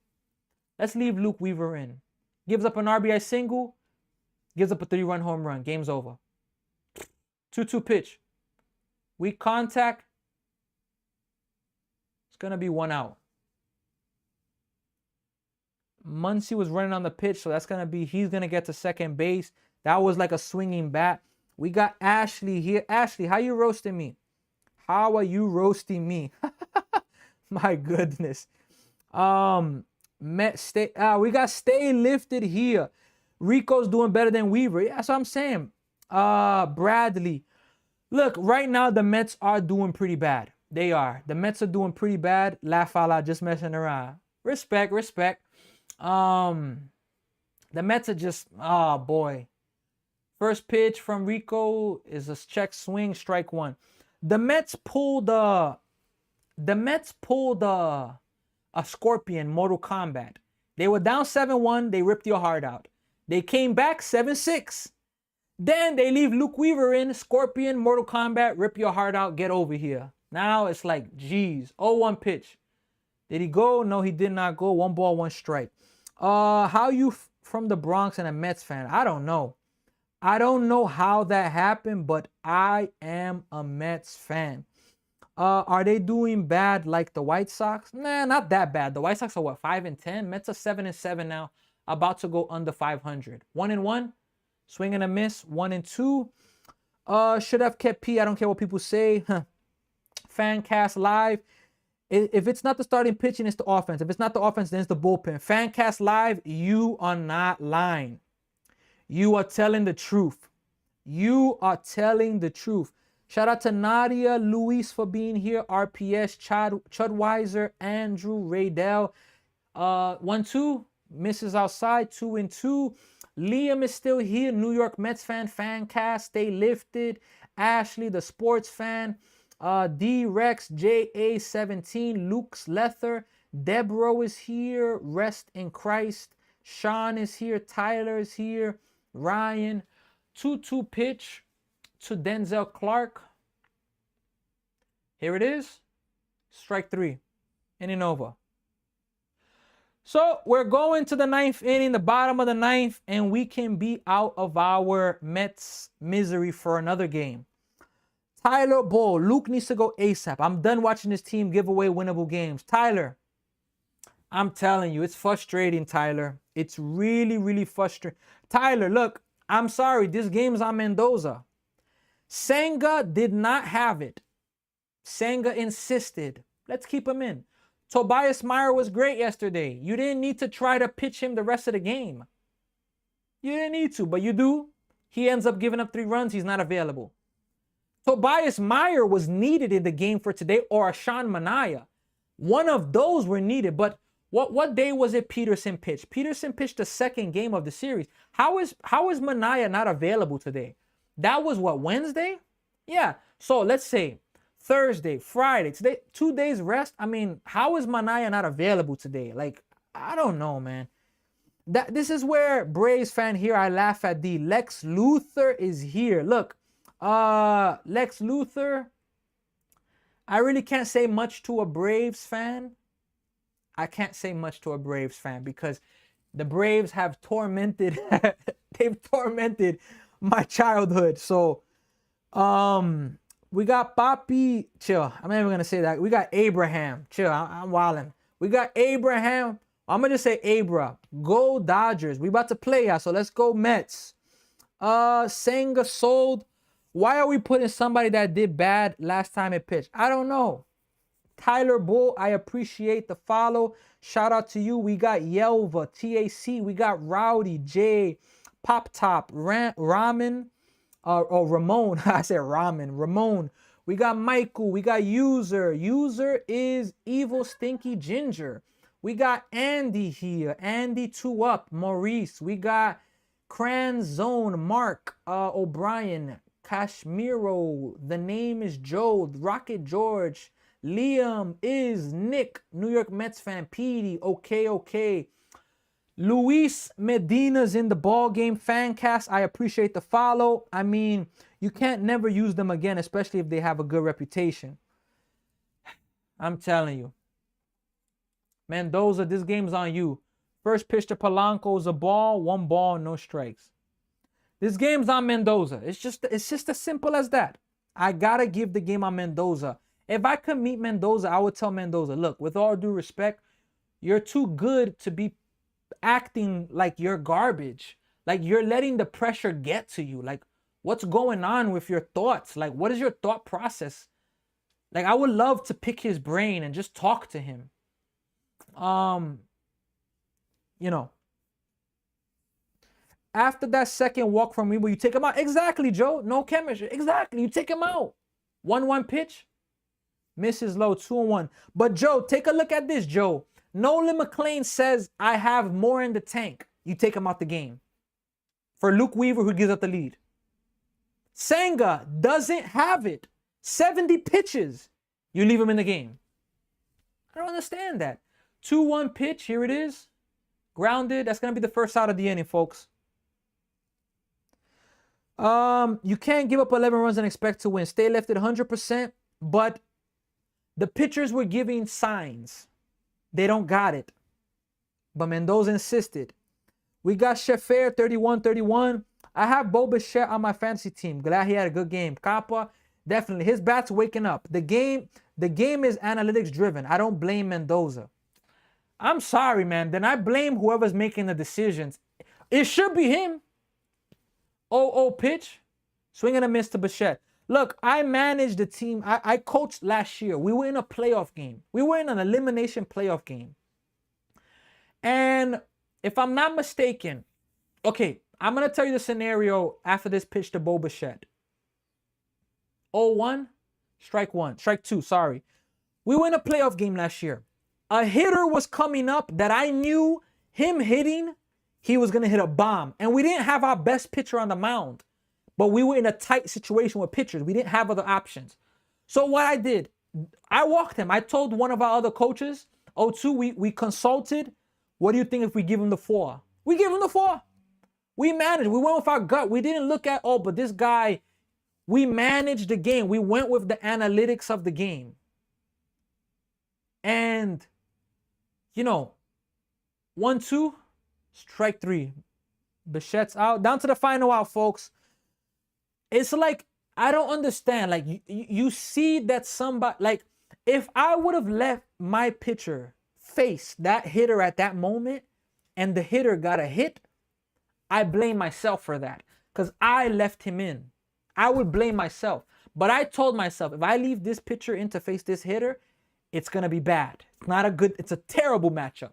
[SPEAKER 1] Let's leave Luke Weaver in. Gives up an RBI single. Gives up a 3-run home run. Game's over. 2-2 pitch. Weak contact. It's going to be 1 out. Muncy was running on the pitch, so that's going to be, he's going to get to second base. That was like a swinging bat. We got Ashley here. Ashley, how you roasting me? How are you roasting me? My goodness. We got Stay Lifted here. Rico's doing better than Weaver. Yeah, that's what I'm saying. Bradley. Look, right now the Mets are doing pretty bad. They are. The Mets are doing pretty bad. Laugh out loud, just messing around. Respect. The Mets are just, oh boy. First pitch from Rico is a check swing, strike 1. The Mets pulled a Scorpion Mortal Kombat. They were down 7-1. They ripped your heart out. They came back 7-6. Then they leave Luke Weaver in, Scorpion, Mortal Kombat, rip your heart out, get over here. Now it's like, geez, 0-1 pitch. Did he go? No, he did not go. 1 ball, 1 strike. How you from the Bronx and a Mets fan? I don't know. I don't know how that happened, but I am a Mets fan. Are they doing bad like the White Sox? Nah, not that bad. The White Sox are what, 5-10? Mets are 7-7 now, about to go under 500. 1-1, swing and a miss. 1-2. Should have kept P. I don't care what people say. Fancast Live. If it's not the starting pitching, it's the offense. If it's not the offense, then it's the bullpen. Fancast Live, you are not lying. You are telling the truth. You are telling the truth. Shout out to Nadia, Luis for being here. RPS, Chudweiser, Andrew, Raydell. 1-2. Misses outside. 2-2. Liam is still here. New York Mets fan. Fancast. Stay lifted. Ashley, the sports fan. D-Rex, JA17. Luke's Lether. Debro is here. Rest in Christ. Sean is here. Tyler is here. Ryan. 2-2 pitch to Denzel Clark. Here it is. Strike 3. Inning over. So we're going to the 9th inning, the bottom of the 9th, and we can be out of our Mets misery for another game. Tyler Bull. Luke needs to go ASAP. I'm done watching this team give away winnable games. Tyler, I'm telling you, it's frustrating, Tyler. It's really, really frustrating. Tyler, look, I'm sorry. This game's on Mendoza. Senga did not have it. Senga insisted. Let's keep him in. Tobias Meyer was great yesterday. You didn't need to try to pitch him the rest of the game. You didn't need to, but you do. He ends up giving up 3 runs. He's not available. Tobias Meyer was needed in the game for today, or Sean Manaea. One of those were needed, but what day was it Peterson pitched? Peterson pitched the second game of the series. How is Manaea not available today? That was what, Wednesday? Yeah. So let's say Thursday, Friday, today, 2 days rest. I mean, how is Manaea not available today? Like, I don't know, man. This is where Braves fan here, I laugh at the Lex Luthor is here. Look, Lex Luthor, I really can't say much to a Braves fan. I can't say much to a Braves fan because the Braves have tormented they've tormented my childhood. So we got Papi, chill. I'm not even gonna say that. We got Abraham, chill. I'm wilding. We got Abraham. I'm gonna just say Abra. Go Dodgers. We about to play, y'all. So let's go Mets. Senga sold. Why are we putting somebody that did bad last time it pitched? I don't know. Tyler Bull, I appreciate the follow. Shout out to you. We got Yelva, TAC. We got Rowdy, J, Pop Top, Ramen, Ramon. I said Ramen. Ramon. We got Michael. We got User. User is Evil Stinky Ginger. We got Andy here. Andy 2 Up. Maurice. We got Cran Zone. Mark O'Brien. Kashmiro. The name is Joe. Rocket George. Liam is Nick. New York Mets fan. Petey. Okay. Luis Medina's in the ball game. Fancast, I appreciate the follow. I mean, you can't never use them again, especially if they have a good reputation. I'm telling you. Mendoza, this game's on you. First pitch to Polanco is a ball, 1 ball, no strikes. This game's on Mendoza. It's just as simple as that. I gotta give the game on Mendoza. If I could meet Mendoza, I would tell Mendoza, look, with all due respect, you're too good to be acting like you're garbage. Like you're letting the pressure get to you. Like what's going on with your thoughts? Like what is your thought process? Like I would love to pick his brain and just talk to him. You know, after that second walk from me, will you take him out? Exactly, Joe. No chemistry. Exactly. You take him out. 1-1 pitch. Misses low, 2-1. But Joe, take a look at this, Joe. Nolan McLean says, I have more in the tank. You take him out the game. For Luke Weaver, who gives up the lead. Senga doesn't have it. 70 pitches. You leave him in the game. I don't understand that. 2-1 pitch. Here it is. Grounded. That's going to be the first out of the inning, folks. You can't give up 11 runs and expect to win. Stay left at 100%. But the pitchers were giving signs. They don't got it. But Mendoza insisted. We got Sheffer 31-31. I have Bo Bichette on my fantasy team. Glad he had a good game. Kappa, definitely. His bat's waking up. The game is analytics driven. I don't blame Mendoza. I'm sorry, man. Then I blame whoever's making the decisions. It should be him. 0-0 pitch. Swing and a miss to Bichette. Look, I managed the team. I coached last year. We were in a playoff game. We were in an elimination playoff game. And if I'm not mistaken, okay, I'm going to tell you the scenario after this pitch to Bo Bichette. 0-1, strike 1. Strike 2, sorry. We were in a playoff game last year. A hitter was coming up that I knew him hitting, he was going to hit a bomb. And we didn't have our best pitcher on the mound. But we were in a tight situation with pitchers. We didn't have other options. So what I did, I walked him. I told one of our other coaches, 0-2, we consulted. What do you think if we give him the 4? We give him the 4. We managed. We went with our gut. We didn't look at, but this guy, we managed the game. We went with the analytics of the game. And, 1-2, strike 3. Bichette's out. Down to the final out, folks. It's like, I don't understand. Like, you see that somebody, like, if I would have left my pitcher face that hitter at that moment and the hitter got a hit, I blame myself for that because I left him in. I would blame myself. But I told myself, if I leave this pitcher in to face this hitter, it's going to be bad. It's a terrible matchup.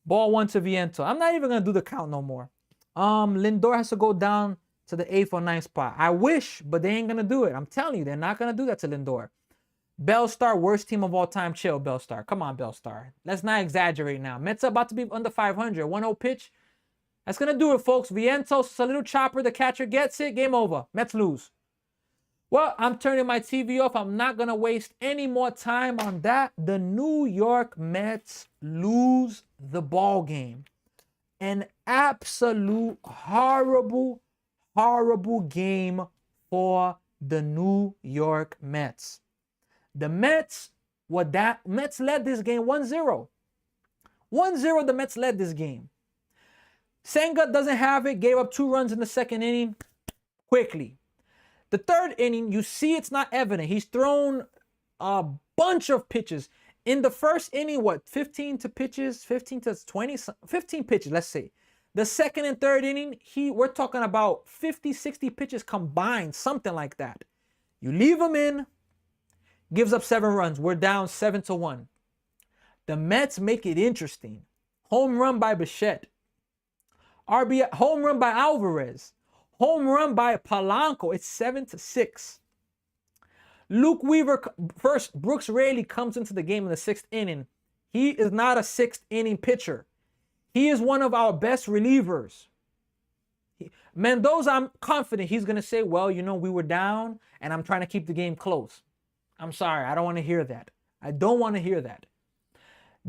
[SPEAKER 1] Ball 1 to Viento. I'm not even going to do the count no more. Lindor has to go down to the 8th or 9th spot. I wish, but they ain't going to do it. I'm telling you, they're not going to do that to Lindor. Bellstar, worst team of all time. Chill, Bellstar. Come on, Bellstar. Let's not exaggerate now. Mets are about to be under 500. 1-0 pitch. That's going to do it, folks. Vientos, a little chopper. The catcher gets it. Game over. Mets lose. Well, I'm turning my TV off. I'm not going to waste any more time on that. The New York Mets lose the ball game. An absolute horrible game for the New York Mets. The Mets, Mets led this game 1-0. 1-0, the Mets led this game. Senga doesn't have it, gave up 2 runs in the second inning quickly. The third inning, you see it's not evident. He's thrown a bunch of pitches. In the first inning, 15 to 20, 15 pitches, let's say. The second and third inning, we're talking about 50, 60 pitches combined, something like that. You leave him in, gives up 7 runs. We're down 7-1. The Mets make it interesting. Home run by Bichette. RBI, home run by Alvarez. Home run by Polanco. It's 7-6. Luke Weaver, first, Brooks Raley comes into the game in the 6th inning. He is not a 6th inning pitcher. He is one of our best relievers. Mendoza, I'm confident he's going to say, well, you know, we were down and I'm trying to keep the game close. I'm sorry. I don't want to hear that. I don't want to hear that.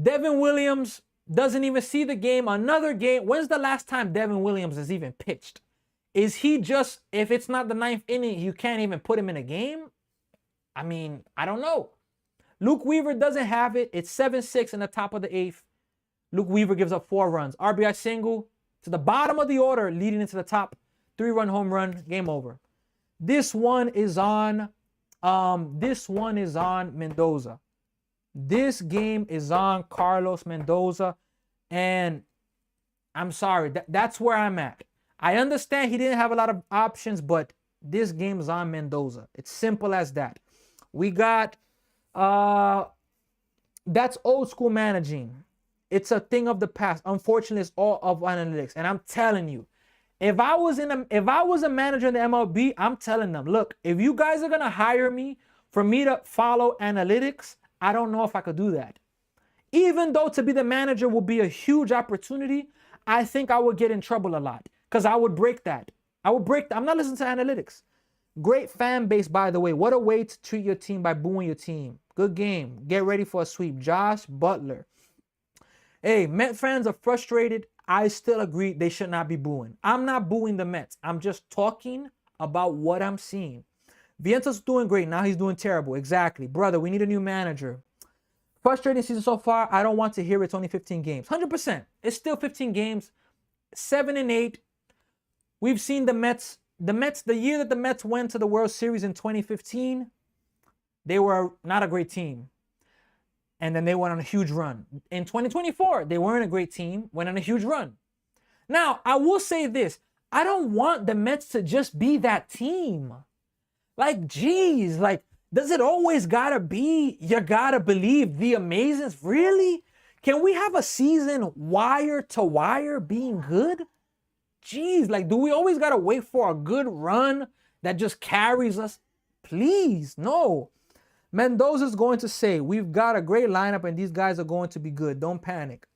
[SPEAKER 1] Devin Williams doesn't even see the game. Another game. When's the last time Devin Williams has even pitched? Is he just, if it's not the 9th inning, you can't even put him in a game? I mean, I don't know. Luke Weaver doesn't have it. It's 7-6 in the top of the 8th. Luke Weaver gives up 4 runs. RBI single to the bottom of the order, leading into the top. 3-run home run. Game over. This one is on Mendoza. This game is on Carlos Mendoza. And I'm sorry. That's where I'm at. I understand he didn't have a lot of options, but this game is on Mendoza. It's simple as that. We got, that's old school managing. It's a thing of the past. Unfortunately, it's all of analytics. And I'm telling you, if I was a manager in the MLB, I'm telling them, look, if you guys are going to hire me for me to follow analytics, I don't know if I could do that. Even though to be the manager will be a huge opportunity, I think I would get in trouble a lot because I would break that. I'm not listening to analytics. Great fan base, by the way. What a way to treat your team by booing your team. Good game. Get ready for a sweep. Josh Butler. Hey, Met fans are frustrated. I still agree they should not be booing. I'm not booing the Mets. I'm just talking about what I'm seeing. Vientos doing great. Now he's doing terrible. Exactly. Brother, we need a new manager. Frustrating season so far. I don't want to hear it's only 15 games. 100%. It's still 15 games. 7-8. We've seen the Mets, the year that the Mets went to the World Series in 2015, they were not a great team. And then they went on a huge run. In 2024, they weren't a great team, went on a huge run. Now, I will say this. I don't want the Mets to just be that team. Like, geez, like, does it always gotta be, you gotta believe the Amazins? Really? Can we have a season wire to wire being good? Jeez, like, do we always gotta wait for a good run that just carries us? Please, no. Mendoza's going to say, we've got a great lineup and these guys are going to be good. Don't panic.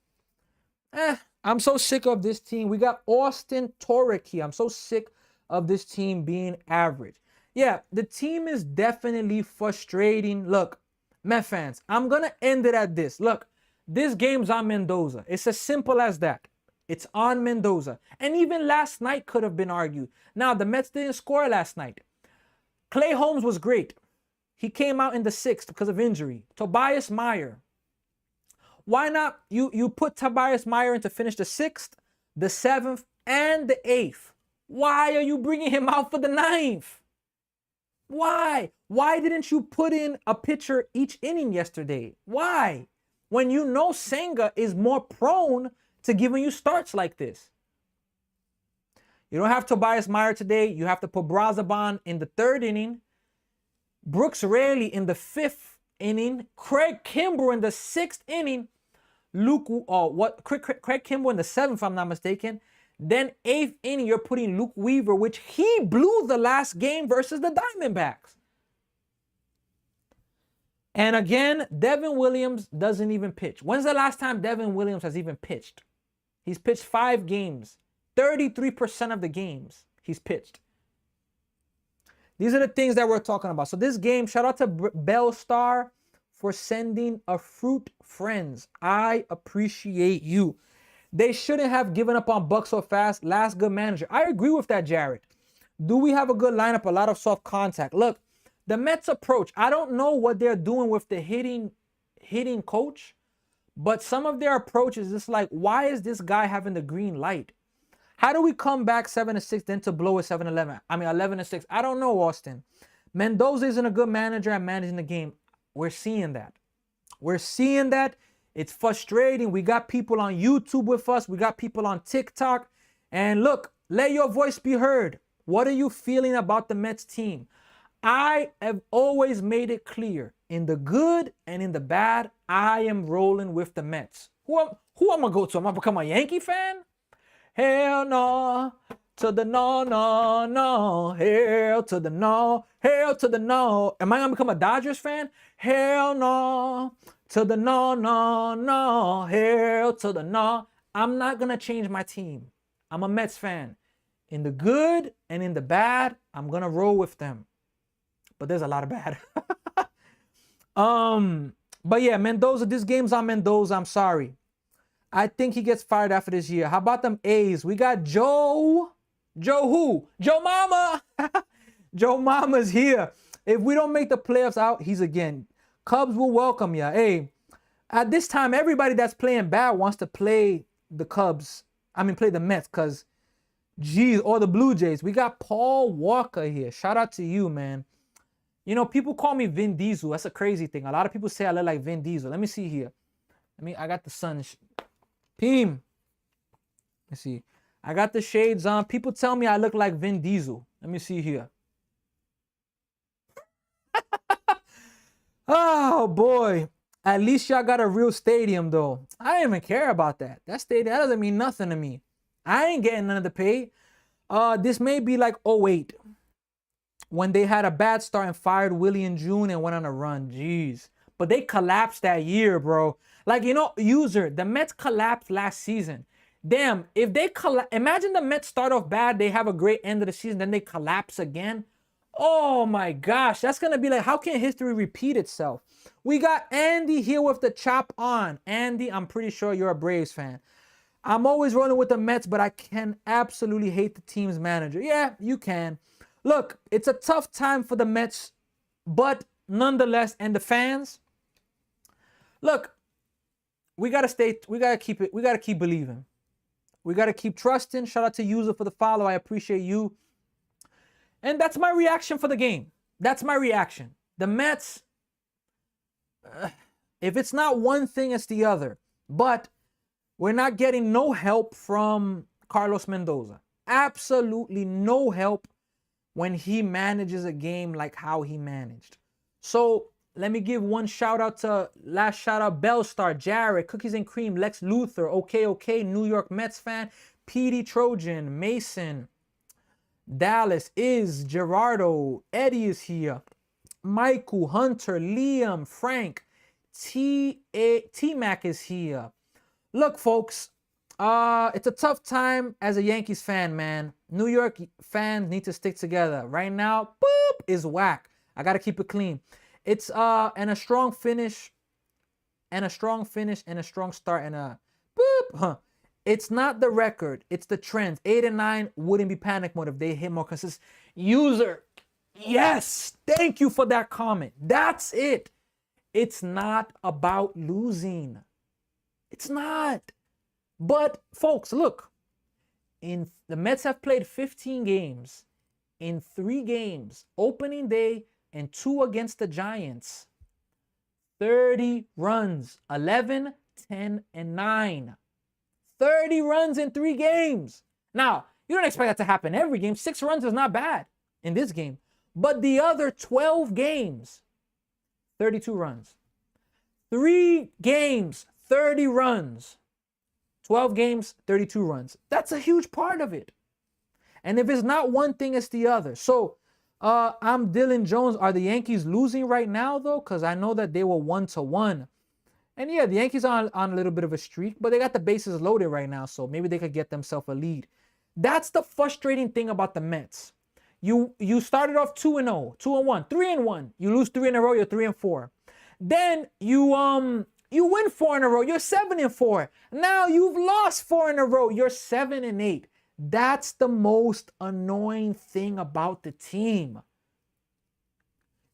[SPEAKER 1] I'm so sick of this team. We got Austin Torek here. I'm so sick of this team being average. Yeah, the team is definitely frustrating. Look, Met fans, I'm going to end it at this. Look, this game's on Mendoza. It's as simple as that. It's on Mendoza. And even last night could have been argued. Now, the Mets didn't score last night. Clay Holmes was great. He came out in the 6th because of injury. Tobias Meyer. Why not? You put Tobias Meyer in to finish the 6th, the 7th, and the 8th. Why are you bringing him out for the 9th? Why? Why didn't you put in a pitcher each inning yesterday? Why? When you know Senga is more prone to giving you starts like this. You don't have Tobias Meyer today. You have to put Brazaban in the 3rd inning. Brooks Raley in the 5th inning. Craig Kimbrell in the 6th inning. Craig Kimbrell in the 7th, if I'm not mistaken. Then 8th inning, you're putting Luke Weaver, which he blew the last game versus the Diamondbacks. And again, Devin Williams doesn't even pitch. When's the last time Devin Williams has even pitched? He's pitched 5 games. 33% of the games he's pitched. These are the things that we're talking about. So this game, shout out to Bellstar for sending a fruit, friends. I appreciate you. They shouldn't have given up on Buck so fast. Last good manager. I agree with that, Jared. Do we have a good lineup? A lot of soft contact. Look, the Mets approach, I don't know what they're doing with the hitting coach, but some of their approaches, it's like, why is this guy having the green light? How do we come back 7-6, then to blow at 7-11? I mean, 11-6. I don't know, Austin. Mendoza isn't a good manager at managing the game. We're seeing that. We're seeing that. It's frustrating. We got people on YouTube with us. We got people on TikTok. And look, let your voice be heard. What are you feeling about the Mets team? I have always made it clear, in the good and in the bad, I am rolling with the Mets. Who am I gonna go to? Am I become a Yankee fan? Hell no, to the no, no, no. Hell to the no, hell to the no. Am I gonna become a Dodgers fan? Hell no, to the no, no, no. Hell to the no. I'm not gonna change my team. I'm a Mets fan. In the good and in the bad, I'm gonna roll with them. But there's a lot of bad. But yeah, Mendoza, this game's on Mendoza. I'm sorry. I think he gets fired after this year. How about them A's? We got Joe who? Joe Mama. Joe Mama's here. If we don't make the playoffs out, he's again. Cubs will welcome ya. Hey, at this time, everybody that's playing bad wants to play the Cubs. I mean, play the Mets, because, geez, or the Blue Jays. We got Paul Walker here. Shout out to you, man. You know, people call me Vin Diesel. That's a crazy thing. A lot of people say I look like Vin Diesel. Let me see here. I got the sun. Peem. Let's see. I got the shades on. People tell me I look like Vin Diesel. Let me see here. Oh, boy. At least y'all got a real stadium, though. I don't even care about that. That stadium, that doesn't mean nothing to me. I ain't getting none of the pay. This may be like 08. When they had a bad start and fired Willie in June and went on a run. Jeez. But they collapsed that year, bro. Like, you know, the Mets collapsed last season. Damn, if they imagine the Mets start off bad, they have a great end of the season, then they collapse again. Oh my gosh, that's going to be like, how can history repeat itself? We got Andy here with the chop on. Andy, I'm pretty sure you're a Braves fan. I'm always rolling with the Mets, but I can absolutely hate the team's manager. Yeah, you can. Look, it's a tough time for the Mets, but nonetheless, and the fans, look, we gotta keep believing. We gotta keep trusting. Shout out to User for the follow. I appreciate you. And that's my reaction for the game. That's my reaction. The Mets, if it's not one thing, it's the other. But we're not getting no help from Carlos Mendoza. Absolutely no help when he manages a game like how he managed. So let me give one shout out to Bellstar, Jared, Cookies and Cream, Lex Luthor, okay, New York Mets fan, PD Trojan, Mason, Dallas, Gerardo, Eddie is here, Michael, Hunter, Liam, Frank, T-Mac is here. Look, folks, it's a tough time as a Yankees fan, man. New York fans need to stick together. Right now, boop, is whack. I got to keep it clean. It's and a strong finish and a strong start and a boop. Huh. It's not the record. It's the trends. 8 and 9 wouldn't be panic mode if they hit more consistent. User, yes. Thank you for that comment. That's it. It's not about losing. It's not. But, folks, look. The Mets have played 15 games. In 3 games, opening day and 2 against the Giants. 30 runs. 11, 10, and 9. 30 runs in 3 games. Now, you don't expect that to happen every game. 6 runs is not bad in this game. But the other 12 games, 32 runs. 3 games, 30 runs. 12 games, 32 runs. That's a huge part of it. And if it's not one thing, it's the other. So, I'm Dylan Jones. Are the Yankees losing right now, though? Because I know that they were 1-1. And yeah, the Yankees are on a little bit of a streak, but they got the bases loaded right now, so maybe they could get themselves a lead. That's the frustrating thing about the Mets. You started off 2-0, 2-1, 3-1. You lose 3 in a row, you're 3-4. Then you win 4 in a row, you're 7-4. Now you've lost 4 in a row, you're 7-8. That's the most annoying thing about the team.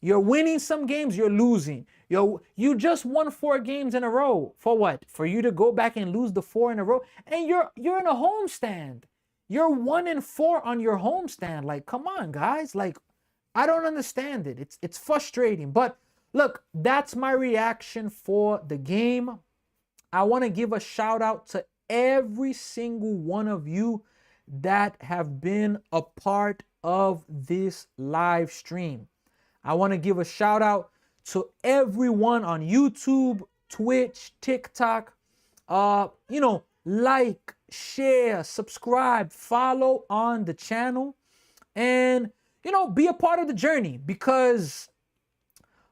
[SPEAKER 1] You're winning some games, you're losing. You just won 4 games in a row. For what? For you to go back and lose the 4 in a row? And you're in a homestand. You're 1-4 on your homestand. Like, come on, guys. Like, I don't understand it. It's frustrating. But look, that's my reaction for the game. I want to give a shout out to every single one of you that have been a part of this live stream. I want to give a shout out to everyone on YouTube, Twitch, TikTok. Like, share, subscribe, follow on the channel, and be a part of the journey, because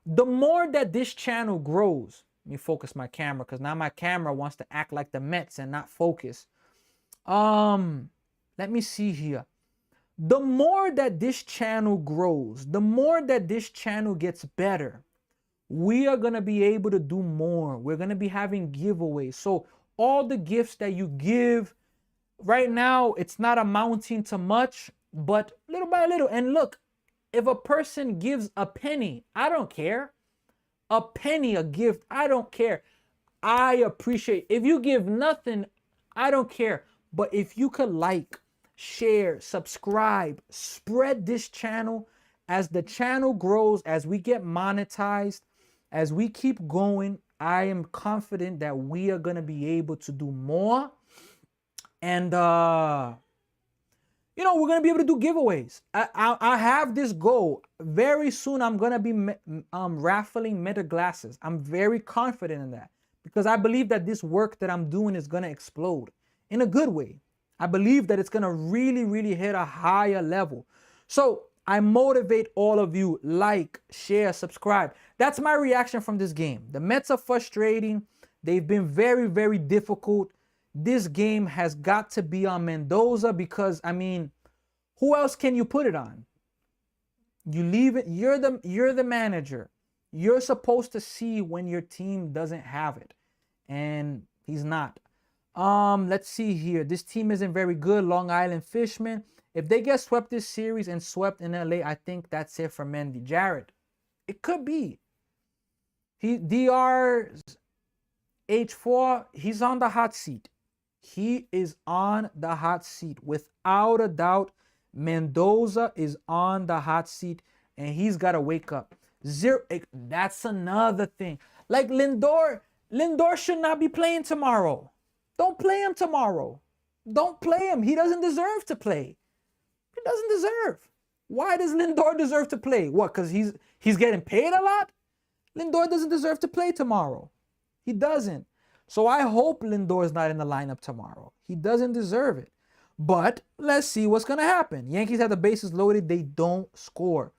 [SPEAKER 1] the more that this channel grows, let me focus my camera because now my camera wants to act like the METS and not focus. Let me see here. The more that this channel grows, the more that this channel gets better, we are going to be able to do more. We're going to be having giveaways. So all the gifts that you give right now, it's not amounting to much, but little by little. And look, if a person gives a penny, I don't care. A penny, a gift, I don't care. I appreciate. If you give nothing, I don't care. But if you could like, share, subscribe, spread this channel, as the channel grows, as we get monetized, as we keep going, I am confident that we are going to be able to do more. And we're going to be able to do giveaways. I have this goal. Very soon I'm going to be raffling Meta glasses. I'm very confident in that, because I believe that this work that I'm doing is going to explode in a good way. I believe that it's going to really, really hit a higher level. So I motivate all of you, like, share, subscribe. That's my reaction from this game. The Mets are frustrating. They've been very, very difficult. This game has got to be on Mendoza, because, I mean, who else can you put it on? You leave it. You're the manager. You're supposed to see when your team doesn't have it, and he's not. Let's see here. This team isn't very good. Long Island Fishermen. If they get swept this series and swept in LA, I think that's it for Mendy. Jared, it could be. DR's H4, he's on the hot seat. He is on the hot seat. Without a doubt, Mendoza is on the hot seat, and he's got to wake up. That's another thing. Like Lindor should not be playing tomorrow. Don't play him tomorrow. Don't play him. He doesn't deserve to play. He doesn't deserve. Why does Lindor deserve to play? What, because he's getting paid a lot? Lindor doesn't deserve to play tomorrow. He doesn't. So I hope Lindor is not in the lineup tomorrow. He doesn't deserve it. But let's see what's going to happen. Yankees have the bases loaded. They don't score.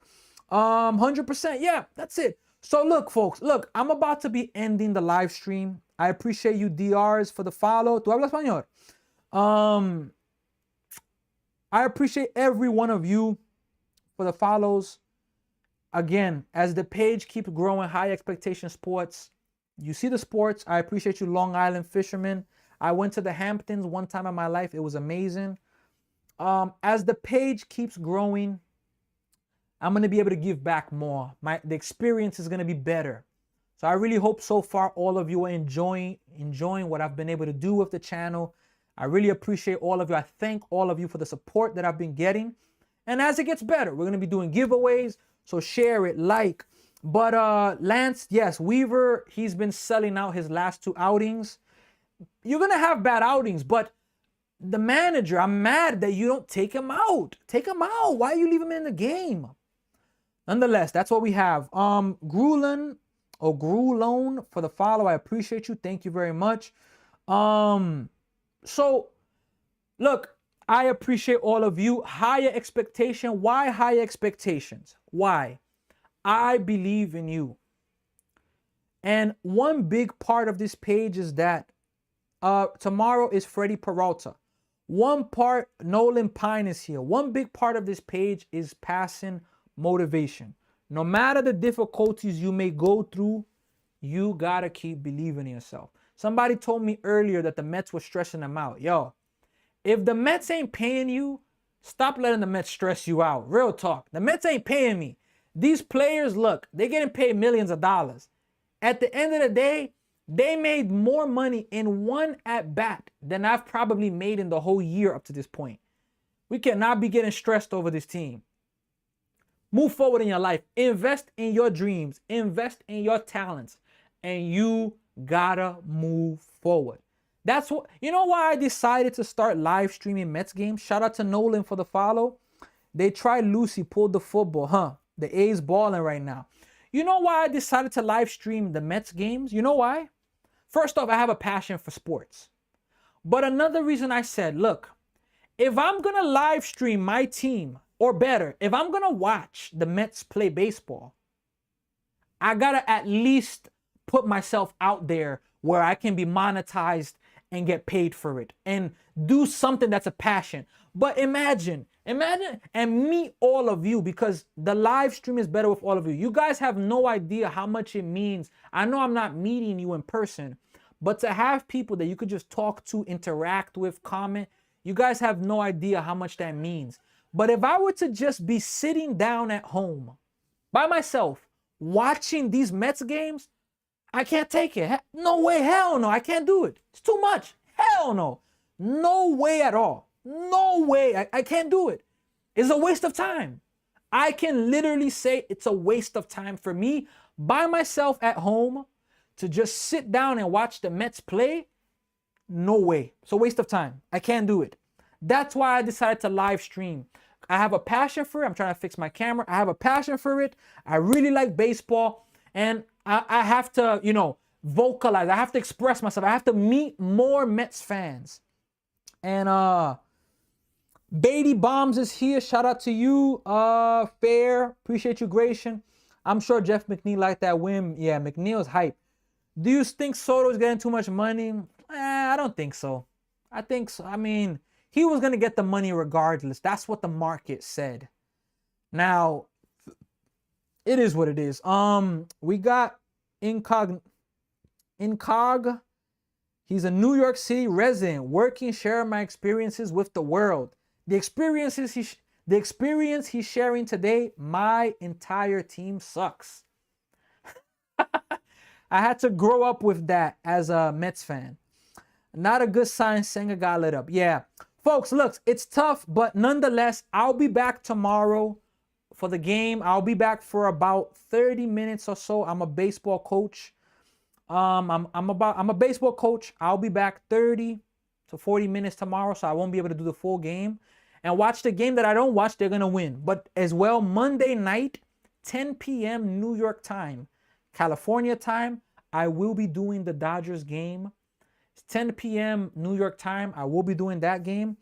[SPEAKER 1] 100%. Yeah, that's it. So look, folks. Look, I'm about to be ending the live stream. I appreciate you, DRs, for the follow. ¿Tú hablas español? I appreciate every one of you for the follows. Again, as the page keeps growing, High Expectation Sports, you see the sports. I appreciate you, Long Island Fishermen. I went to the Hamptons one time in my life. It was amazing. As the page keeps growing, I'm going to be able to give back more. The experience is going to be better. So I really hope so far all of you are enjoying what I've been able to do with the channel. I really appreciate all of you. I thank all of you for the support that I've been getting. And as it gets better, we're going to be doing giveaways. So share it, like. But Lance, yes, Weaver, he's been selling out his last 2 outings. You're going to have bad outings, but the manager, I'm mad that you don't take him out. Take him out. Why you leave him in the game? Nonetheless, that's what we have. Grulon for the follow. I appreciate you. Thank you very much. So, look, I appreciate all of you. Higher expectation. Why higher expectations? Why? I believe in you. And one big part of this page is that tomorrow is Freddie Peralta. One part, Nolan Pine is here. One big part of this page is passing motivation. No matter the difficulties you may go through, you got to keep believing in yourself. Somebody told me earlier that the Mets were stressing them out. Yo, If the Mets ain't paying you, stop letting the Mets stress you out. Real talk. The Mets ain't paying me. These players, look, they're getting paid millions of dollars. At the end of the day, they made more money in one at-bat than I've probably made in the whole year up to this point. We cannot be getting stressed over this team. Move forward in your life. Invest in your dreams. Invest in your talents. And you gotta move forward. That's what, you know why I decided to start live streaming Mets games? Shout out to Nolan for the follow. They tried Lucy, pulled the football, huh? The A's balling right now. You know why I decided to live stream the Mets games? You know why? First off, I have a passion for sports. But another reason I said, look, if I'm going to live stream my team, or better, if I'm going to watch the Mets play baseball, I got to at least put myself out there where I can be monetized and get paid for it and do something that's a passion. But imagine and meet all of you, because the live stream is better with all of you. You guys have no idea how much it means. I know I'm not meeting you in person, but to have people that you could just talk to, interact with, comment, you guys have no idea how much that means. But if I were to just be sitting down at home by myself watching these Mets games, I can't take it. No way, hell no, I can't do it. It's too much. Hell no. No way at all. No way. I can't do it. It's a waste of time. I can literally say it's a waste of time for me by myself at home to just sit down and watch the Mets play. No way. It's a waste of time. I can't do it. That's why I decided to live stream. I have a passion for it. I'm trying to fix my camera. I have a passion for it. I really like baseball. And I have to, vocalize. I have to express myself. I have to meet more Mets fans. And Beatty Bombs is here. Shout out to you. Fair. Appreciate you, Gratian. I'm sure Jeff McNeil liked that win. Yeah, McNeil's hype. Do you think Soto's getting too much money? I don't think so. I think so. I mean, he was going to get the money regardless. That's what the market said. Now, it is what it is. We got Incog. He's a New York City resident, working, sharing my experiences with the world. The experience he's sharing today, my entire team sucks. I had to grow up with that as a Mets fan. Not a good sign. Senga got lit up. Yeah. Folks, look, it's tough, but nonetheless, I'll be back tomorrow for the game. I'll be back for about 30 minutes or so. I'm a baseball coach. I'm a baseball coach. I'll be back 30 to 40 minutes tomorrow, so I won't be able to do the full game. And watch the game that I don't watch, they're going to win. But as well, Monday night, 10 p.m. New York time, California time, I will be doing the Dodgers game. It's 10 p.m. New York time. I will be doing that game.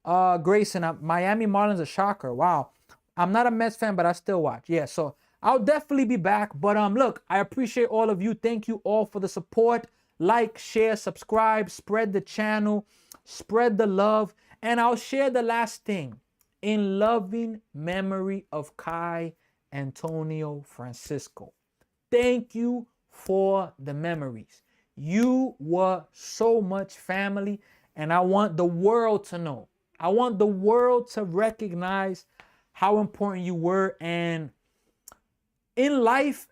[SPEAKER 1] Grayson, Miami Marlins a shocker. Wow. I'm not a Mets fan, but I still watch. Yeah, so I'll definitely be back. But look, I appreciate all of you. Thank you all for the support. Like, share, subscribe, spread the channel, spread the love. And I'll share the last thing. In loving memory of Kai Antonio Francisco. Thank you for the memories. You were so much family, and I want the world to know. I want the world to recognize how important you were. And in life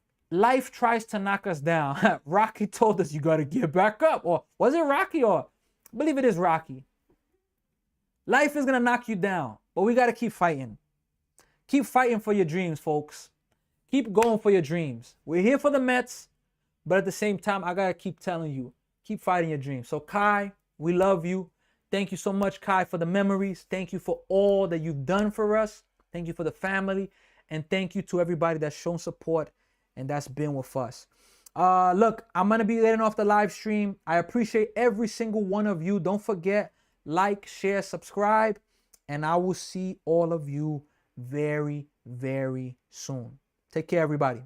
[SPEAKER 1] tries to knock us down. Rocky told us you got to get back up. Or was it Rocky? Or I believe it is Rocky. Life is going to knock you down, but we got to keep fighting. Keep fighting for your dreams, folks. Keep going for your dreams. We're here for the Mets, but at the same time, I got to keep telling you, keep fighting your dreams. So Kai, we love you. Thank you so much, Kai, for the memories. Thank you for all that you've done for us. Thank you for the family. And thank you to everybody that's shown support and that's been with us. Look, I'm going to be letting off the live stream. I appreciate every single one of you. Don't forget, like, share, subscribe, and I will see all of you very, very soon. Take care, everybody.